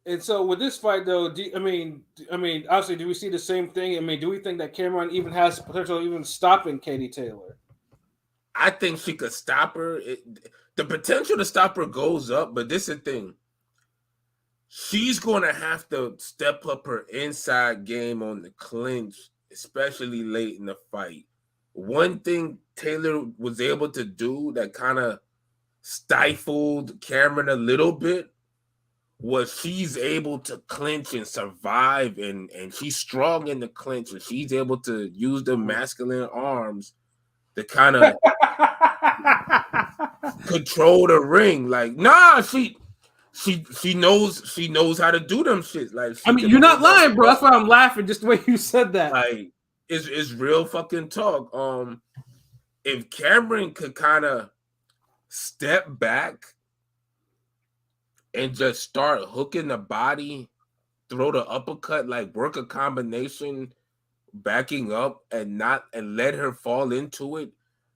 And so with this fight, though, I mean, obviously, do we see the same thing? I mean, do we think that Cameron even has potential even stopping Katie Taylor? I think she could stop her. The potential to stop her goes up, but this is the thing. She's going to have to step up her inside game on the clinch, especially late in the fight. one thing Taylor was able to do that kind of stifled Cameron a little bit was she's able to clinch and survive, and she's strong in the clinch, and she's able to use the masculine arms to kind of control the ring. Like, nah, she knows how to do them shit. Like, I mean, you're not lying, bro. That's why I'm laughing just the way you said that. Like, it's real fucking talk. If Cameron could kind of step back and just start hooking the body, throw the uppercut, like work a combination, backing up and let her fall into it,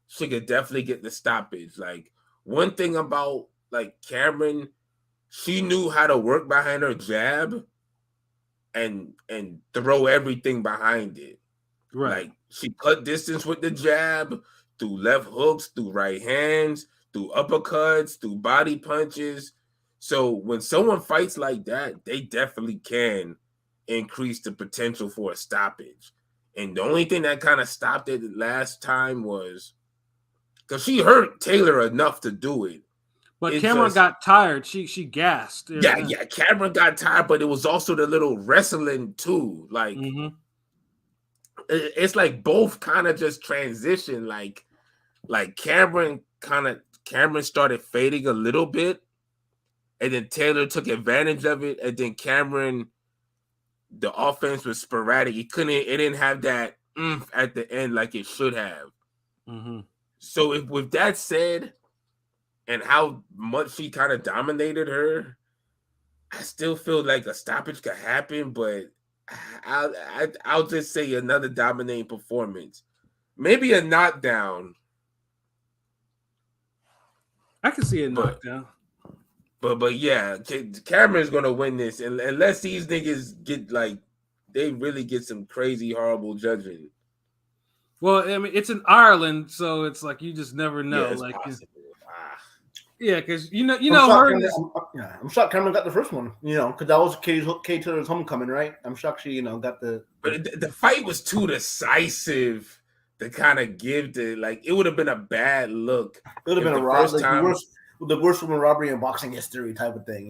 she could definitely get the stoppage. Like, one thing about like Cameron, she knew how to work behind her jab and throw everything behind it. Right. Like, she cut distance with the jab, through left hooks, through right hands, through uppercuts, through body punches. So when someone fights like that, they definitely can increase the potential for a stoppage. And the only thing that kind of stopped it last time was because she hurt Taylor enough to do it. But Cameron got tired. She gassed. Yeah. Cameron got tired, but it was also the little wrestling too. Like, it's like both kind of just transition. Like Cameron started fading a little bit, and then Taylor took advantage of it, and then Cameron, the offense was sporadic. It didn't have that at the end like it should have. So if with that said, and how much she kind of dominated her, I still feel like a stoppage could happen, but I'll just say another dominating performance. Maybe a knockdown. I can see a knockdown. But yeah, Cameron's gonna win this, unless these niggas get like they really get some crazy horrible judging. Well, I mean, it's in Ireland, so it's like you just never know. Yeah, it's like, possible. Yeah, because I'm shocked Cameron got the first one. Because that was Kay Taylor's homecoming, right? I'm shocked she got the. But the fight was too decisive to kind of give it would have been a bad look. It would have been the worst woman robbery in boxing history type of thing.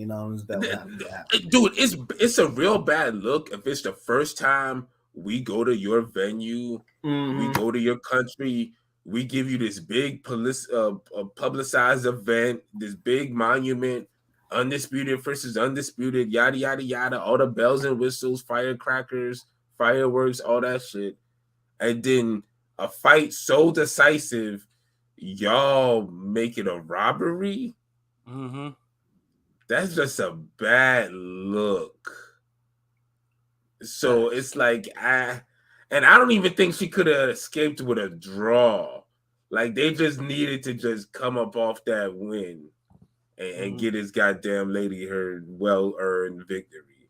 Dude, it's a real bad look if it's the first time we go to your venue, we go to your country. We give you this big publicized event, this big monument, undisputed versus undisputed, yada, yada, yada, all the bells and whistles, firecrackers, fireworks, all that shit. And then a fight so decisive, y'all make it a robbery? That's just a bad look. So it's like, and I don't even think she could have escaped with a draw. Like, they just needed to just come up off that win and get his goddamn lady her well-earned victory.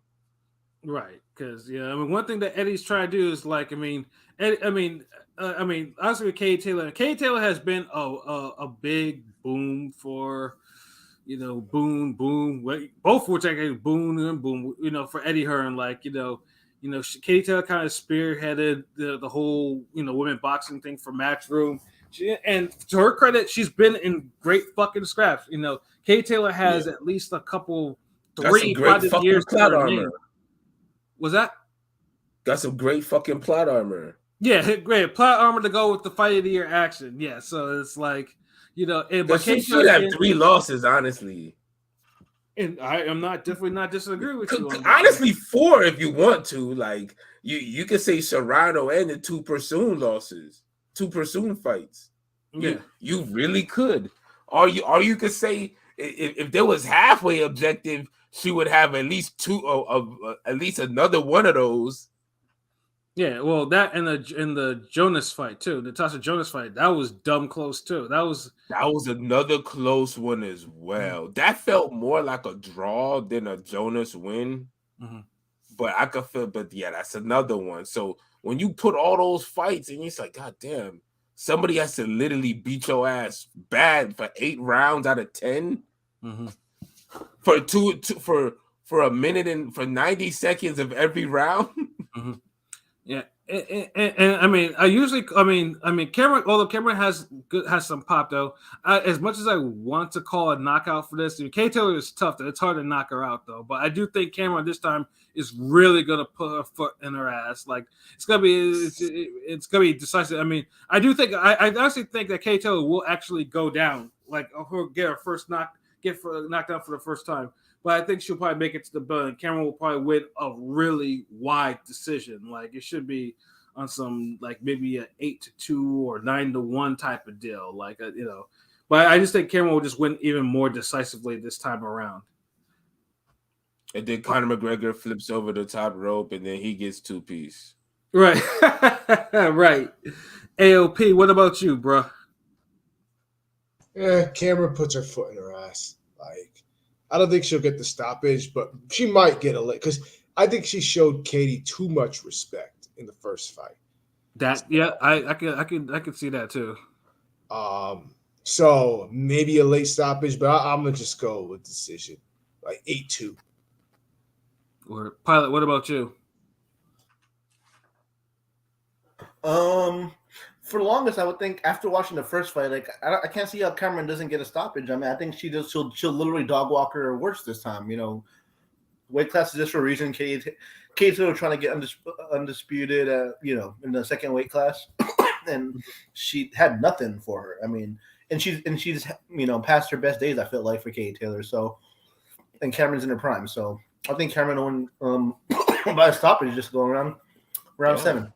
Right, because one thing that Eddie's trying to do is like, honestly, with Kay Taylor has been a big boom for, boom, both which I gave boom and boom, for Eddie Hearn, like, Katie Taylor kind of spearheaded the whole, women boxing thing for Matchroom. And to her credit, she's been in great fucking scraps. Katie Taylor has at least a couple, 3-5 years plot armor. Was that? Got some great fucking plot armor. Yeah, great plot armor to go with the fight of the year action. Yeah, so it's like, but she should have 3 losses, honestly. And I'm definitely not disagreeing with you. Honestly, 4 if you want to. Like, you could say Serrano and the 2 Pursoon losses, 2 Pursoon fights. Yeah, you really could. Or you could say if there was halfway objective, she would have at least 2 at least another one of those. Yeah, well, that and the Jonas fight too, Natasha Jonas fight, that was dumb close too. That was another close one as well. That felt more like a draw than a Jonas win. But I could feel, that's another one. So when you put all those fights and it's like, God damn, somebody has to literally beat your ass bad for 8 rounds out of 10 for a minute and for 90 seconds of every round. Yeah, and I mean, Cameron. Although Cameron has some pop though. As much as I want to call a knockout for this, Kay Taylor is tough. It's hard to knock her out though. But I do think Cameron this time is really gonna put her foot in her ass. Like it's gonna be decisive. I mean, I do think I actually think that Kay Taylor will actually go down. Like get her first knocked out for the first time. But I think she'll probably make it to the bell, and Cameron will probably win a really wide decision. Like it should be on some like maybe a 8-2 or 9-1 type of deal. Like but I just think Cameron will just win even more decisively this time around. And then Conor McGregor flips over the top rope, and then he gets 2-piece. Right, right. AOP, what about you, bro? Cameron puts her foot in her ass. Like. I don't think she'll get the stoppage, but she might get a lick because I think she showed Katie too much respect in the first fight. I can see that too. So maybe a late stoppage, but I'm gonna just go with decision, like 8-2. Or Pilot, what about you? For the longest, I would think after watching the first fight, like I can't see how Cameron doesn't get a stoppage. I mean, I think she'll literally dog walk her worse this time. Weight class is just for a reason. Kate's still trying to get undisputed, in the second weight class, and she had nothing for her. I mean, and she's past her best days. I feel like for Katie Taylor. So, and Cameron's in her prime. So I think Cameron won by a stoppage, just going round 7.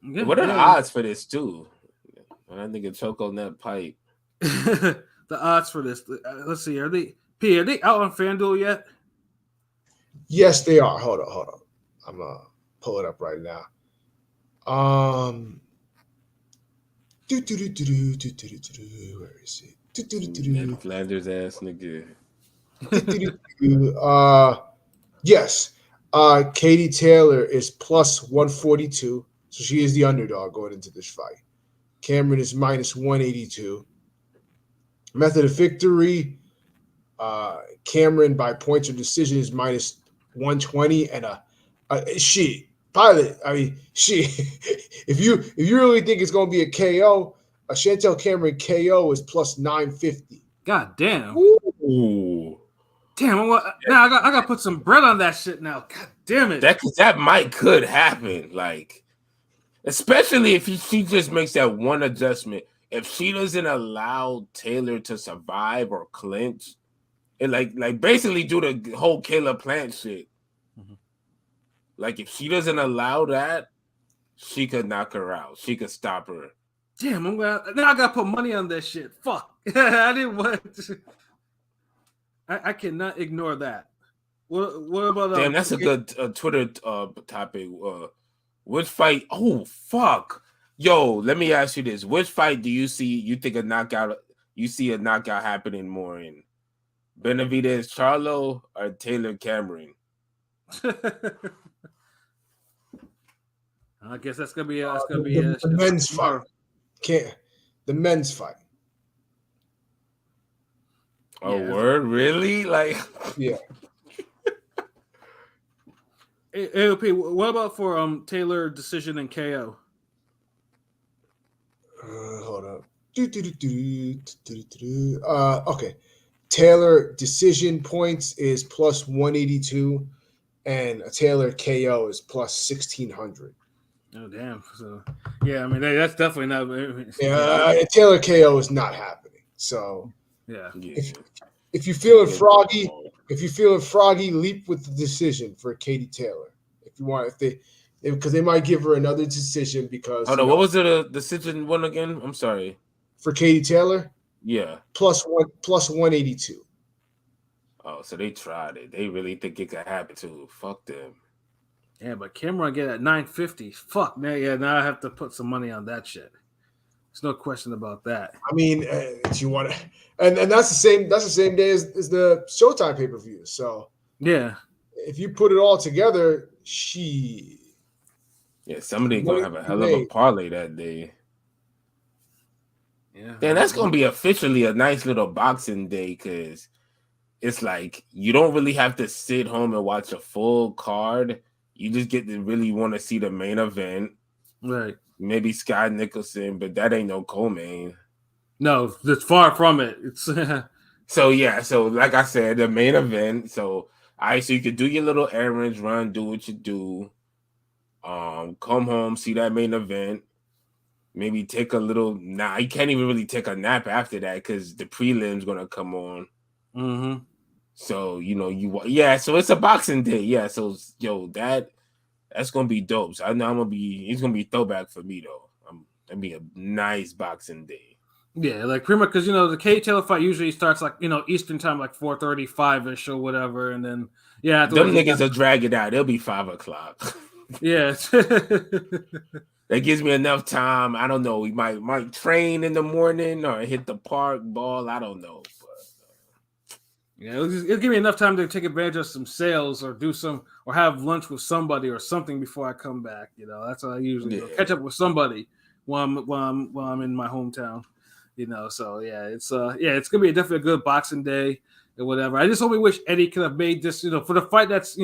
What are the odds for this too? I think a choke on that pipe. The odds for this. Let's see. Are they out on FanDuel yet? Yes, they are. Hold on. I'm gonna pull it up right now. Where is it? Ned Flanders ass nigga. Yes. Katie Taylor is plus 142. So she is the underdog going into this fight. Cameron is minus 182. Method of victory, Cameron by points or decision is minus 120. And Pilot, I mean, if you really think it's going to be a KO, a Chantel Cameron KO is plus 950. God damn. Ooh. Damn, now I got to put some bread on that shit now. God damn it. That could happen. Like, especially if she just makes that one adjustment. If she doesn't allow Taylor to survive or clinch, and like basically do the whole Caleb Plant shit. Mm-hmm. Like if she doesn't allow that, she could knock her out. She could stop her. Damn, now I gotta put money on this shit. Fuck. I didn't want to. I cannot ignore that. What about damn, that's a good Twitter topic. Which fight? Oh fuck, yo! Let me ask you this: which fight do you think a knockout? You see a knockout happening more in Benavidez Charlo or Taylor Cameron? I guess that's gonna be the men's fight. The men's fight. Oh, yeah. Word? Really? Like, yeah. AOP, what about for Taylor decision and KO? Hold up. Okay. Taylor decision points is plus 182, and a Taylor KO is plus 1600. Oh damn! So yeah, I mean that's definitely not. Yeah, Taylor KO is not happening. So yeah, if you're feeling froggy. If you're feeling froggy, leap with the decision for Katie Taylor. If you want, because they might give her another decision because. Hold on, what was the decision one again? I'm sorry. For Katie Taylor? Yeah. Plus 182. Oh, so they tried it. They really think it could happen too. Fuck them. Yeah, but Cameron get at 950. Fuck, man. Yeah, now I have to put some money on that shit. There's no question about that. I mean, if you want to, and that's the same day as the Showtime pay-per-view. So yeah, if you put it all together, somebody gonna have a hell of a parlay that day. Yeah, man, that's gonna be officially a nice little boxing day because it's like you don't really have to sit home and watch a full card. You just get to really want to see the main event. Right. Maybe Scott Nicholson, but that ain't no co-main. No, it's far from it. It's So like I said, the main event. So you could do your little errands, run, do what you do. Come home, see that main event. Maybe take a little. Nah, you can't even really take a nap after that because the prelim's gonna come on. Mm-hmm. So so it's a Boxing Day. Yeah, so that's gonna be dope. So I know he's gonna be throwback for me though. That'd be a nice Boxing Day. Yeah, like pretty much because the Cage Taylor fight usually starts like Eastern time, like 4:35ish or whatever, and then them niggas will drag it out. It'll be 5:00. Yeah, that gives me enough time. I don't know. We might train in the morning or hit the park ball. I don't know. But, yeah, it'll give me enough time to take advantage of some sales or or have lunch with somebody or something before I come back. That's how I usually do. Catch up with somebody while I'm in my hometown. So yeah, it's gonna be definitely a good Boxing Day or whatever. I just only wish Eddie could have made this, for the fight that's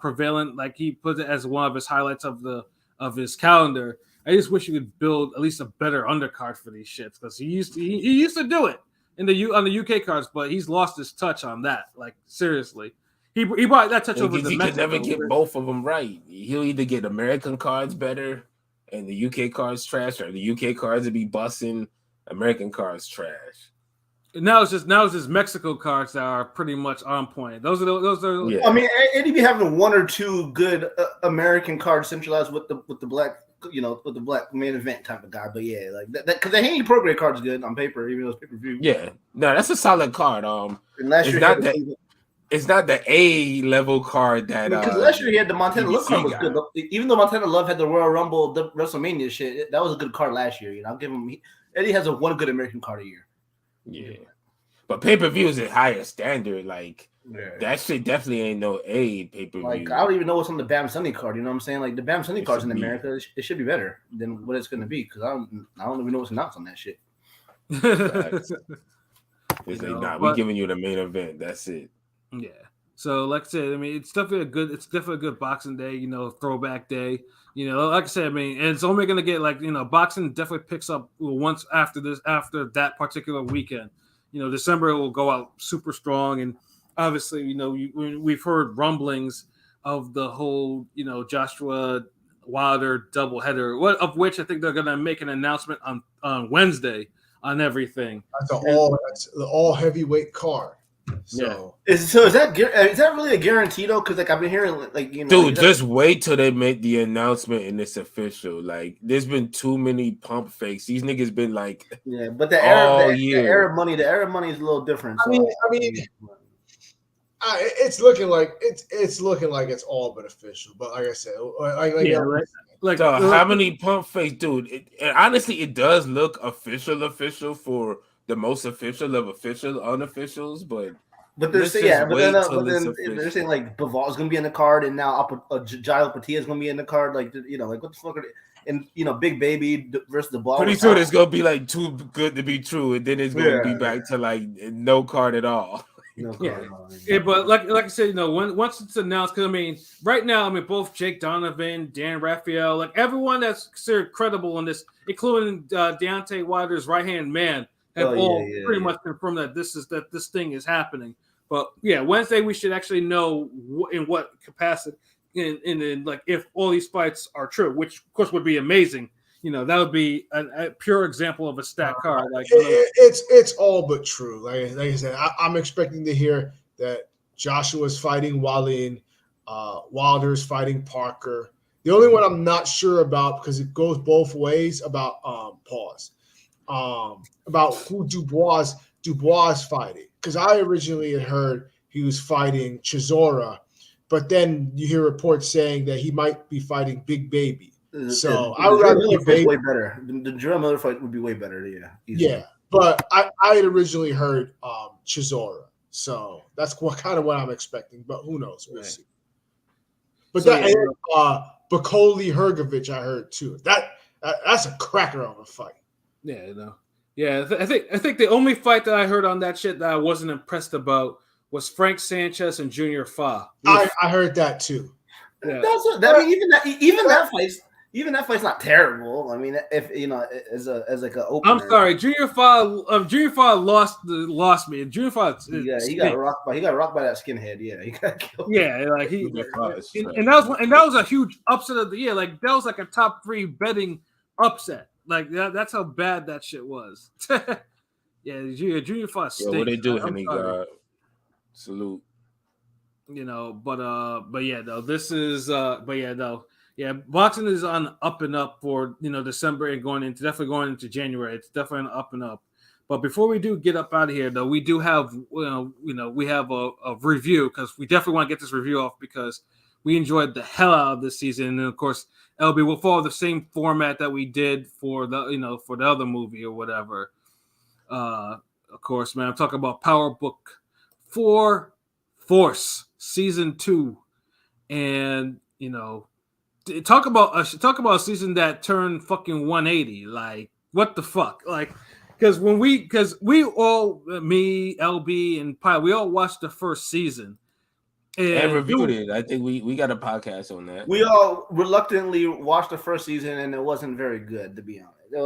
prevalent, like he put it as one of his highlights of his calendar. I just wish he could build at least a better undercard for these shits because he used to do it on the UK cards, but he's lost his touch on that. Like seriously, he brought that touch over. He could never get both of them right. He'll either get American cards better and the UK cards trash, or the UK cards will be busting. American cards trash. Now it's just Mexico cards that are pretty much on point. Those are. Yeah. I mean, Eddie be having one or two good American cards centralized with the black, with the black main event type of guy. But yeah, like that because the Haney Pro Grade card's good on paper, even though it's pay-per-view. Yeah, no, that's a solid card. It's not the A level card that because last year he had the Montana Love card was good. Even though Montana Love had the Royal Rumble, the WrestleMania shit, that was a good card last year. I'll give him. Eddie has one good American card a year. Yeah, but pay-per-view is a higher standard. Like that shit definitely ain't no A pay-per-view. Like I don't even know what's on the Bam Sunday card. You know what I'm saying? Like the Bam Sunday cards in America, it should be better than what it's going to be because I don't even know what's announced on that shit. It's we giving you the main event. That's it. Yeah. So, like I said, I mean, it's definitely a good Boxing Day, throwback day. Like I said, I mean, and it's only going to get boxing definitely picks up once after that particular weekend. December will go out super strong, and obviously, we've heard rumblings of the whole, Joshua Wilder doubleheader, of which I think they're going to make an announcement on Wednesday on everything. That's the all heavyweight card. So is that really a guarantee though? Because I've been hearing dude, just wait till they make the announcement and it's official. Like there's been too many pump fakes. These niggas been but the Arab money is a little different. So. I mean, it's looking like it's all but official. But like I said, how many pump fakes, dude? Honestly, it does look official for the most official of official unofficials, but they're saying they're saying like Bival's gonna be in the card, and now Jail Patia is gonna be in the card. Like what the fuck are they? And Big Baby versus the ball. Pretty soon it's gonna be too good to be true, and then it's gonna be back to no card at all. Yeah, but like I said, once it's announced, because I mean, right now, both Jake Donovan, Dan Raphael, everyone that's considered credible in this, including Deontay Wilder's right hand man, have pretty much confirmed that this thing is happening. But yeah, Wednesday we should actually know in what capacity, in if all these fights are true, which of course would be amazing. That would be a pure example of a stacked card. It's all but true. Like I said, I'm expecting to hear that Joshua's fighting Wallin, Wilder's fighting Parker. The only one I'm not sure about, because it goes both ways, about about who Dubois fighting. Because I originally had heard he was fighting Chisora, but then you hear reports saying that he might be fighting Big Baby. So I would rather fight way better. The Jarrell Miller fight would be way better. Yeah. Easily. Yeah, but I had originally heard Chisora, so that's kind of what I'm expecting. But who knows? We'll see. But Bakoli Hergovich, I heard too. That's a cracker of a fight. Yeah, Yeah, I think the only fight that I heard on that shit that I wasn't impressed about was Frank Sanchez and Junior Fa. I heard that too. Yeah. I mean, even that fight's not terrible. I mean, if as like an opener. I'm sorry, Junior Fa lost me. Junior Fa, he got rocked by that skinhead. Yeah, he got killed. Yeah, like and that was a huge upset of the year. Like that was like a top 3 betting upset. Like that's how bad that shit was. Yeah, Junior Fa stinks. Yo, what they do, Henny God? Salute. But yeah, though this is boxing is on up and up for December and definitely going into January. It's definitely on up and up. But before we do get up out of here, though, we do have we have a review because we definitely want to get this review off because we enjoyed the hell out of this season, and of course, LB will follow the same format that we did for the for the other movie or whatever. Of course, man, I'm talking about Power Book 4 Force Season 2, and talk about a season that turned fucking 180. Like, what the fuck? Like, because we all, me, LB, and Pi, we all watched the first season and reviewed it. I think we got a podcast on that. We all reluctantly watched the first season, and it wasn't very good, to be honest. It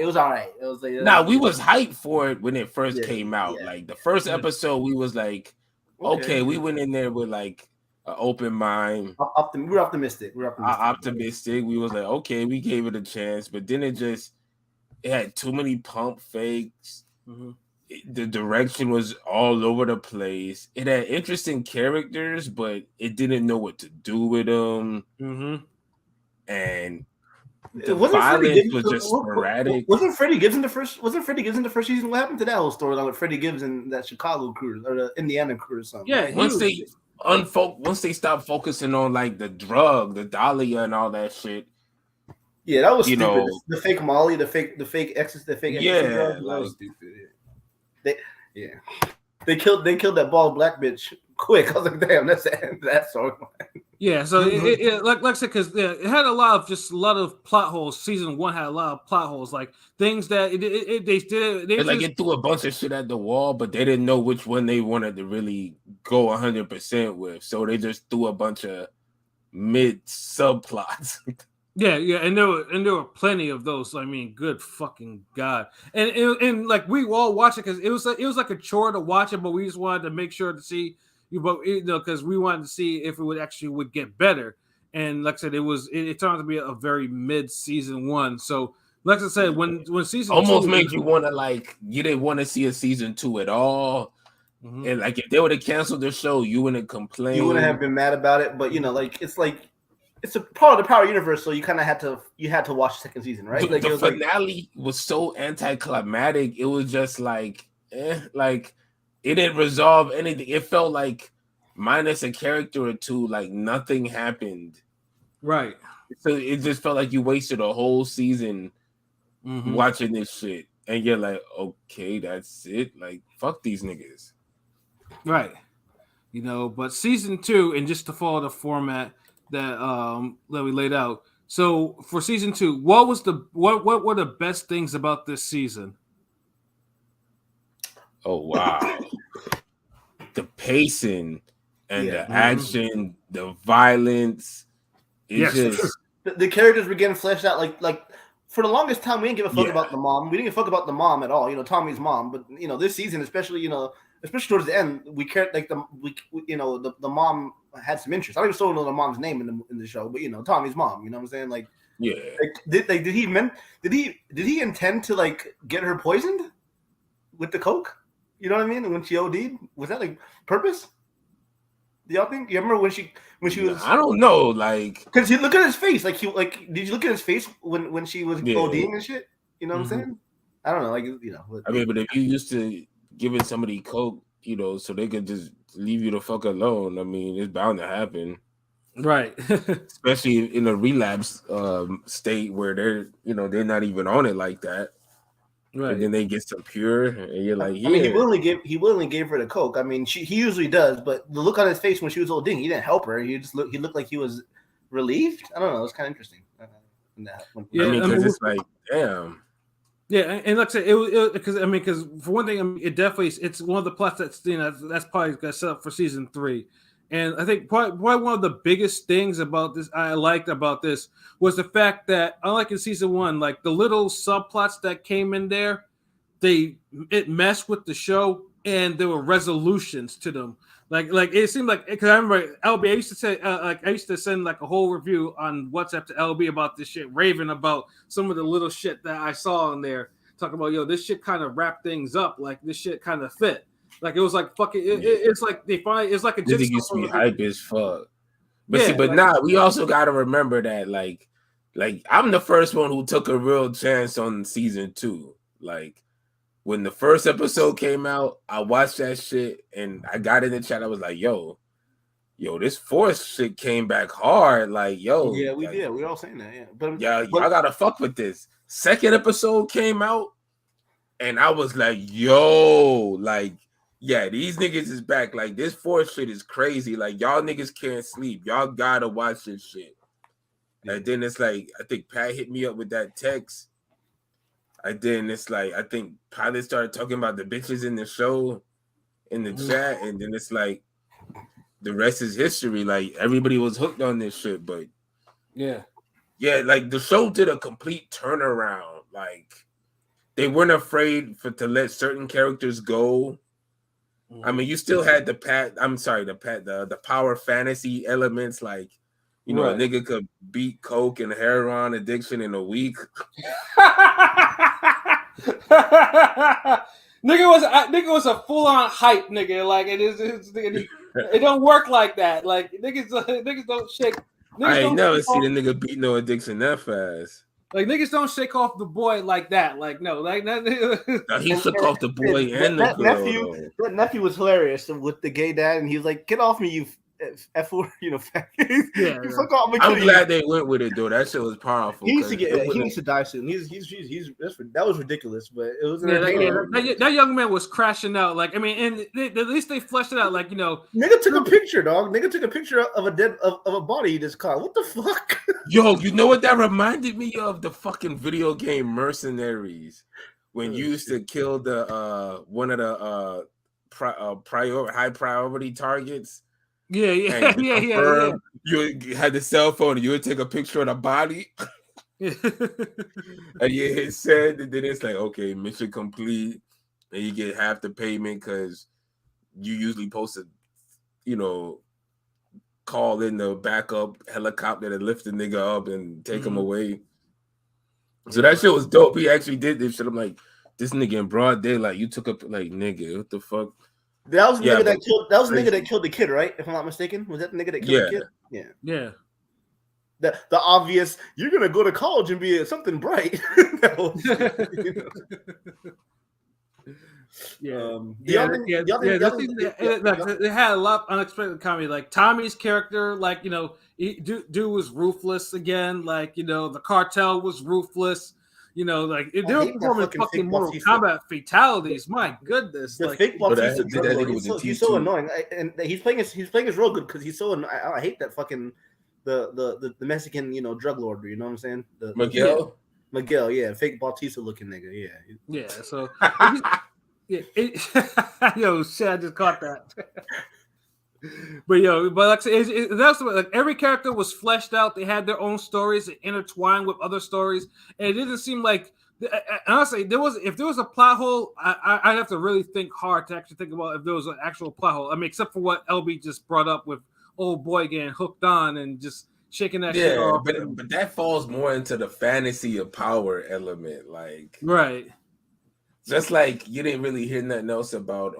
was all right. It was like, we was hyped for it when it first came out. Yeah. Like the first episode, we was like, okay, we went in there with like an open mind. We're optimistic. We was like, okay, we gave it a chance, but then it had too many pump fakes. Mm-hmm. The direction was all over the place. It had interesting characters, but it didn't know what to do with them. Mm-hmm. And the violence was just sporadic. Wasn't Freddie Gibbs in the first season? What happened to that whole storyline with Freddie Gibbs and that Chicago crew or the Indiana crew or something? Yeah, once they stopped focusing on like the drug, the Dahlia and all that shit. Yeah, that was stupid. The fake Molly, the fake ecstasy, the fake ecstasy drug, that was stupid. They killed that bald black bitch quick. I was like, damn, that's that storyline. Yeah, so it like I said, because it had a lot of plot holes. Season 1 had a lot of plot holes, like things that it threw a bunch of shit at the wall, but they didn't know which one they wanted to really go 100% with, so they just threw a bunch of mid subplots. Yeah, and there were plenty of those. I mean, good fucking god, and like we all watched it because it was like a chore to watch it, but we just wanted to make sure to see. But because we wanted to see if it would get better, and like I said, it turned out to be a very mid season 1. So, like I said, when season almost 2 made you want to you didn't want to see a season 2 at all, and like if they would have canceled the show, you wouldn't complain. You wouldn't have been mad about it, but it's a part of the Power universe, so you kind of had to watch the second season, right? The finale was so anticlimactic. It was just it didn't resolve anything. It felt like minus a character or two, like nothing happened. Right. So it just felt like you wasted a whole season watching this shit. And you're like, okay, that's it. Like, fuck these niggas. Right. But season 2, and just to follow the format that we laid out. So for season 2, what were the best things about this season? Oh wow. The pacing and the action, the violence. The characters were getting fleshed out like for the longest time we didn't give a fuck about the mom. We didn't give a fuck about the mom at all, Tommy's mom. But this season, especially towards the end, we cared the mom had some interest. I don't even still know the mom's name in the show, but Tommy's mom, you know what I'm saying? Like, yeah. Did he intend to get her poisoned with the coke? You know what I mean? When she OD'd, was that purpose? Do y'all think? You remember when she was? I don't know, because you look at his face. Did you look at his face when she was ODing and shit? You know what I'm saying? I don't know, I mean, but if you used to giving somebody coke, so they could just leave you the fuck alone. I mean, it's bound to happen, right? Especially in a relapse state where they're not even on it like that. Right. And then they get some pure, and you're like, yeah. I mean, he willingly gave her the coke. I mean, he usually does, but the look on his face when she was ODing, he didn't help her. He looked like he was relieved. I don't know. It was kind of interesting. Because it's like, damn. Yeah, and like I said, because for one thing, it's one of the plots that's that's probably got set up for season 3, And I think probably one of the biggest things about this I liked about this was the fact that, unlike in season 1, like the little subplots that came in there, it messed with the show, and there were resolutions to them. Like it seemed like, because I remember LB, I used to say I used to send like a whole review on WhatsApp to LB about this shit, raving about some of the little shit that I saw in there, talking about, yo, this shit kind of wrapped things up, like this shit kind of fit. Like it was like fucking. It's like they find it's like a. This thing used to be hype as fuck. But yeah, see, but like, we also got to remember that like I'm the first one who took a real chance on season 2. Like when the first episode came out, I watched that shit and I got in the chat. I was like, yo, this fourth shit came back hard. Like, yo, yeah, we did. We all saying that, yeah. But y'all gotta fuck with this. Second episode came out, and I was like, yo, like. Yeah, these niggas is back. Like, this fourth shit is crazy. Like, y'all niggas can't sleep. Y'all gotta watch this shit. And then it's like, I think Pat hit me up with that text. And then it's like, I think Pilot started talking about the bitches in the show, in the chat. And then it's like, the rest is history. Like, everybody was hooked on this shit. But, yeah, like, the show did a complete turnaround. Like, they weren't afraid to let certain characters go. I mean, you still had the power fantasy elements, like, you know, a nigga could beat coke and heroin addiction in a week. Nigga was a full on hype nigga. Like it don't work like that. Like niggas don't shake. I ain't never seen a nigga beat no addiction that fast. Like niggas don't shake off the boy like that. Like no, like that. Now, he shook off the boy and the girl. That nephew was hilarious with the gay dad, and he was like, "Get off me, you F4, you know." Fuck off me. I'm glad they went with it though. That shit was powerful. He needs to die soon. That was ridiculous, but it was. That young man was crashing out. Like I mean, and at least they fleshed it out. Like, you know, nigga took a picture, dog. Nigga took a picture of a body he just caught. What the fuck? Yo, you know what that reminded me of? The fucking video game Mercenaries, when you used to kill the one of the high priority targets. Yeah. You had the cell phone and you would take a picture of the body. And you hit send, and then it's like, okay, mission complete, and you get half the payment because you usually supposed to, you know, call in the backup helicopter to lift the nigga up and take him away. So that shit was dope. He actually did this shit. I'm like, this nigga in broad daylight, you took up, like, nigga, what the fuck? That was the nigga that killed the kid, right? If I'm not mistaken, was that the nigga that killed the kid? Yeah. The obvious, you're gonna go to college and be something bright. They had a lot of unexpected comedy. Like Tommy's character, like, you know, dude was ruthless again. Like, you know, the cartel was ruthless. You know, like they were performing fucking Mortal Kombat fatalities. My goodness, the like, fake Bautista, he's so annoying, and he's playing his role good because he's so annoying. I hate that fucking the Mexican, you know, drug lord. You know what I'm saying? Miguel, yeah, fake Bautista looking nigga, yeah. So, yo, shit, I just caught that. But like I said, that's like every character was fleshed out. They had their own stories that intertwined with other stories, and it didn't seem like, honestly, if there was a plot hole, I'd have to really think hard to actually think about if there was an actual plot hole. I mean, except for what LB just brought up with old boy getting hooked on and just shaking that shit off. But that falls more into the fantasy of power element, like, right. Just like you didn't really hear nothing else about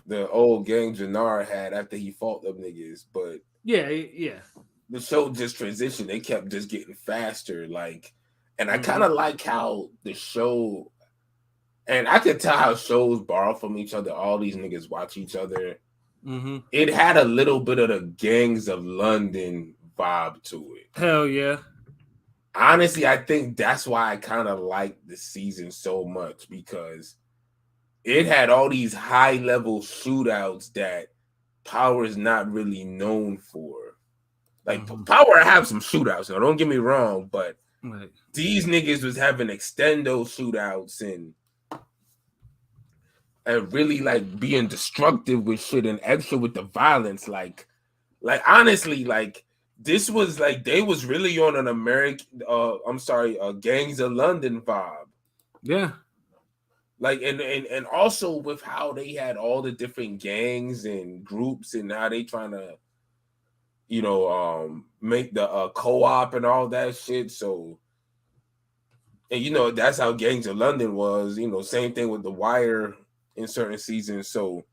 the old gang Jannar had after he fought them niggas, but the show just transitioned. They kept just getting faster, like, and I kind of like how the show, and I could tell how shows borrow from each other. All these niggas watch each other. It had a little bit of the Gangs of London vibe to it. Hell yeah. Honestly, I think that's why I kind of like the season so much, because it had all these high-level shootouts that Power is not really known for. Like, Power have some shootouts, now don't get me wrong, but these niggas was having extendo shootouts, and and really like being destructive with shit and extra with the violence. Like honestly, like this was like they was really on an American Gangs of London vibe. Yeah. Like and also with how they had all the different gangs and groups and how they trying to make the co-op and all that shit. So and that's how Gangs of London was, same thing with The Wire in certain seasons. So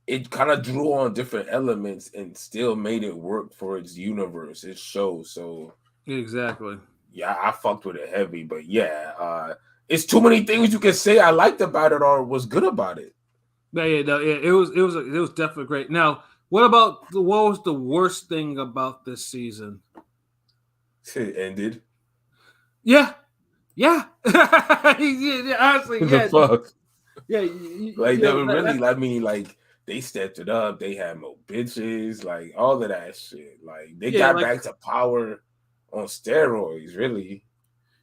it kind of drew on different elements and still made it work for its universe, its show. So Exactly. yeah, I fucked with it heavy, but yeah, it's too many things you can say I liked about it or was good about it. Yeah, it was definitely great. Now, what was the worst thing about this season? It ended. Yeah. Honestly, The fuck. Yeah, like they were really. I mean, like they stepped it up. They had more bitches, like all of that shit. Like they got back to power on steroids, really.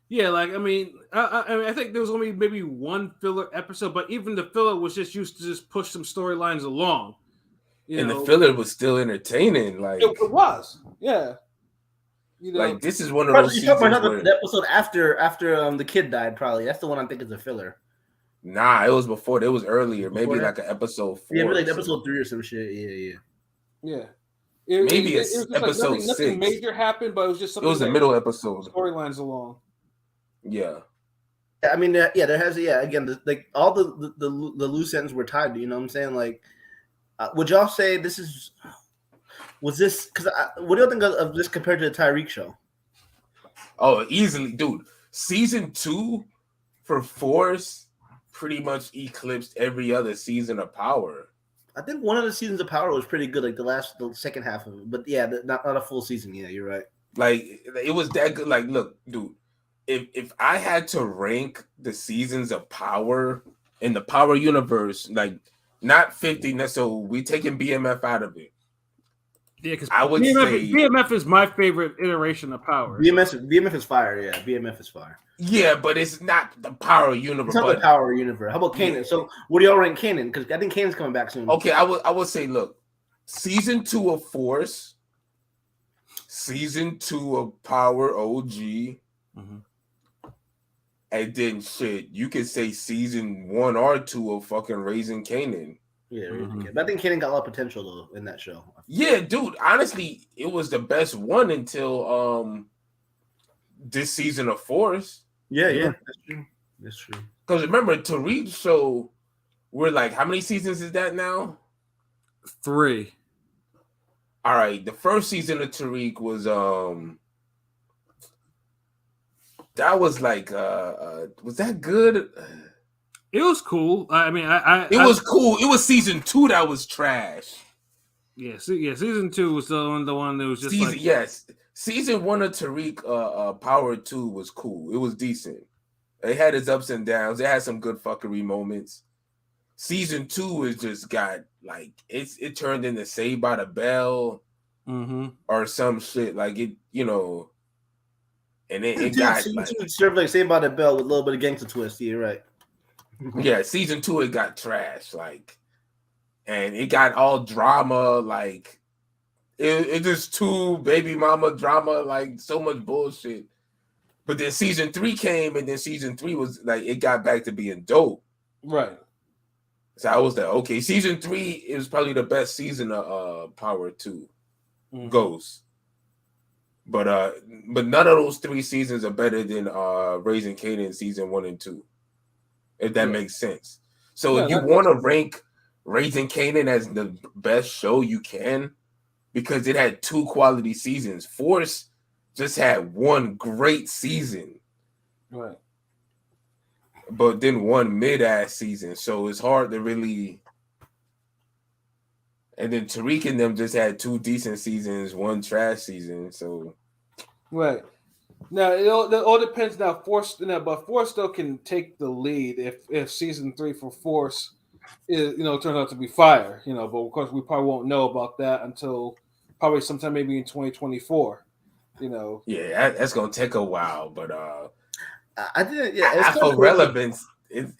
Yeah, like I mean, I think there was only maybe one filler episode, but even the filler was just used to just push some storylines along. The filler was still entertaining. Like it was, yeah. Like this is one of those. You're talking about the episode after the kid died. Probably that's the one I think is a filler. Nah, it was before. It was earlier. Maybe like an episode 4. Yeah, maybe like episode 3 or some shit. Yeah. Maybe it's episode like 6. Nothing major happened, but it was just something. It was the middle episode. Storylines along. Yeah. I mean, there has again like all the loose ends were tied. You know what I'm saying? Like, would y'all say was this? Because what do you think of this compared to the Tyreek show? Oh, easily, dude. Season 2 for Force pretty much eclipsed every other season of Power. I think one of the seasons of Power was pretty good, like the second half of it. But yeah, not a full season. Yeah, you're right. Like it was that good. Like, look, dude. If I had to rank the seasons of Power in the Power universe, like not 50, so we taking BMF out of it. Yeah, because I would say BMF is my favorite iteration of Power. BMF is fire. Yeah, BMF is fire. Yeah, but it's not the Power universe. It's not the Power universe. How about Kanan? Yeah. So what do y'all rank Kanan? Because I think Kanan's coming back soon. Okay, I would say, look, season 2 of Force, season 2 of Power OG, and then shit, you could say season 1 or 2 of fucking Raising Kanan. Yeah, but I think Kanan got a lot of potential though in that show. Yeah, dude. Honestly, it was the best one until this season of Force. Yeah, that's true. Because remember, Tariq's show, we're like, how many seasons is that now? 3. All right, the first season of Tariq was that was like was that good? It was cool. I mean, it was cool. It was season 2 that was trash. Yeah, season 2 was the one that was just Season 1 of Tariq Power 2 was cool. It was decent. It had its ups and downs. It had some good fuckery moments. Season 2 is just got like it turned into Saved by the Bell or some shit like it, and it got season 2 served like Saved by the Bell with a little bit of gangster twist. Yeah, right. Yeah, season 2 it got trash, like, and it got all drama, like it just too baby mama drama, like so much bullshit. But then season 3 came, and then season 3 was like it got back to being dope. Right. So I was like, okay, season 3 is probably the best season of Power 2 Ghost. But none of those 3 seasons are better than Raising Kanan season 1 and 2. If that makes sense. So if you want to rank Raising Kanan as the best show, you can, because it had 2 quality seasons. Force just had 1 great season. Right. But then 1 mid-ass season. So it's hard to really. And then Tariq and them just had 2 decent seasons, 1 trash season. So. Right. Now it all depends. Now but Force still can take the lead if season 3 for Force is turns out to be fire. But of course we probably won't know about that until probably sometime maybe in 2024. Yeah, that's gonna take a while, but I didn't. Yeah, for relevance,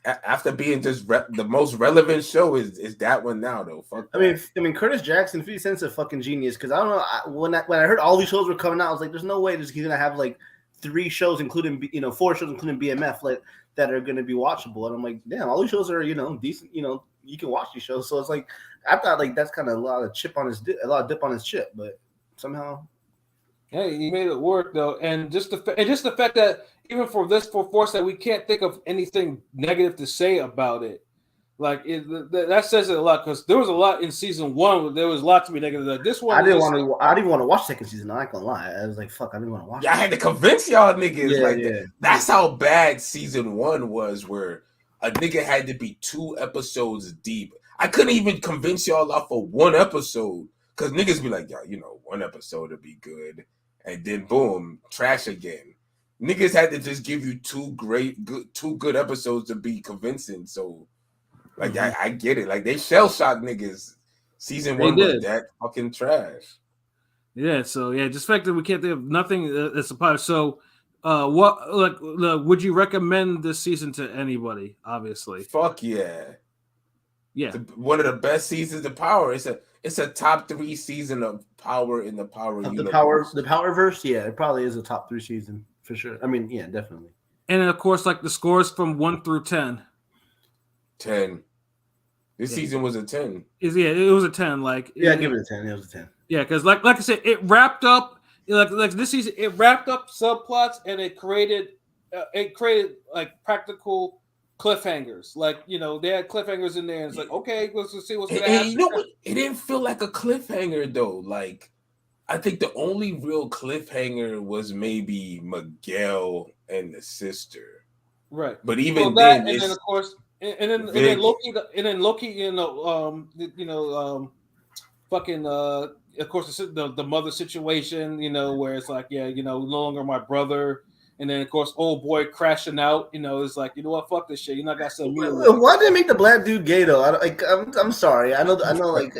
after being just the most relevant show is that one now though. Fuck that. I mean, Curtis Jackson, 50 Cent's a fucking genius. Because I don't know when I heard all these shows were coming out, I was like, there's no way he's gonna have like 3 shows, including 4 shows, including BMF, like that are gonna be watchable. And I'm like, damn, all these shows are decent. You can watch these shows. So it's like I thought like that's kind of a lot of dip on his chip, but somehow. Hey, he made it work though, and just the fact that even for Force that we can't think of anything negative to say about it, like that says it a lot because there was a lot in season 1. There was a lot to be negative. Like this one, I didn't want to watch second season. I ain't gonna lie. I was like, fuck, I didn't want to watch. Yeah, I had to convince y'all niggas that's how bad season 1 was, where a nigga had to be 2 episodes deep. I couldn't even convince y'all off of 1 episode because niggas be like, yo, 1 episode would be good. And then boom, trash again. Niggas had to just give you 2 good episodes to be convincing. So, like, I get it. Like, they shell shocked niggas. Season 1 was that fucking trash. Yeah. So yeah, just the fact that we can't think of nothing that's a part. So, would you recommend this season to anybody? Obviously. Fuck yeah. Yeah. One of the best seasons of Power. It's a top 3 season of Power in the Power universe. The Powerverse, yeah, it probably is a top 3 season for sure. I mean, yeah, definitely. And of course, like the scores from 1 through 10. 10. This season was a 10. It was a 10. Like give it a 10. It was a 10. Yeah, because like I said, it wrapped up like this season. It wrapped up subplots and it created like practical cliffhangers. Like they had cliffhangers in there. And it's like, okay, let's see what's going to happen. You know what? It didn't feel like a cliffhanger though. Like I think the only real cliffhanger was maybe Miguel and the sister. Right. But even then of course, and then Loki, fucking of course the mother situation, where it's like, no longer my brother. And then, of course, old boy crashing out. It's like, you know what? Fuck this shit. You're not gonna sell me. Why did they make the black dude gay though? I'm sorry. I know. Like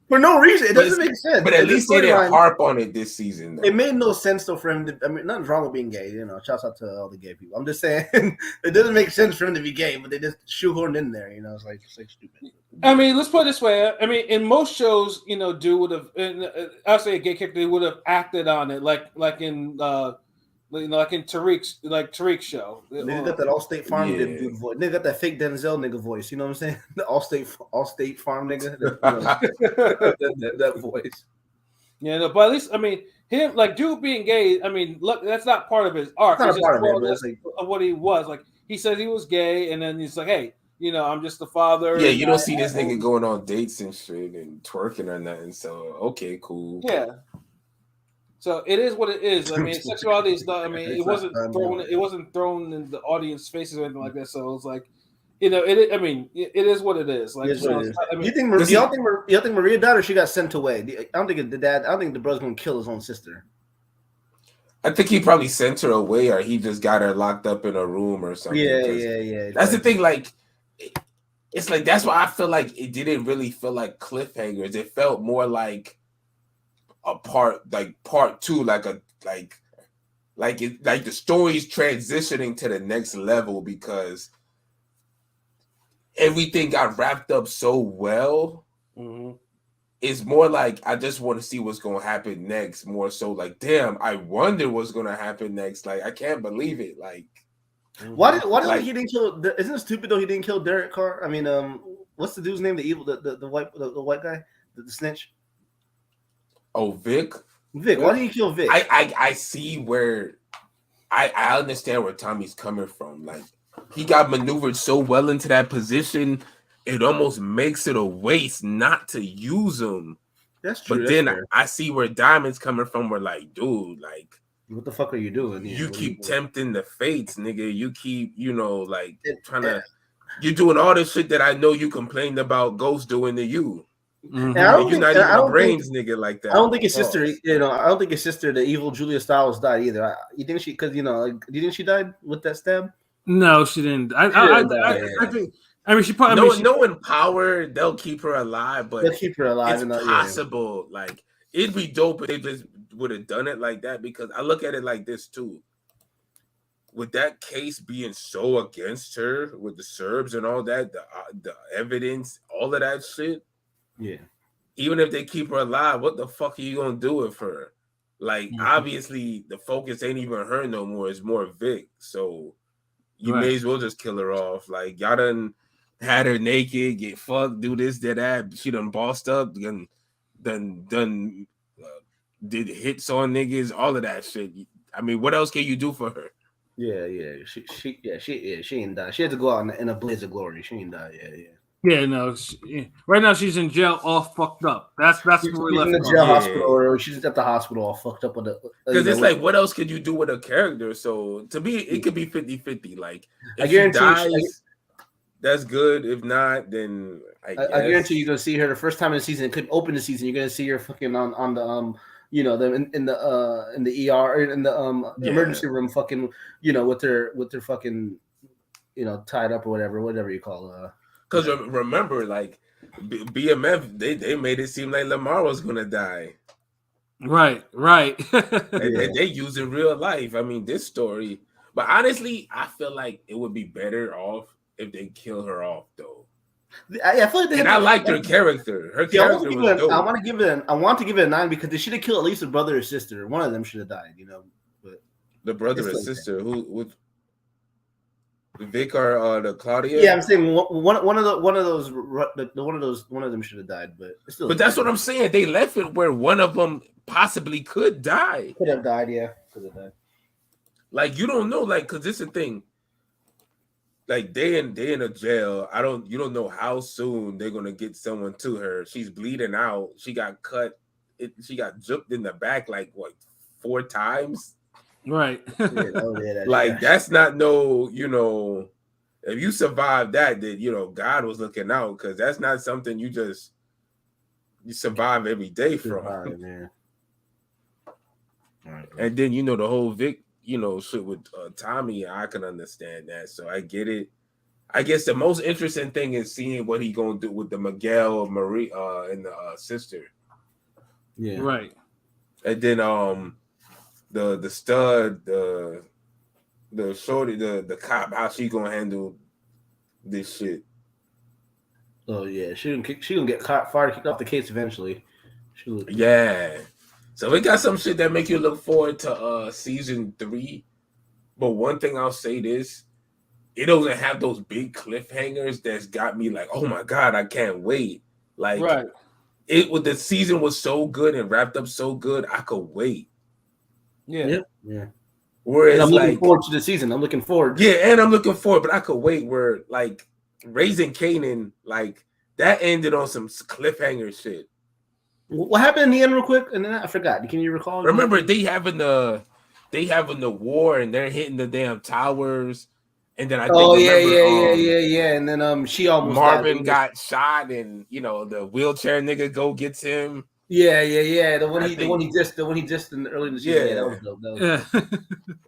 for no reason. It doesn't make sense. But at least they didn't harp on it this season. Though. It made no sense though for him to. I mean, nothing's wrong with being gay. Shouts out to all the gay people. I'm just saying it doesn't make sense for him to be gay, but they just shoehorned in there. It's like stupid. I mean, let's put it this way. I mean, in most shows, dude would have. I'll say a gay character, they would have acted on it, like in. Like in Tariq's show. They got that Allstate Farm dude voice. They got that fake Denzel nigga voice. You know what I'm saying? The Allstate Farm nigga. That voice. Yeah, no, but at least, I mean, him, like, dude being gay, I mean, look, that's not part of his arc. It's not a part of it, of what he was. Like, he says he was gay, and then he's like, hey, I'm just the father. Yeah, you don't see this nigga going on dates and shit and twerking or nothing. So, okay, cool. Yeah. So it is what it is. I mean, sexuality is not. I mean, it wasn't thrown in the audience faces or anything like that. So it's like, it. I mean, it is what it is. Like, I mean, y'all think Maria died or she got sent away? I don't think the brother's gonna kill his own sister. I think he probably sent her away, or he just got her locked up in a room or something. Yeah. That's the thing. Like, it's like that's why I feel like it didn't really feel like cliffhangers. It felt more like a part 2, like the story's transitioning to the next level because everything got wrapped up so well. Mm-hmm. It's more like I just want to see what's going to happen next. More so, like, damn, I wonder what's going to happen next. Like, I can't believe it. Like, why did he didn't kill? Isn't it stupid though? He didn't kill Derek Carr. I mean, what's the dude's name? The white guy, the snitch. Oh, Vic. Why didn't you kill Vic? I see where I understand where Tommy's coming from. Like, he got maneuvered so well into that position, it almost makes it a waste not to use him. That's true. But then I see where Diamond's coming from. We're like, dude, like, what the fuck are you doing? You keep tempting the fates, nigga. You keep, trying to. You're doing all this shit that I know you complained about Ghost doing to you. Mm-hmm. You're not even a brains nigga like that. I don't think his sister, I don't think his sister, the evil Julia Stiles, died either. You think she? Because you think she died with that stab? No, she didn't. I think. I mean, she probably. Knowing power, they'll keep her alive, but they'll keep her alive. It's possible. Yeah. Like, it'd be dope if they just would have done it like that. Because I look at it like this too. with that case being so against her with the Serbs and all that, the evidence, all of that shit. Yeah. Even if they keep her alive, what the fuck are you gonna do with her? Like, obviously, the focus ain't even her no more. It's more Vic. So you may as well just kill her off. Like, y'all done had her naked, get fucked, do this, that. She done bossed up, done did hits on niggas, all of that shit. I mean, what else can you do for her? Yeah. She ain't died. She had to go out in a blaze of glory. She ain't died. Yeah. Yeah, no. Right now she's in jail, all fucked up. That's She's where we in left the her. jail hospital, or she's at the hospital, all fucked up with the. Because it's like, what else could you do with a character? So to me, it could be 50-50. Like, if she dies, that's good. If not, then I guarantee you're gonna see her the first time in the season. It could open the season. You're gonna see her fucking on the in the ER or in the emergency room, fucking with their fucking tied up or whatever you call Because remember, like BMF, they made it seem like Lamar was gonna die. Right. And they use in real life. I mean, this story. But honestly, I feel like it would be better off if they kill her off, though. I feel like I liked her character. Her character was dope. I want to give it a 9 because they should have killed at least a brother or sister. One of them should have died, But the brother or sister who with Vic or the Claudia. Yeah, I'm saying one of them should have died, but still. But that's what I'm saying. They left it where one of them possibly could die. Could have died, yeah. Could have died. Like, you don't know, like, because this is the thing. Like, they in a jail. You don't know how soon they're gonna get someone to her. She's bleeding out. She got cut. She got jumped in the back like what 4 times. Right. That's not no, if you survive that, then God was looking out, because that's not something you survive every day from. Man. Right. And then the whole Vic, shit with Tommy, I can understand that. So I get it. I guess the most interesting thing is seeing what he gonna do with the Miguel, Marie, and the sister. Yeah. Right. And then the stud, the shorty, the cop, how she gonna handle this shit? Oh yeah, she gonna get fired, kicked off the case eventually. Yeah. So we got some shit that make you look forward to season 3. But one thing I'll say this, it doesn't have those big cliffhangers that's got me like, oh my God, I can't wait. Like, right. The season was so good and wrapped up so good, I could wait. Yeah. Whereas, I'm looking forward to the season. I'm looking forward. Yeah, and I'm looking forward, but I could wait. Where like Raising Kanan, like that ended on some cliffhanger shit. What happened in the end, real quick? And then I forgot. Can you recall? Remember, they having the war and they're hitting the damn towers, and then yeah. And then she almost Marvin got shot, and the wheelchair nigga gets him. Yeah. The one he just in the early in the season. Yeah, that was dope.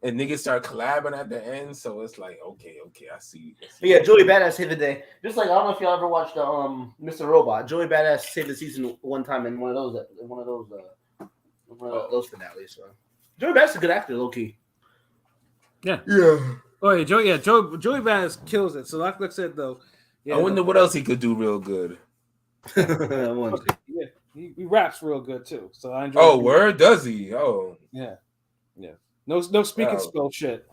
And niggas start collabing at the end, so it's like, okay, I see. Yeah, Joey Badass saved the day. Just like, I don't know if y'all ever watched Mr. Robot. Joey Badass saved the season one time in one of those finales. So Joey Badass is a good actor, low key. Yeah. Oh yeah, Joey Badass kills it. So like I said though, I wonder what else he could do real good. Yeah. He raps real good too, so I enjoy. Oh, word does he? Oh, yeah. No speaking skill shit,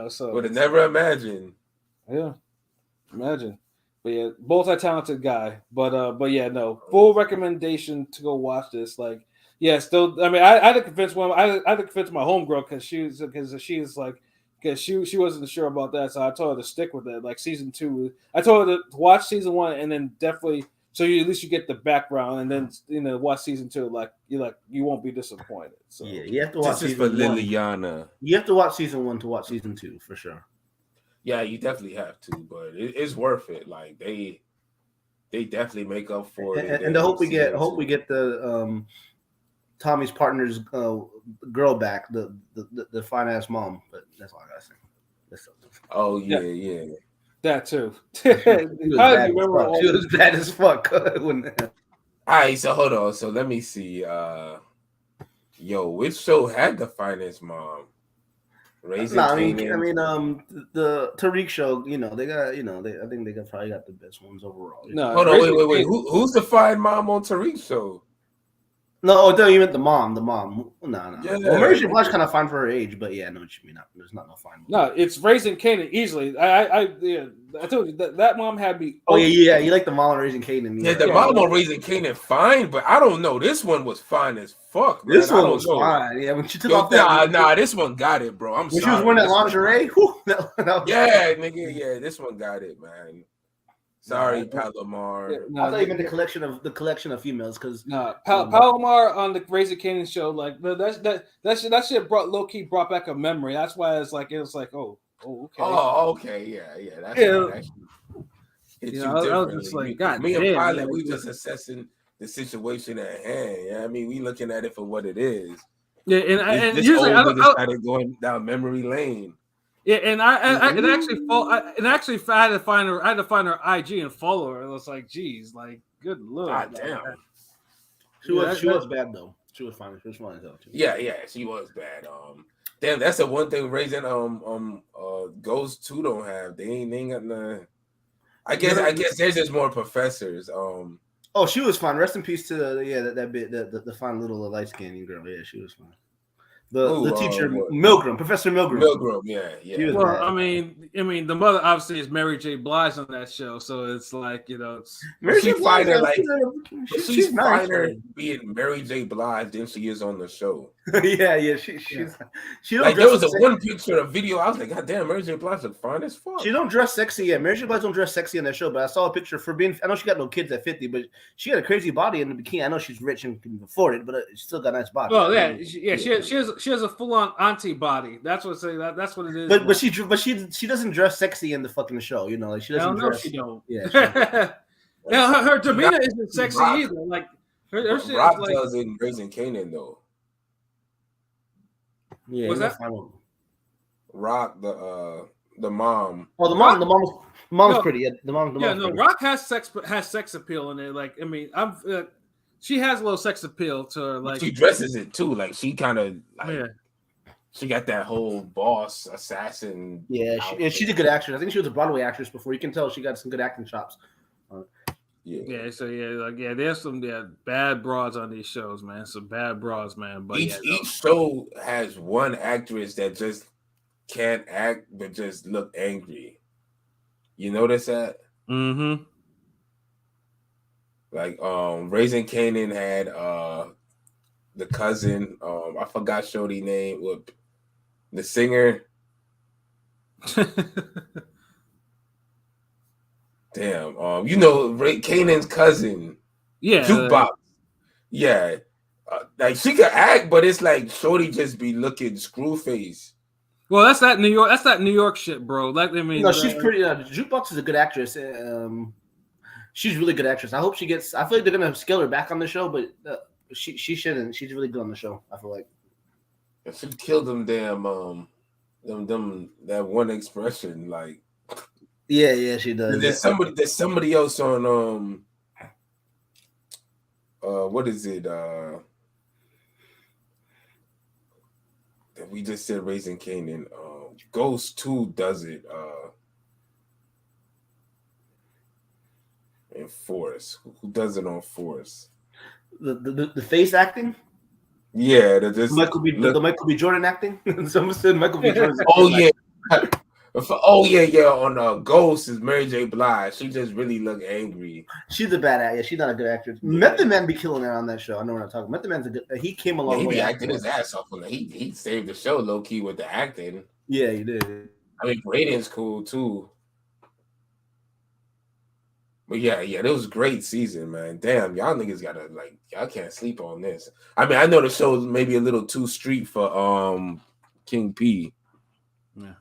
So would have never imagined. Yeah, imagine. But yeah, multi-talented guy. But yeah, no, full recommendation to go watch this. Like, yeah, still. I mean, I had to convince I had to convince my homegirl because she wasn't sure about that, so I told her to stick with it. Like season 2, I told her to watch season 1 and then definitely. So at least you get the background, and then watch season 2. Like you won't be disappointed. So yeah, you have to watch. This is for Liliana. You have to watch season 1 to watch season 2 for sure. Yeah, you definitely have to, but it's worth it. Like they definitely make up for it. And I hope we get the Tommy's partner's girl back, the fine ass mom. But that's all I gotta say. Oh yeah. That too. She was bad as fuck. All right, so hold on. So let me see. Which show had the finest mom? Raising No, Kanan. the Tariq show, they got, I think they probably got the best ones overall. No, Hold on, Raising wait. Kanan- Who's the fine mom on Tariq's show? No, no, you meant the mom. No. Yeah, Well, Mary J. Blige kind of fine for her age, but yeah, I know what you mean. There's not no fine. No, it's Raising Kanan easily. I told you that mom had me. Oh yeah. You like the mom raising Kanan? Yeah, the mom on Raising Kanan fine, but I don't know. This one was fine as fuck, man. This I one don't was know. fine. Yeah, when she took off Nah, this one got it, bro. I'm when sorry. she was wearing that lingerie. Yeah, nigga. Yeah, this one got it, man. Sorry, Palomar. Yeah, no, I thought you meant the collection of females because Palomar on the Raising Kanan show, like that shit brought back a memory. That's why it's like oh okay. Oh, okay, yeah. That's right. It's I was just like, God me and damn, Pilot, man. we just assessing the situation at hand. Yeah, I mean, we looking at it for what it is. Yeah, and this usually old nigga started going down memory lane. Yeah, and I had to find her IG and follow her. It was like, geez, like good lord. God damn. She was bad though. She was fine. She was fine as hell too. Yeah, she was bad. Damn, that's the one thing Raising Ghost 2 don't have. They ain't got none. I guess there's just more professors. Oh, she was fine. Rest in peace to that bit the fine little light skinned girl. Yeah, she was fine. The teacher Milgram, Professor Milgram. Milgram, yeah. Well, bad. I mean, the mother obviously is Mary J. Blige on that show, so it's like it's Mary J. Blige. She's finer being Mary J. Blige than she is on the show. yeah. She don't like dress there was one picture, a video. I was like, God damn, Mary J. Blige look fine as fuck. She don't dress sexy yet. Mary J. Blige don't dress sexy on that show, but I saw a picture for being. I know she got no kids at 50, but she got a crazy body in the bikini. I know she's rich and can afford it, but she still got a nice body. Well, she has a full on auntie body. That's what it is. But she doesn't dress sexy in the fucking show. Like she doesn't dress. She don't. Yeah. Yeah, her demeanor isn't sexy either. Like her shit Rock is like, does in Raising Kanan though. Yeah. What's that? Rock the mom. Oh, the mom's pretty. Yeah, the mom's pretty. Rock has sex appeal in it. Like I mean, she has a little sex appeal to her. Like she dresses it too. Like she kind of she got that whole boss assassin. Yeah, she's a good actress. I think she was a Broadway actress before. You can tell she got some good acting chops. There's some bad broads on these shows, man. Some bad broads, man. But each show has one actress that just can't act but just look angry. You notice that? Mm-hmm. Like Raising Kanan had the cousin, I forgot Shorty name, the singer. Damn, Kanan's cousin, Jukebox. Yeah, like she could act, but it's like Shorty just be looking screw face. Well, that's that New York. That's that New York shit, bro. Like I mean, she's pretty. Jukebox is a good actress. She's a really good actress. I hope she gets. I feel like they're gonna scale her back on the show, but she shouldn't. She's really good on the show. I feel like. She killed them damn them that one expression like. Yeah, she does. There's somebody else on what is it that we just said Raising Kanan. Ghost 2 does it in Force. Who does it on Force? The face acting? Yeah, Michael B. Jordan acting. Someone said Michael B. Jordan. Oh yeah. On Ghost is Mary J. Blige. She just really look angry. She's a bad actor. Yeah, she's not a good actress. Method Man be killing it on that show. I know what I'm talking. Method Man's a good. He came along. He be acting his ass off on that. He saved the show low key with the acting. Yeah, he did. I mean, Braden's cool too. But yeah, it was a great season, man. Damn, y'all niggas y'all can't sleep on this. I mean, I know the show's maybe a little too street for King P. Yeah.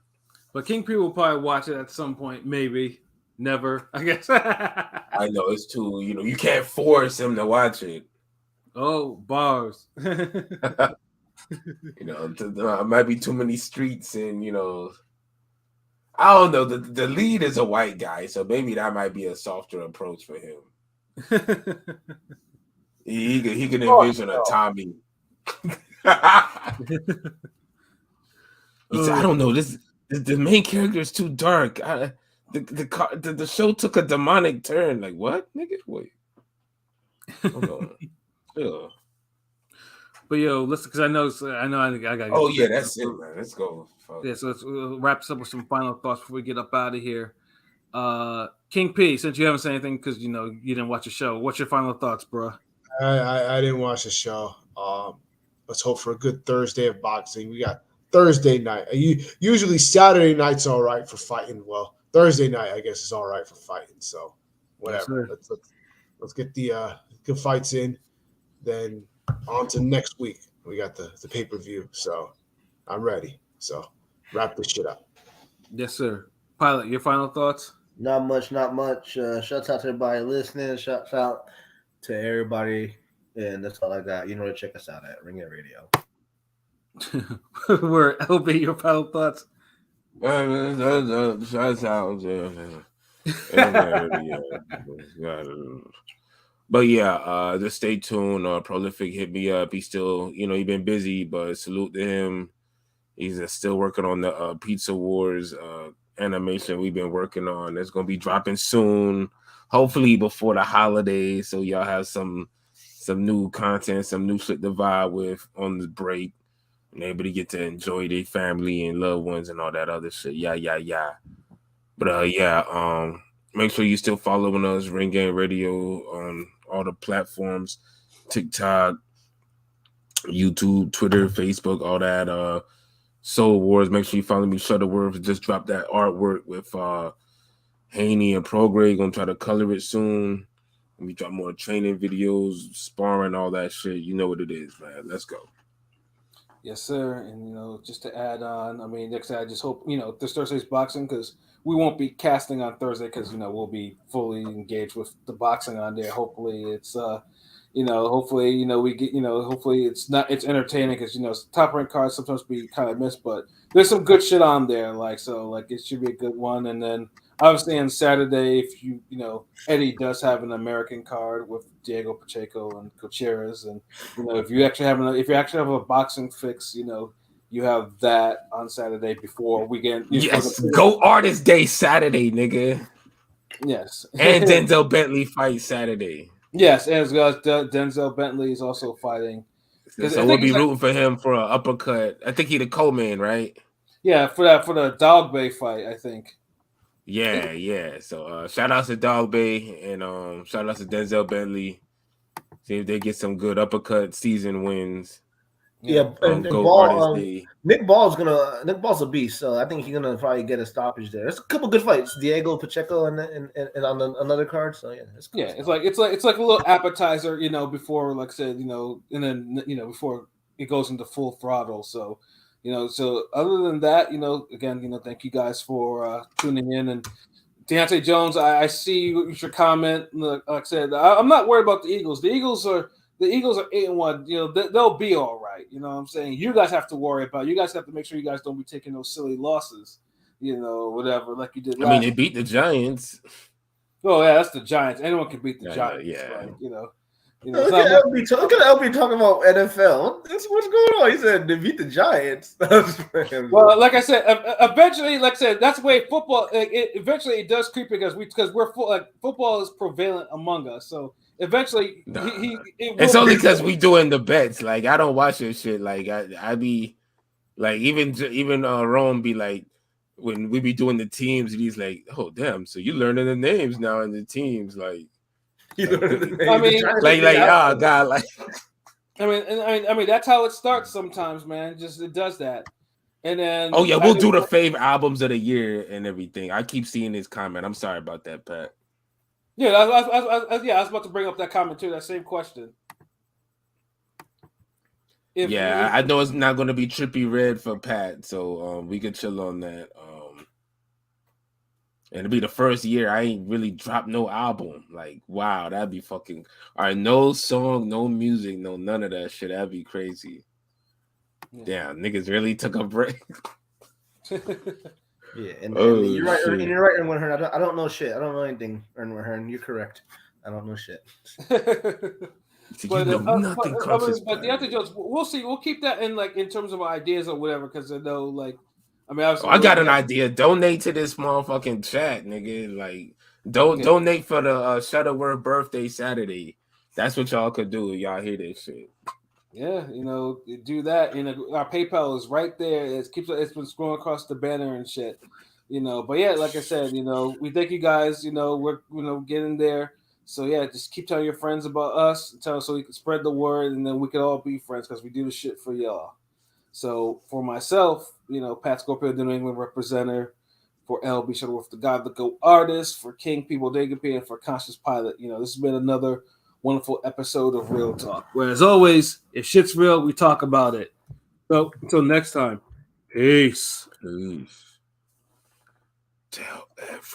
But King P will probably watch it at some point, maybe. Never, I guess. I know it's too, you can't force him to watch it. Oh, bars. There might be too many streets and, I don't know. The lead is a white guy, so maybe that might be a softer approach for him. He can envision a Tommy. He said, "I don't know. The main character is too dark. The show took a demonic turn. Like what, nigga? Wait, hold on. Yeah. But yo, listen, because I know I gotta. Oh yeah, that's it, man. Let's go. Fuck. Yeah, so let's wrap this up with some final thoughts before we get up out of here. King P, since you haven't said anything because you didn't watch the show, what's your final thoughts, bro? I didn't watch the show. Let's hope for a good Thursday of boxing. We got Thursday night. Usually Saturday night's all right for fighting. Well, Thursday night I guess is all right for fighting. So whatever. Yes, let's get the good fights in. Then on to next week. We got the pay-per-view. So I'm ready. So wrap this shit up. Yes, sir. Pilot, your final thoughts? Not much. Shouts out to everybody listening. Shouts out to everybody. And that's all I got. You know where to check us out at Ring It Radio. Where LB, your final thoughts? Shouts out. But yeah, just stay tuned. Prolific hit me up. He's still, he been busy, but salute to him. He's still working on the Pizza Wars animation we've been working on. It's gonna be dropping soon, hopefully before the holidays, so y'all have some new content, some new shit to vibe with on the break, and able to get to enjoy their family and loved ones and all that other shit. Yeah. But make sure you still following us, Ring Game Radio, on all the platforms, TikTok, YouTube, Twitter, Facebook, all that. Soul Wars. Make sure you follow me. Shutterworth just dropped that artwork with Haney and Prograde. Gonna try to color it soon. We drop more training videos, sparring, all that shit. You know what it is, man. Let's go. Yes, sir. And just to add on, next I just hope this Thursday's boxing, because we won't be casting on Thursday because we'll be fully engaged with the boxing on there. Hopefully it's hopefully we get hopefully it's entertaining, because top rank cards sometimes be kind of missed, but there's some good shit on there, it should be a good one. And then obviously on Saturday, if Eddie does have an American card with Diego Pacheco and Gutierrez, and if you actually have a boxing fix, you have that on Saturday before we get Go Artist Day Saturday, nigga. Yes. And Denzel Bentley fight Saturday. Yes, and as well as Denzel Bentley is also fighting. So we'll be rooting for him for an uppercut. I think he's the co-man, right? Yeah, for the Dog Bay fight, I think. Yeah. So shout out to Dog Bay and shout out to Denzel Bentley. See if they get some good uppercut season wins. Yeah, and Nick Ball's a beast, so I think he's gonna probably get a stoppage there. There's a couple good fights, Diego Pacheco and on another card. So yeah, it's cool. Yeah, it's like a little appetizer, before, like I said, and then before it goes into full throttle. So, so other than that, again, thank you guys for tuning in. And Deontay Jones, I see your comment. Like I said, I'm not worried about the Eagles. The Eagles are 8-1. They'll be all right. You know what I'm saying? You guys have to worry about. You guys have to make sure you guys don't be taking those silly losses. Whatever, like you did. They beat the Giants. Oh yeah, that's the Giants. Anyone can beat the Giants. Yeah. Look at LB talking about NFL. What's going on? He said they beat the Giants. Well, like I said, eventually, that's the way football. Eventually, it does creep because we're football is prevalent among us. So eventually, it's only because we doing the bets. Like I don't watch this shit. Like I be like even Rome be like when we be doing the teams. He's like, oh damn, so you learning the names now in the teams, like. God, like. I mean, that's how it starts sometimes, man. Just it does that, and then. Oh yeah, we'll do the favorite albums of the year and everything. I keep seeing this comment. I'm sorry about that, Pat. Yeah, I was about to bring up that comment too. That same question. I know it's not going to be Trippie Redd for Pat, so we could chill on that. And it'll be the first year I ain't really dropped no album. Like, wow, that'd be fucking all right. No song, no music, no none of that shit. That'd be crazy. Yeah. Damn, niggas really took a break. Yeah, and you're right. And you're right, Erwin Hearn. I don't know shit. I don't know anything, Erwin Hearn. You're correct. I don't know shit. But Deontay Jones, we'll see. We'll keep that in terms of ideas or whatever, because I know I mean, I got an idea. Donate to this motherfucking chat, nigga. Like, donate for the Shuttleworth birthday Saturday. That's what y'all could do if y'all hear this shit. Yeah, do that. Our PayPal is right there. It's been scrolling across the banner and shit. But yeah, like I said, we thank you guys. We're getting there. So yeah, just keep telling your friends about us. So we can spread the word, and then we can all be friends because we do the shit for y'all. So for myself, Pat Scorpio, the New England representative, for LB Shuttleworth, the God, the GOAT artist, for King P. Bodega P, and for Conscious Pilot. This has been another wonderful episode of Real Talk. Where, as always, if shit's real, we talk about it. So until next time, peace. Tell everyone.